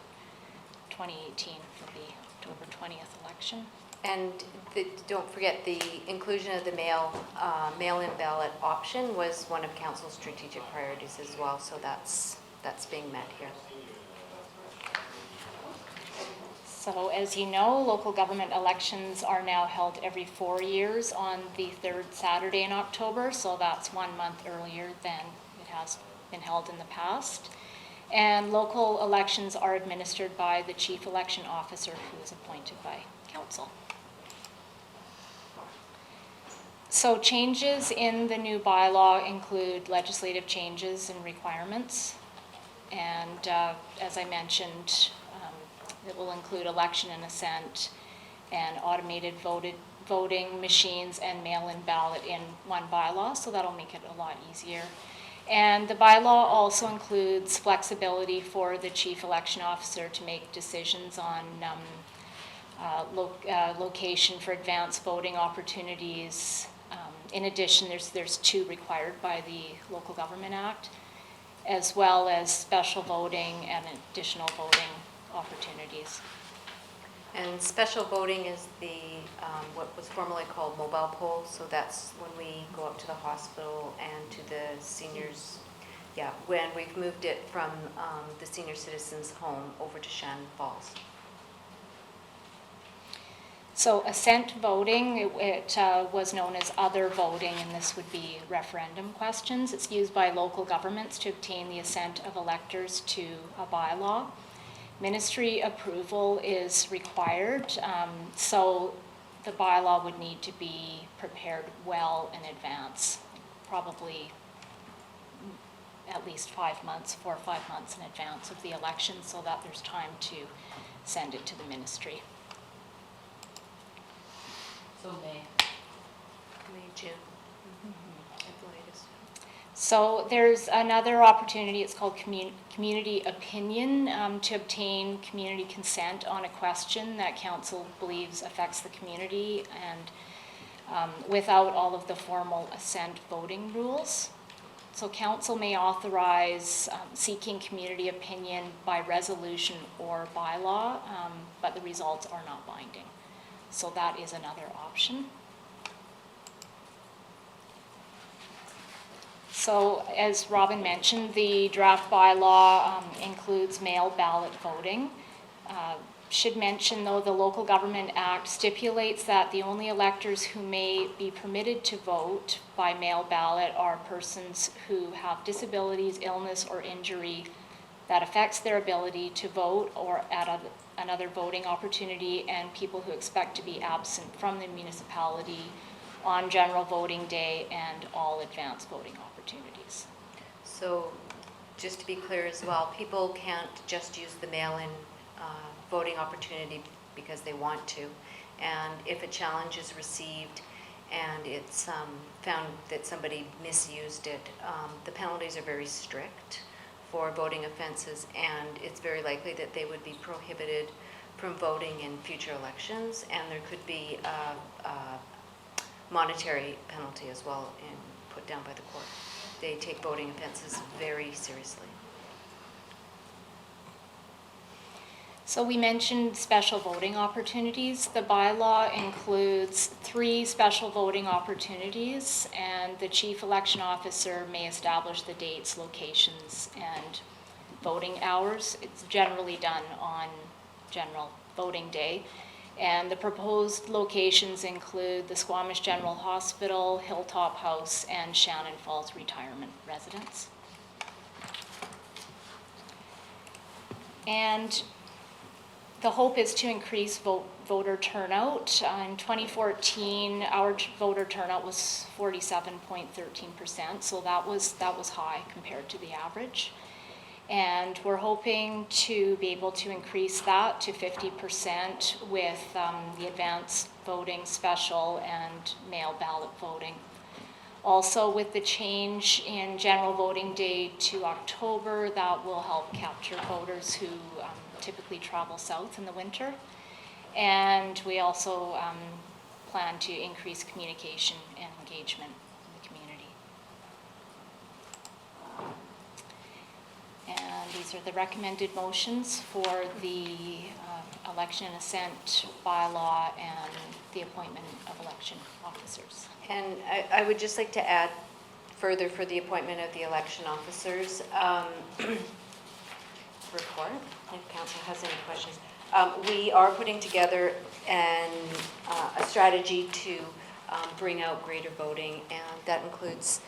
2018 for the October 20th election. And don't forget, the inclusion of the mail-in ballot option was one of Council's strategic priorities as well, so that's being met here. So as you know, local government elections are now held every 4 years on the third Saturday in October, so that's 1 month earlier than it has been held in the past. And local elections are administered by the chief election officer, who is appointed by council. So changes in the new bylaw include legislative changes and requirements. And as I mentioned, it will include election and assent and automated voting machines and mail-in ballot in one bylaw, so that'll make it a lot easier. And the bylaw also includes flexibility for the chief election officer to make decisions on location for advanced voting opportunities. In addition, there's 2 required by the Local Government Act, as well as special voting and additional voting opportunities. And special voting is the what was formerly called mobile poll, so that's when we go up to the hospital and to the seniors. Yeah, when we've moved it from the senior citizens' home over to Shannon Falls. So assent voting, it was known as other voting, and this would be referendum questions. It's used by local governments to obtain the assent of electors to a bylaw. Ministry approval is required, so the bylaw would need to be prepared well in advance, probably at least 5 months, 4 or 5 months in advance of the election, so that there's time to send it to the ministry. So May. June. At the latest. So there's another opportunity, it's called community opinion, to obtain community consent on a question that council believes affects the community and without all of the formal assent voting rules. So council may authorize seeking community opinion by resolution or bylaw, but the results are not binding. So that is another option. So as Robin mentioned, the draft bylaw includes mail ballot voting. Should mention though, the Local Government Act stipulates that the only electors who may be permitted to vote by mail ballot are persons who have disabilities, illness, or injury that affects their ability to vote or at another voting opportunity, and people who expect to be absent from the municipality on general voting day and all advance voting opportunities. So just to be clear as well, people can't just use the mail-in voting opportunity because they want to. And if a challenge is received and it's found that somebody misused it, the penalties are very strict for voting offenses, and it's very likely that they would be prohibited from voting in future elections, and there could be a monetary penalty as well and put down by the court. They take voting offenses very seriously. So we mentioned special voting opportunities. The bylaw includes 3 special voting opportunities, and the chief election officer may establish the dates, locations, and voting hours. It's generally done on general voting day. And the proposed locations include the Squamish General Hospital, Hilltop House, and Shannon Falls Retirement Residence. And the hope is to increase voter turnout. In 2014, our voter turnout was 47.13%, so that was high compared to the average. And we're hoping to be able to increase that to 50% with the advance voting special and mail ballot voting. Also, with the change in general voting day to October, that will help capture voters who typically travel south in the winter. And we also plan to increase communication and engagement in the community. And these are the recommended motions for the election and assent bylaw and the appointment of election officers. And I would just like to add further for the appointment of the election officers report, if council has any questions. We are putting together a strategy to bring out greater voting, and that includes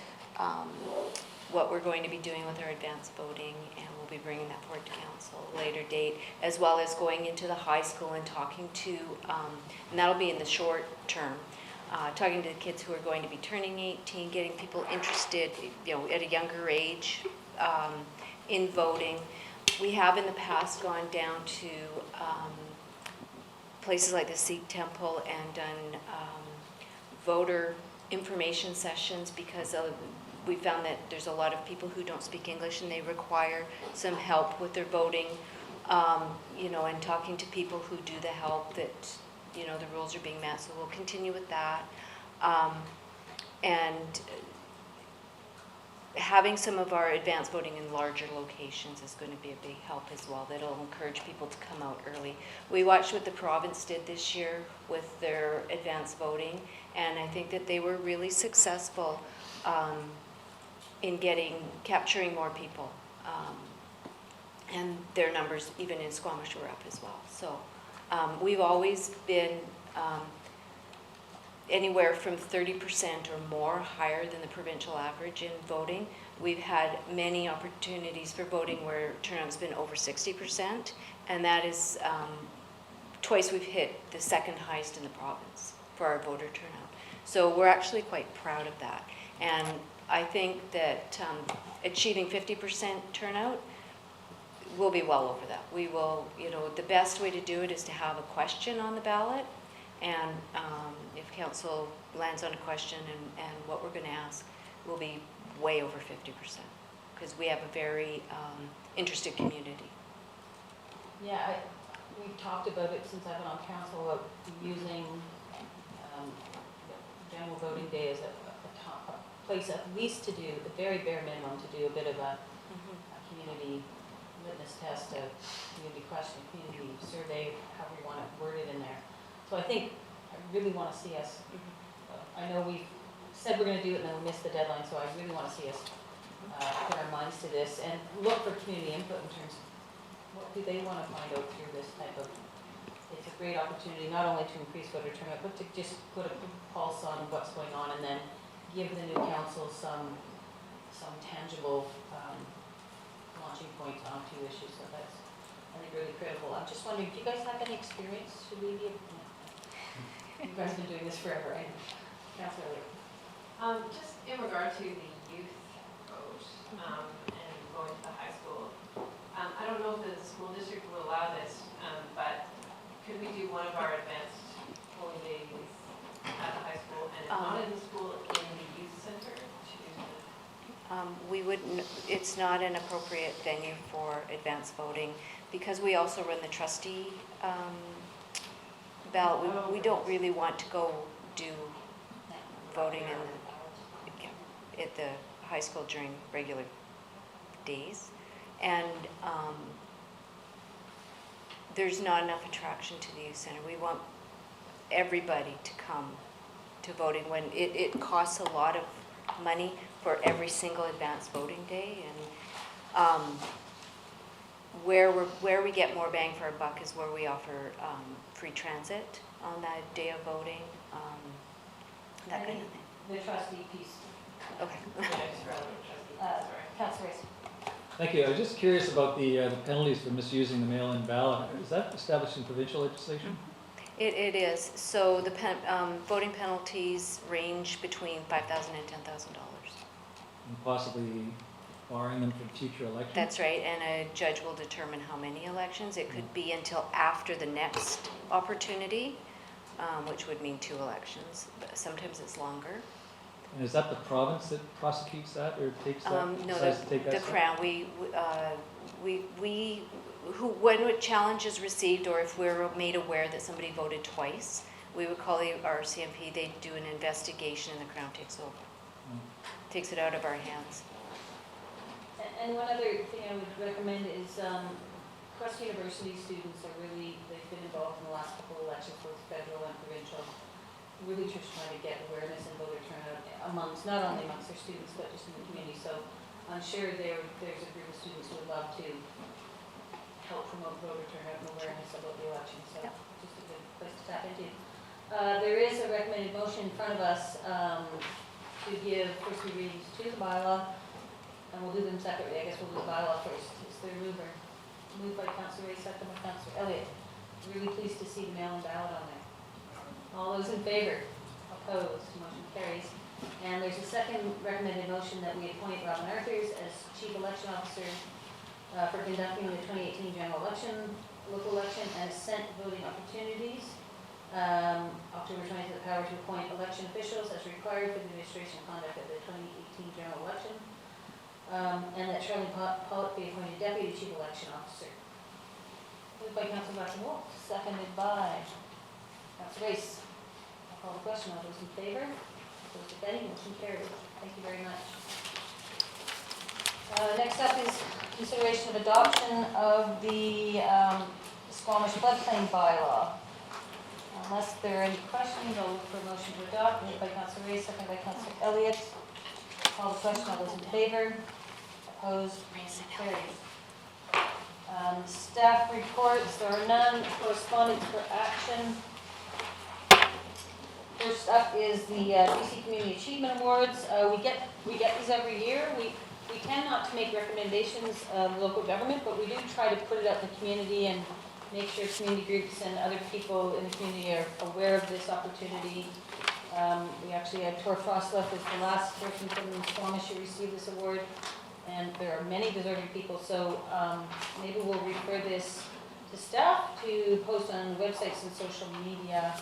what we're going to be doing with our advanced voting, and we'll be bringing that forward to council at a later date, as well as going into the high school and talking to, and that'll be in the short term, talking to the kids who are going to be turning 18, getting people interested, at a younger age in voting. We have in the past gone down to places like the Sikh temple and done voter information sessions because we found that there's a lot of people who don't speak English and they require some help with their voting, and talking to people who do the help that, the rules are being met. So we'll continue with that. And having some of our advanced voting in larger locations is going to be a big help as well. That'll encourage people to come out early. We watched what the province did this year with their advanced voting, and I think that they were really successful in capturing more people. And their numbers, even in Squamish, were up as well. So we've always been anywhere from 30% or more higher than the provincial average in voting. We've had many opportunities for voting where turnout's been over 60%, and that is twice we've hit the second highest in the province for our voter turnout. So we're actually quite proud of that. And I think that achieving 50% turnout, we'll be well over that. We will, the best way to do it is to have a question on the ballot. And if council lands on a question and what we're going to ask, we'll be way over 50% because we have a very interested community. Yeah, we've talked about it since I've been on council about using general voting day as a place at least to do, the very bare minimum, to do a bit of a community litmus test, a community question, community survey, however you want to word it in there. So I really want to see us, I know we said we're going to do it and then we missed the deadline, so I really want to see us put our minds to this and look for community input in terms of what do they want to find out through this type of, it's a great opportunity not only to increase voter turnout, but to just put a pulse on what's going on and then give the new council some tangible launching point on 2 issues. So that's, I think, really critical. I'm just wondering, do you guys have any experience? Should we be? You guys have been doing this forever, right? Councilor Lee. Just in regard to the youth vote and going to the high school, I don't know if the school district will allow this, but could we do one of our advanced polling days at the high school and if not in the school, in the youth center? It's not an appropriate venue for advanced voting because we also run the trustee ballot. We don't really want to go do voting at the high school during regular days. And there's not enough attraction to the youth center. We want everybody to come to voting when it costs a lot of money for every single advanced voting day, and where we get more bang for our buck is where we offer free transit on that day of voting, that kind of thing. The trustee piece. Okay. Councillor Race. Thank you. I was just curious about the penalties for misusing the mail-in ballot. Is that established in provincial legislation? It is. So the voting penalties range between $5,000 and $10,000. And possibly barring them from future elections? That's right, and a judge will determine how many elections. It could be until after the next opportunity, which would mean 2 elections. But sometimes it's longer. And is that the province that prosecutes that or takes that? No, decides to take that the step? Crown. When a challenge is received, or if we're made aware that somebody voted twice, we would call our CMP. They do an investigation, and the Crown takes over, takes it out of our hands. And one other thing I would recommend is Cres University students are really, they've been involved in the last couple of elections, both federal and provincial, really just trying to get awareness and voter turnout amongst, not only amongst their students, but just in the community. So I'm sure there's a group of students who would love to help promote voter turnout and awareness about the election. So just a good place to tap into. There is a recommended motion in front of us to give first readings to the bylaw. And we'll do them separately. I guess we'll do the bylaw first. Is there a mover? Moved by Councillor Ray, second by Councillor Elliott. Really pleased to see the mail-in ballot on there. All those in favor? Opposed? Motion carries. And there's a second recommended motion that we appoint Robin Arthurs as Chief Election Officer for conducting the 2018 general election, local election, and assent voting opportunities. October 20th, the power to appoint election officials as required for the administration and conduct of the 2018 general election. And that Charlene Pollock be appointed Deputy Chief Election Officer. Moved by Councillor Blackmore, seconded by Councillor Race. I'll call the question. All those in favor? Opposed, if any, motion carried. Thank you very much. Next up is consideration of adoption of the Squamish floodplain bylaw. Unless there are any questions, I'll look for a motion to adopt. Moved by Councillor Race, seconded by Councillor Elliott. Call the question. All those in favor? Opposed? Carried. Staff reports, there are none. Correspondence for action. First up is the BC Community Achievement Awards. We get these every year. We tend not to make recommendations of local government, but we do try to put it out in the community and make sure community groups and other people in the community are aware of this opportunity. We actually had Tor Frostliff as the last person from Squamish who received this award, and there are many deserving people, so maybe we'll refer this to staff to post on websites and social media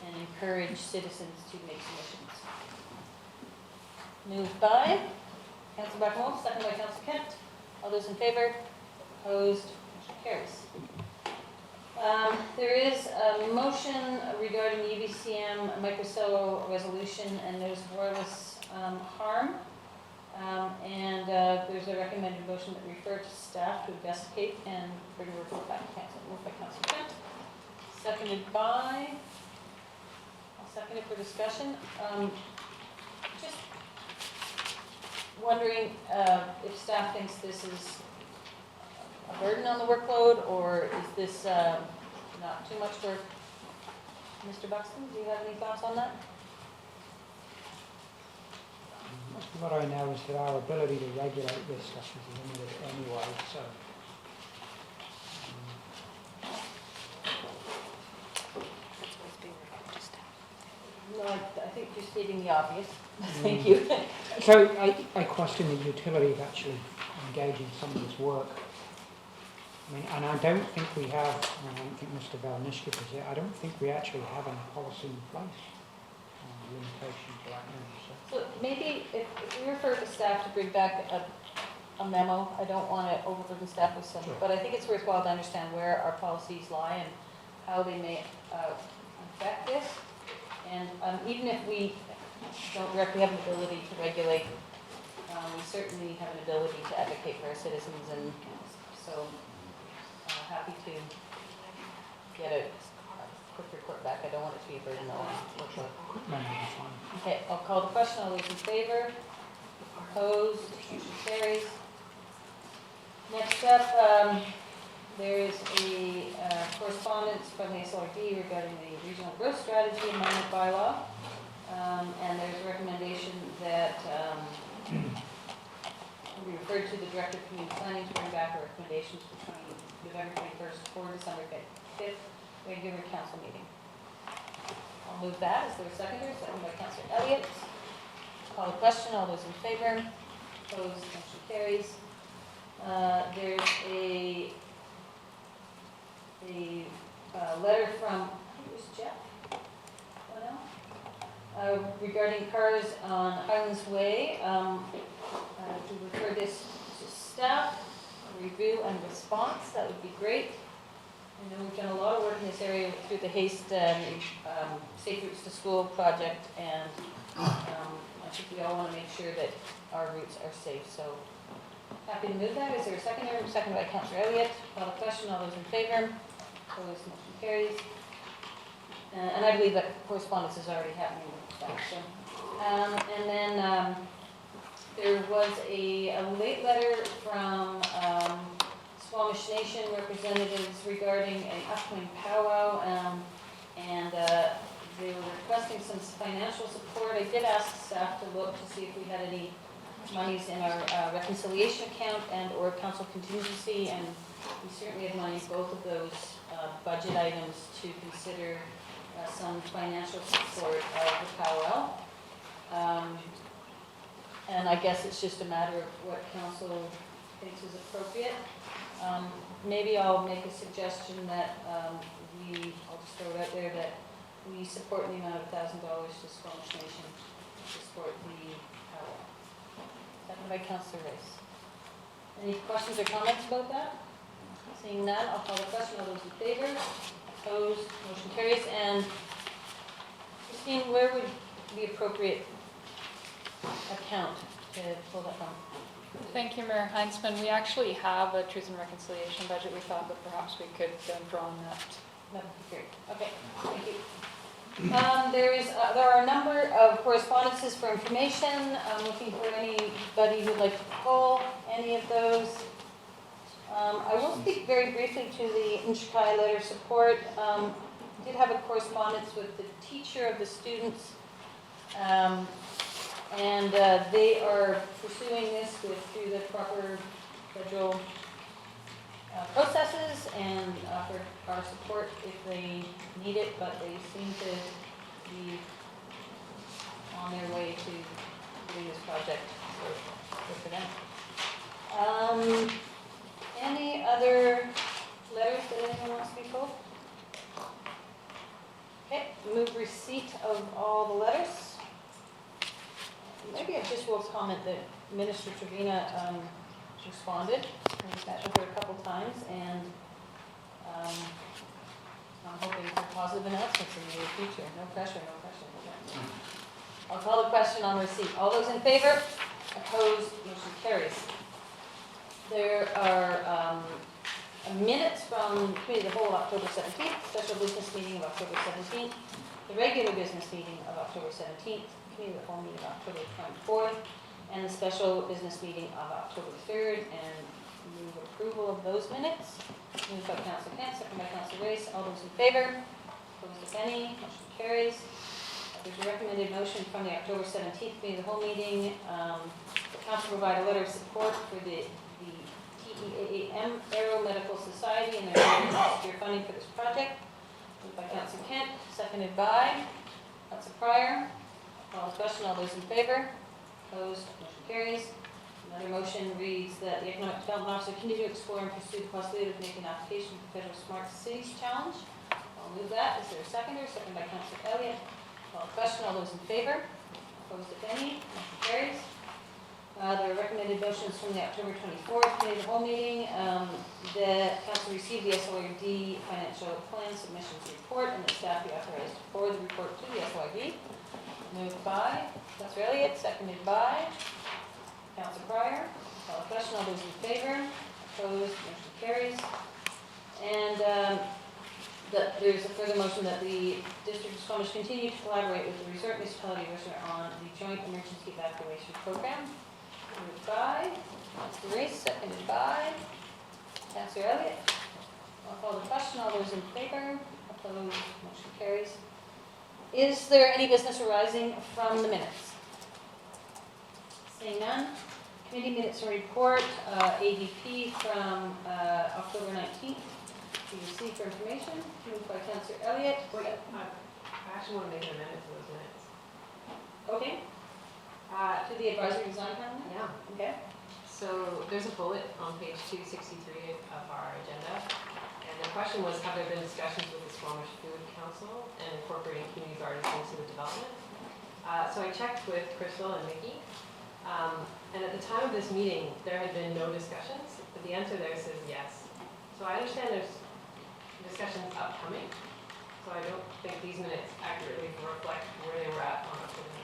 and encourage citizens to make submissions. Moved by Councillor Blackmore, second by Councillor Kent. All those in favor? Opposed? Motion carries. There is a motion regarding the UBCM microcell resolution and notice of wireless harm. There's a recommended motion that refer to staff to investigate and bring a report back to council. Moved by Councillor Kent. Seconded by, I'll second it for discussion. Just wondering if staff thinks this is a burden on the workload, or is this not too much for Mr. Buxton? Do you have any thoughts on that? What I know is that our ability to regulate this stuff is limited anyway, so. No, I think you're stating the obvious. Thank you. So I question the utility of actually engaging some of this work. I mean, and I don't think we have, and I don't think Mr. Valnishki is here, I don't think we actually have any policy in place on limitations right now. So maybe if we refer to staff to bring back a memo, I don't want to overburden staff with some, but I think it's worthwhile to understand where our policies lie and how they may affect this. And even if we don't directly have an ability to regulate, we certainly have an ability to advocate for our citizens, and so happy to get a quick report back. I don't want it to be a burden on workload. Okay, I'll call the question. All those in favor? Opposed? Motion carries. Next up, there is a correspondence from the SLRD regarding the regional growth strategy amendment bylaw. And there's a recommendation that we referred to the Director of Community Planning to bring back our recommendations for November 21st or December 5th regular council meeting. I'll move that. Is there a seconder? Second by Councillor Elliott. Call the question. All those in favor? Opposed? Motion carries. There's a letter from, I think it was Jeff, regarding cars on Highlands Way. To refer this to staff, review and response, that would be great. I know we've done a lot of work in this area through the HASTE Safe Routes to School project, and I think we all want to make sure that our routes are safe. So happy to move that. Is there a seconder? Second by Councillor Elliott. Call the question. All those in favor? Opposed? Motion carries. And I believe that correspondence is already happening with that. So, and then there was a late letter from Squamish Nation representatives regarding an upcoming powwow, and they were requesting some financial support. I did ask staff to look to see if we had any monies in our reconciliation account and or council contingency, and we certainly have money in both of those budget items to consider some financial support of the powwow. And I guess it's just a matter of what council thinks is appropriate. Maybe I'll make a suggestion that I'll just throw it out there, that we support the amount of $1,000 to Squamish Nation to support the powwow. Second by Councillor Rice. Any questions or comments about that? Seeing none, I'll call the question. All those in favor? Opposed? Motion carries. And Christine, where would the appropriate account to pull that from? Thank you, Mayor Heinzman. We actually have a Truth and Reconciliation budget. We thought that perhaps we could draw on that. That would be great. Okay, thank you. There are a number of correspondences for information. I'm looking for anybody who'd like to pull any of those. I will speak very briefly to the Inchikai letter of support. Did have a correspondence with the teacher of the students, and they are pursuing this through the proper federal processes, and offer our support if they need it, but they seem to be on their way to doing this project, so good for them. Any other letters that anyone wants to be pulled? Okay, move receipt of all the letters. Maybe I just will comment that Minister Trevina responded. We've met with her a couple times, and I'm hoping for positive announcements in the near future. No pressure, no pressure. I'll call the question on receipt. All those in favor? Opposed? Motion carries. There are minutes from Committee of the Whole October 17th, special business meeting of October 17th, the regular business meeting of October 17th, Committee of the Whole meeting of October 24th, and the special business meeting of October 3rd, and move approval of those minutes. Moved by Councillor Kent, second by Councillor Race. All those in favor? Opposed, if any? Motion carries. There's a recommended motion from the October 17th Committee of the Whole meeting. The Council provide a letter of support for the TEAM Aero Medical Society and their secure funding for this project. Moved by Councillor Kent, seconded by Councillor Pryor. Call the question. All those in favor? Opposed? Motion carries. Another motion reads that the Economic Development Officer continue to explore and pursue the possibility of making an application for the Federal Smart Cities Challenge. I'll move that. Is there a seconder? Second by Councillor Elliott. Call the question. All those in favor? Opposed, if any? Motion carries. There are recommended motions from the October 24th Committee of the Whole meeting. The Council received the SLRD financial plan submissions report, and the staff be authorized to forward the report to the SLRD. Moved by Councillor Elliott, seconded by Councillor Pryor. Call the question. All those in favor? Opposed? Motion carries. And that there's a further motion that the District of Squamish continue to collaborate with the Resort Municipality of Worcester on the Joint Emergency Evacuation Program. Moved by Councillor Race, seconded by Councillor Elliott. I'll call the question. All those in favor? Opposed? Motion carries. Is there any business arising from the minutes? Seeing none. Committee minutes and report, ADP from October 19th. To see for information. Moved by Councillor Elliott. Wait, I actually want to make an amendment to those minutes. Okay. To the advisory design panel? Yeah. Okay. So there's a bullet on page 263 of our agenda. And the question was, have there been discussions with the Squamish Food Council and incorporating community gardens into the development? So I checked with Crystal and Mickey. And at the time of this meeting, there had been no discussions, but the answer there says yes. So I understand there's discussions upcoming, so I don't think these minutes accurately reflect where they were at on October 19th.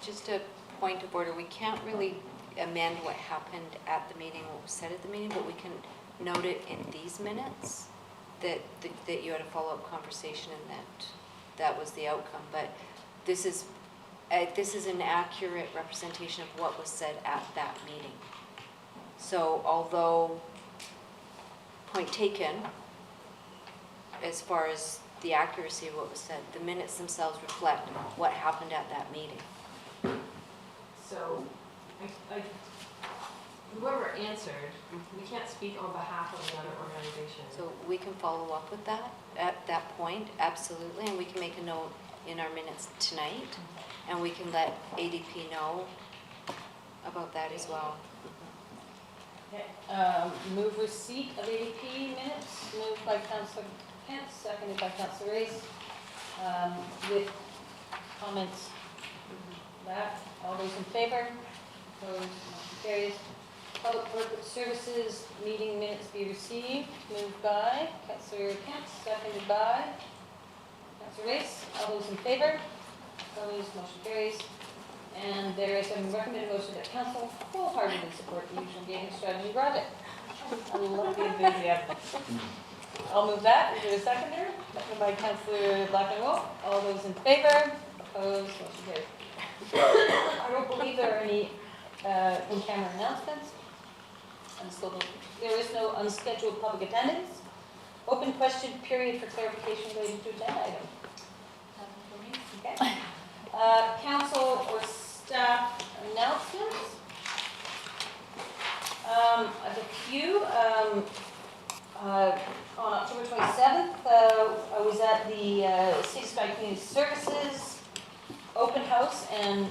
Just a point of order, we can't really amend what happened at the meeting, what was said at the meeting, but we can note it in these minutes that you had a follow-up conversation and that was the outcome. But this is an accurate representation of what was said at that meeting. So although, point taken, as far as the accuracy of what was said, the minutes themselves reflect what happened at that meeting. So whoever answered, we can't speak on behalf of another organization. So we can follow up with that at that point, absolutely, and we can make a note in our minutes tonight, and we can let ADP know about that as well. Okay. Move receipt of ADP minutes. Moved by Councillor Kent, seconded by Councillor Race. With comments. That. All those in favor? Opposed? Motion carries. Public Work Services meeting minutes be received. Moved by Councillor Kent, seconded by Councillor Race. All those in favor? Opposed? Motion carries. And there is a recommended motion that Council wholeheartedly support the usual gaming strategy project. I love the enthusiasm. I'll move that. Is there a seconder? Seconded by Councillor Black and Wolf. All those in favor? Opposed? Motion carries. I don't believe there are any in-camera announcements. There is no unscheduled public attendance. Open question period for clarification related to agenda item. Okay. Council or staff announcements. I have a few. On October 27th, I was at the City Sky Community Services open house and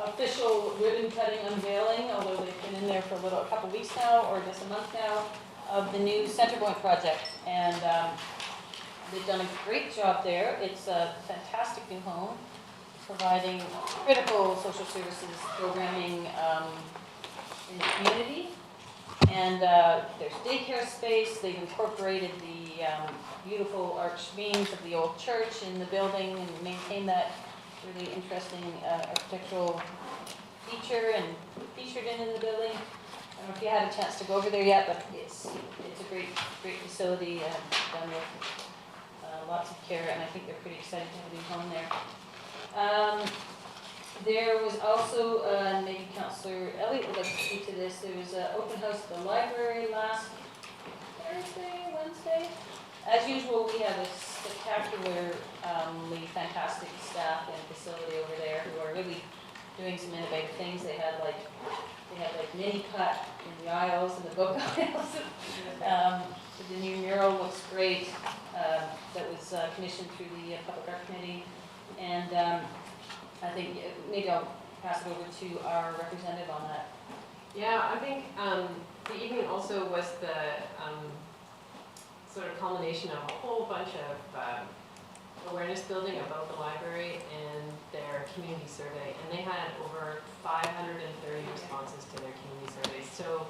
official ribbon cutting unveiling, although they've been in there for a couple weeks now, or just a month now, of the new Centerpoint project. And they've done a great job there. It's a fantastic new home, providing critical social services programming in the community. And there's daycare space. They've incorporated the beautiful arched beams of the old church in the building and maintained that really interesting architectural feature and featured in the building. I don't know if you had a chance to go over there yet, but it's a great facility done with lots of care, and I think they're pretty excited to have a new home there. There was also, maybe Councillor Elliott would like to speak to this, there was an open house at the library last Wednesday. As usual, we have a spectacularly fantastic staff and facility over there who are really doing some innovative things. They had like mini cut in the aisles and the book aisles. The new mural looks great. That was commissioned through the Public Art Committee, and I think maybe I'll pass it over to our representative on that. Yeah, I think the evening also was the sort of culmination of a whole bunch of awareness building about the library and their community survey. And they had over 530 responses to their community survey. So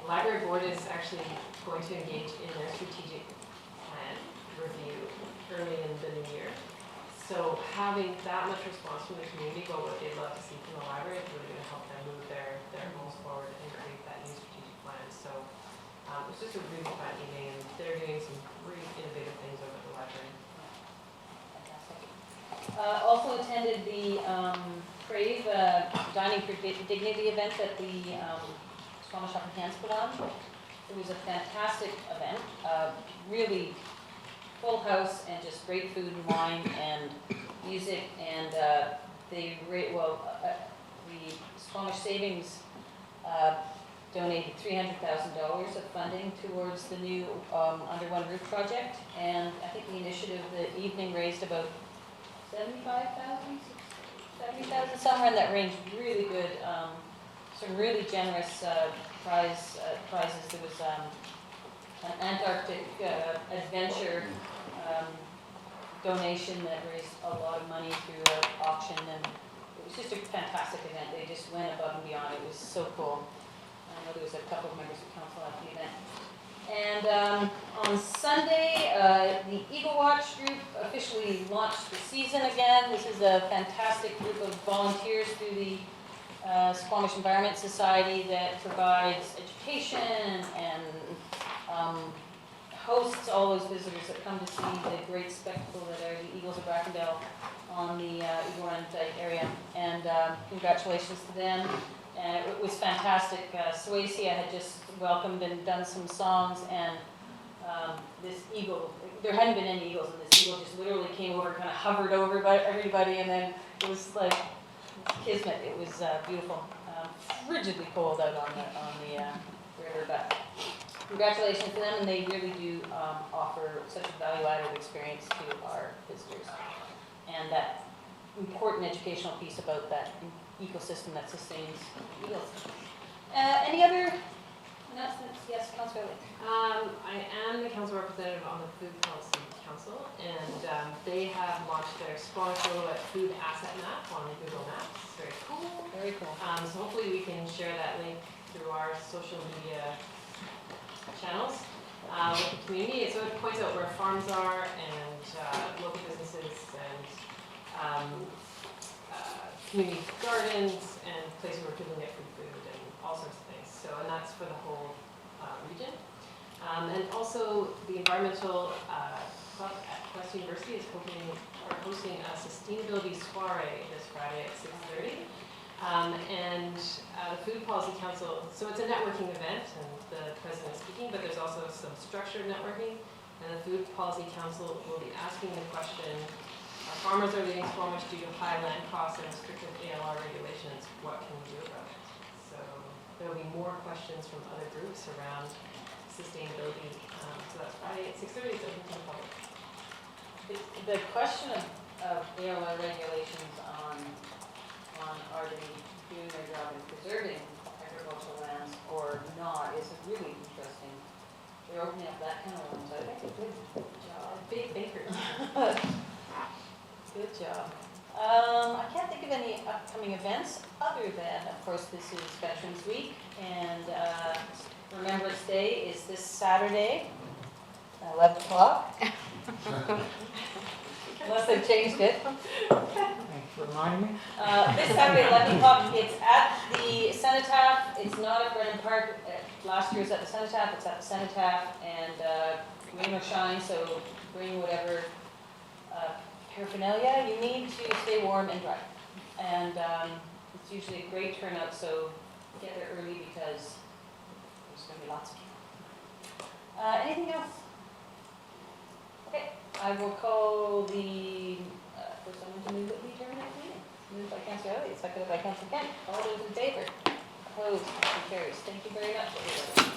the library board is actually going to engage in their strategic plan review early in the new year. So having that much response from the community about what they'd love to see from the library is really going to help them move their goals forward and create that new strategic Also attended the Crave Dining for Dignity event that the Squamish Upper Hands put on. It was a fantastic event, really full house and just great food and wine and music, and the Squamish Savings donated $300,000 of funding towards the new Under One Roof project, and I think the initiative the evening raised about 75,000, 70,000, somewhere in that range. Really good, some really generous prizes. There was an Antarctic adventure donation that raised a lot of money through an auction, and it was just a fantastic event. They just went above and beyond. It was so cool. I know there was a couple of members of council at the event. And on Sunday, the Eagle Watch group officially launched the season again. This is a fantastic group of volunteers through the Squamish Environment Society that provides education and hosts all those visitors that come to see the great spectacle that are the Eagles of Brackendale on the Eagle Run area. And congratulations to them. And it was fantastic. Suacia had just welcomed and done some songs, and this eagle, there hadn't been any eagles, and this eagle just literally came over, kind of hovered over everybody, and then it was like kismet. It was beautiful. Frigidly cold out on the river, but congratulations to them, and they really do offer such a value-added experience to our visitors. And that important educational piece about that ecosystem that sustains eagles. Any other announcements? Yes, Councilor Lee. I am the council representative on the Food Policy Council, and they have launched their Squamish Silhouette Food Asset Map on Google Maps. Very cool. Very cool. So hopefully we can share that link through our social media channels with the community. So it points out where farms are and local businesses and community gardens and places where people get free food and all sorts of things. So, and that's for the whole region. And also the Environmental Club at Quest University is hosting a sustainability soiree this Friday at 6:30. And the Food Policy Council, so it's a networking event and the president is speaking, but there's also some structured networking. And the Food Policy Council will be asking the question, farmers are leaving Squamish due to high land costs and restrictive ALR regulations. What can we do about it? So there will be more questions from other groups around sustainability. So that's Friday at 6:30. It's open to the public. The question of ALR regulations on are they doing their job in preserving agricultural lands or not is really interesting. They're opening up that kind of worms. I think a good job. Big thinkers. Good job. I can't think of any upcoming events other than, of course, this is Veterans Week, and Remembrance Day is this Saturday, 11 o'clock. Unless they've changed it. Thanks for reminding me. This Saturday, 11 o'clock, it's at the Cenotaph. It's not at Brennan Park. Last year it was at the Cenotaph. It's at the Cenotaph, and rain or shine, so bring whatever paraphernalia you need to stay warm and dry. And it's usually a great turnout, so get there early because there's going to be lots of people. Anything else? Okay, I will call the for someone to move that we terminate the meeting. Moved by Councilor Elliott, seconded by Councilor Kent. All those in favor? Opposed? Motion carries. Thank you very much, everybody.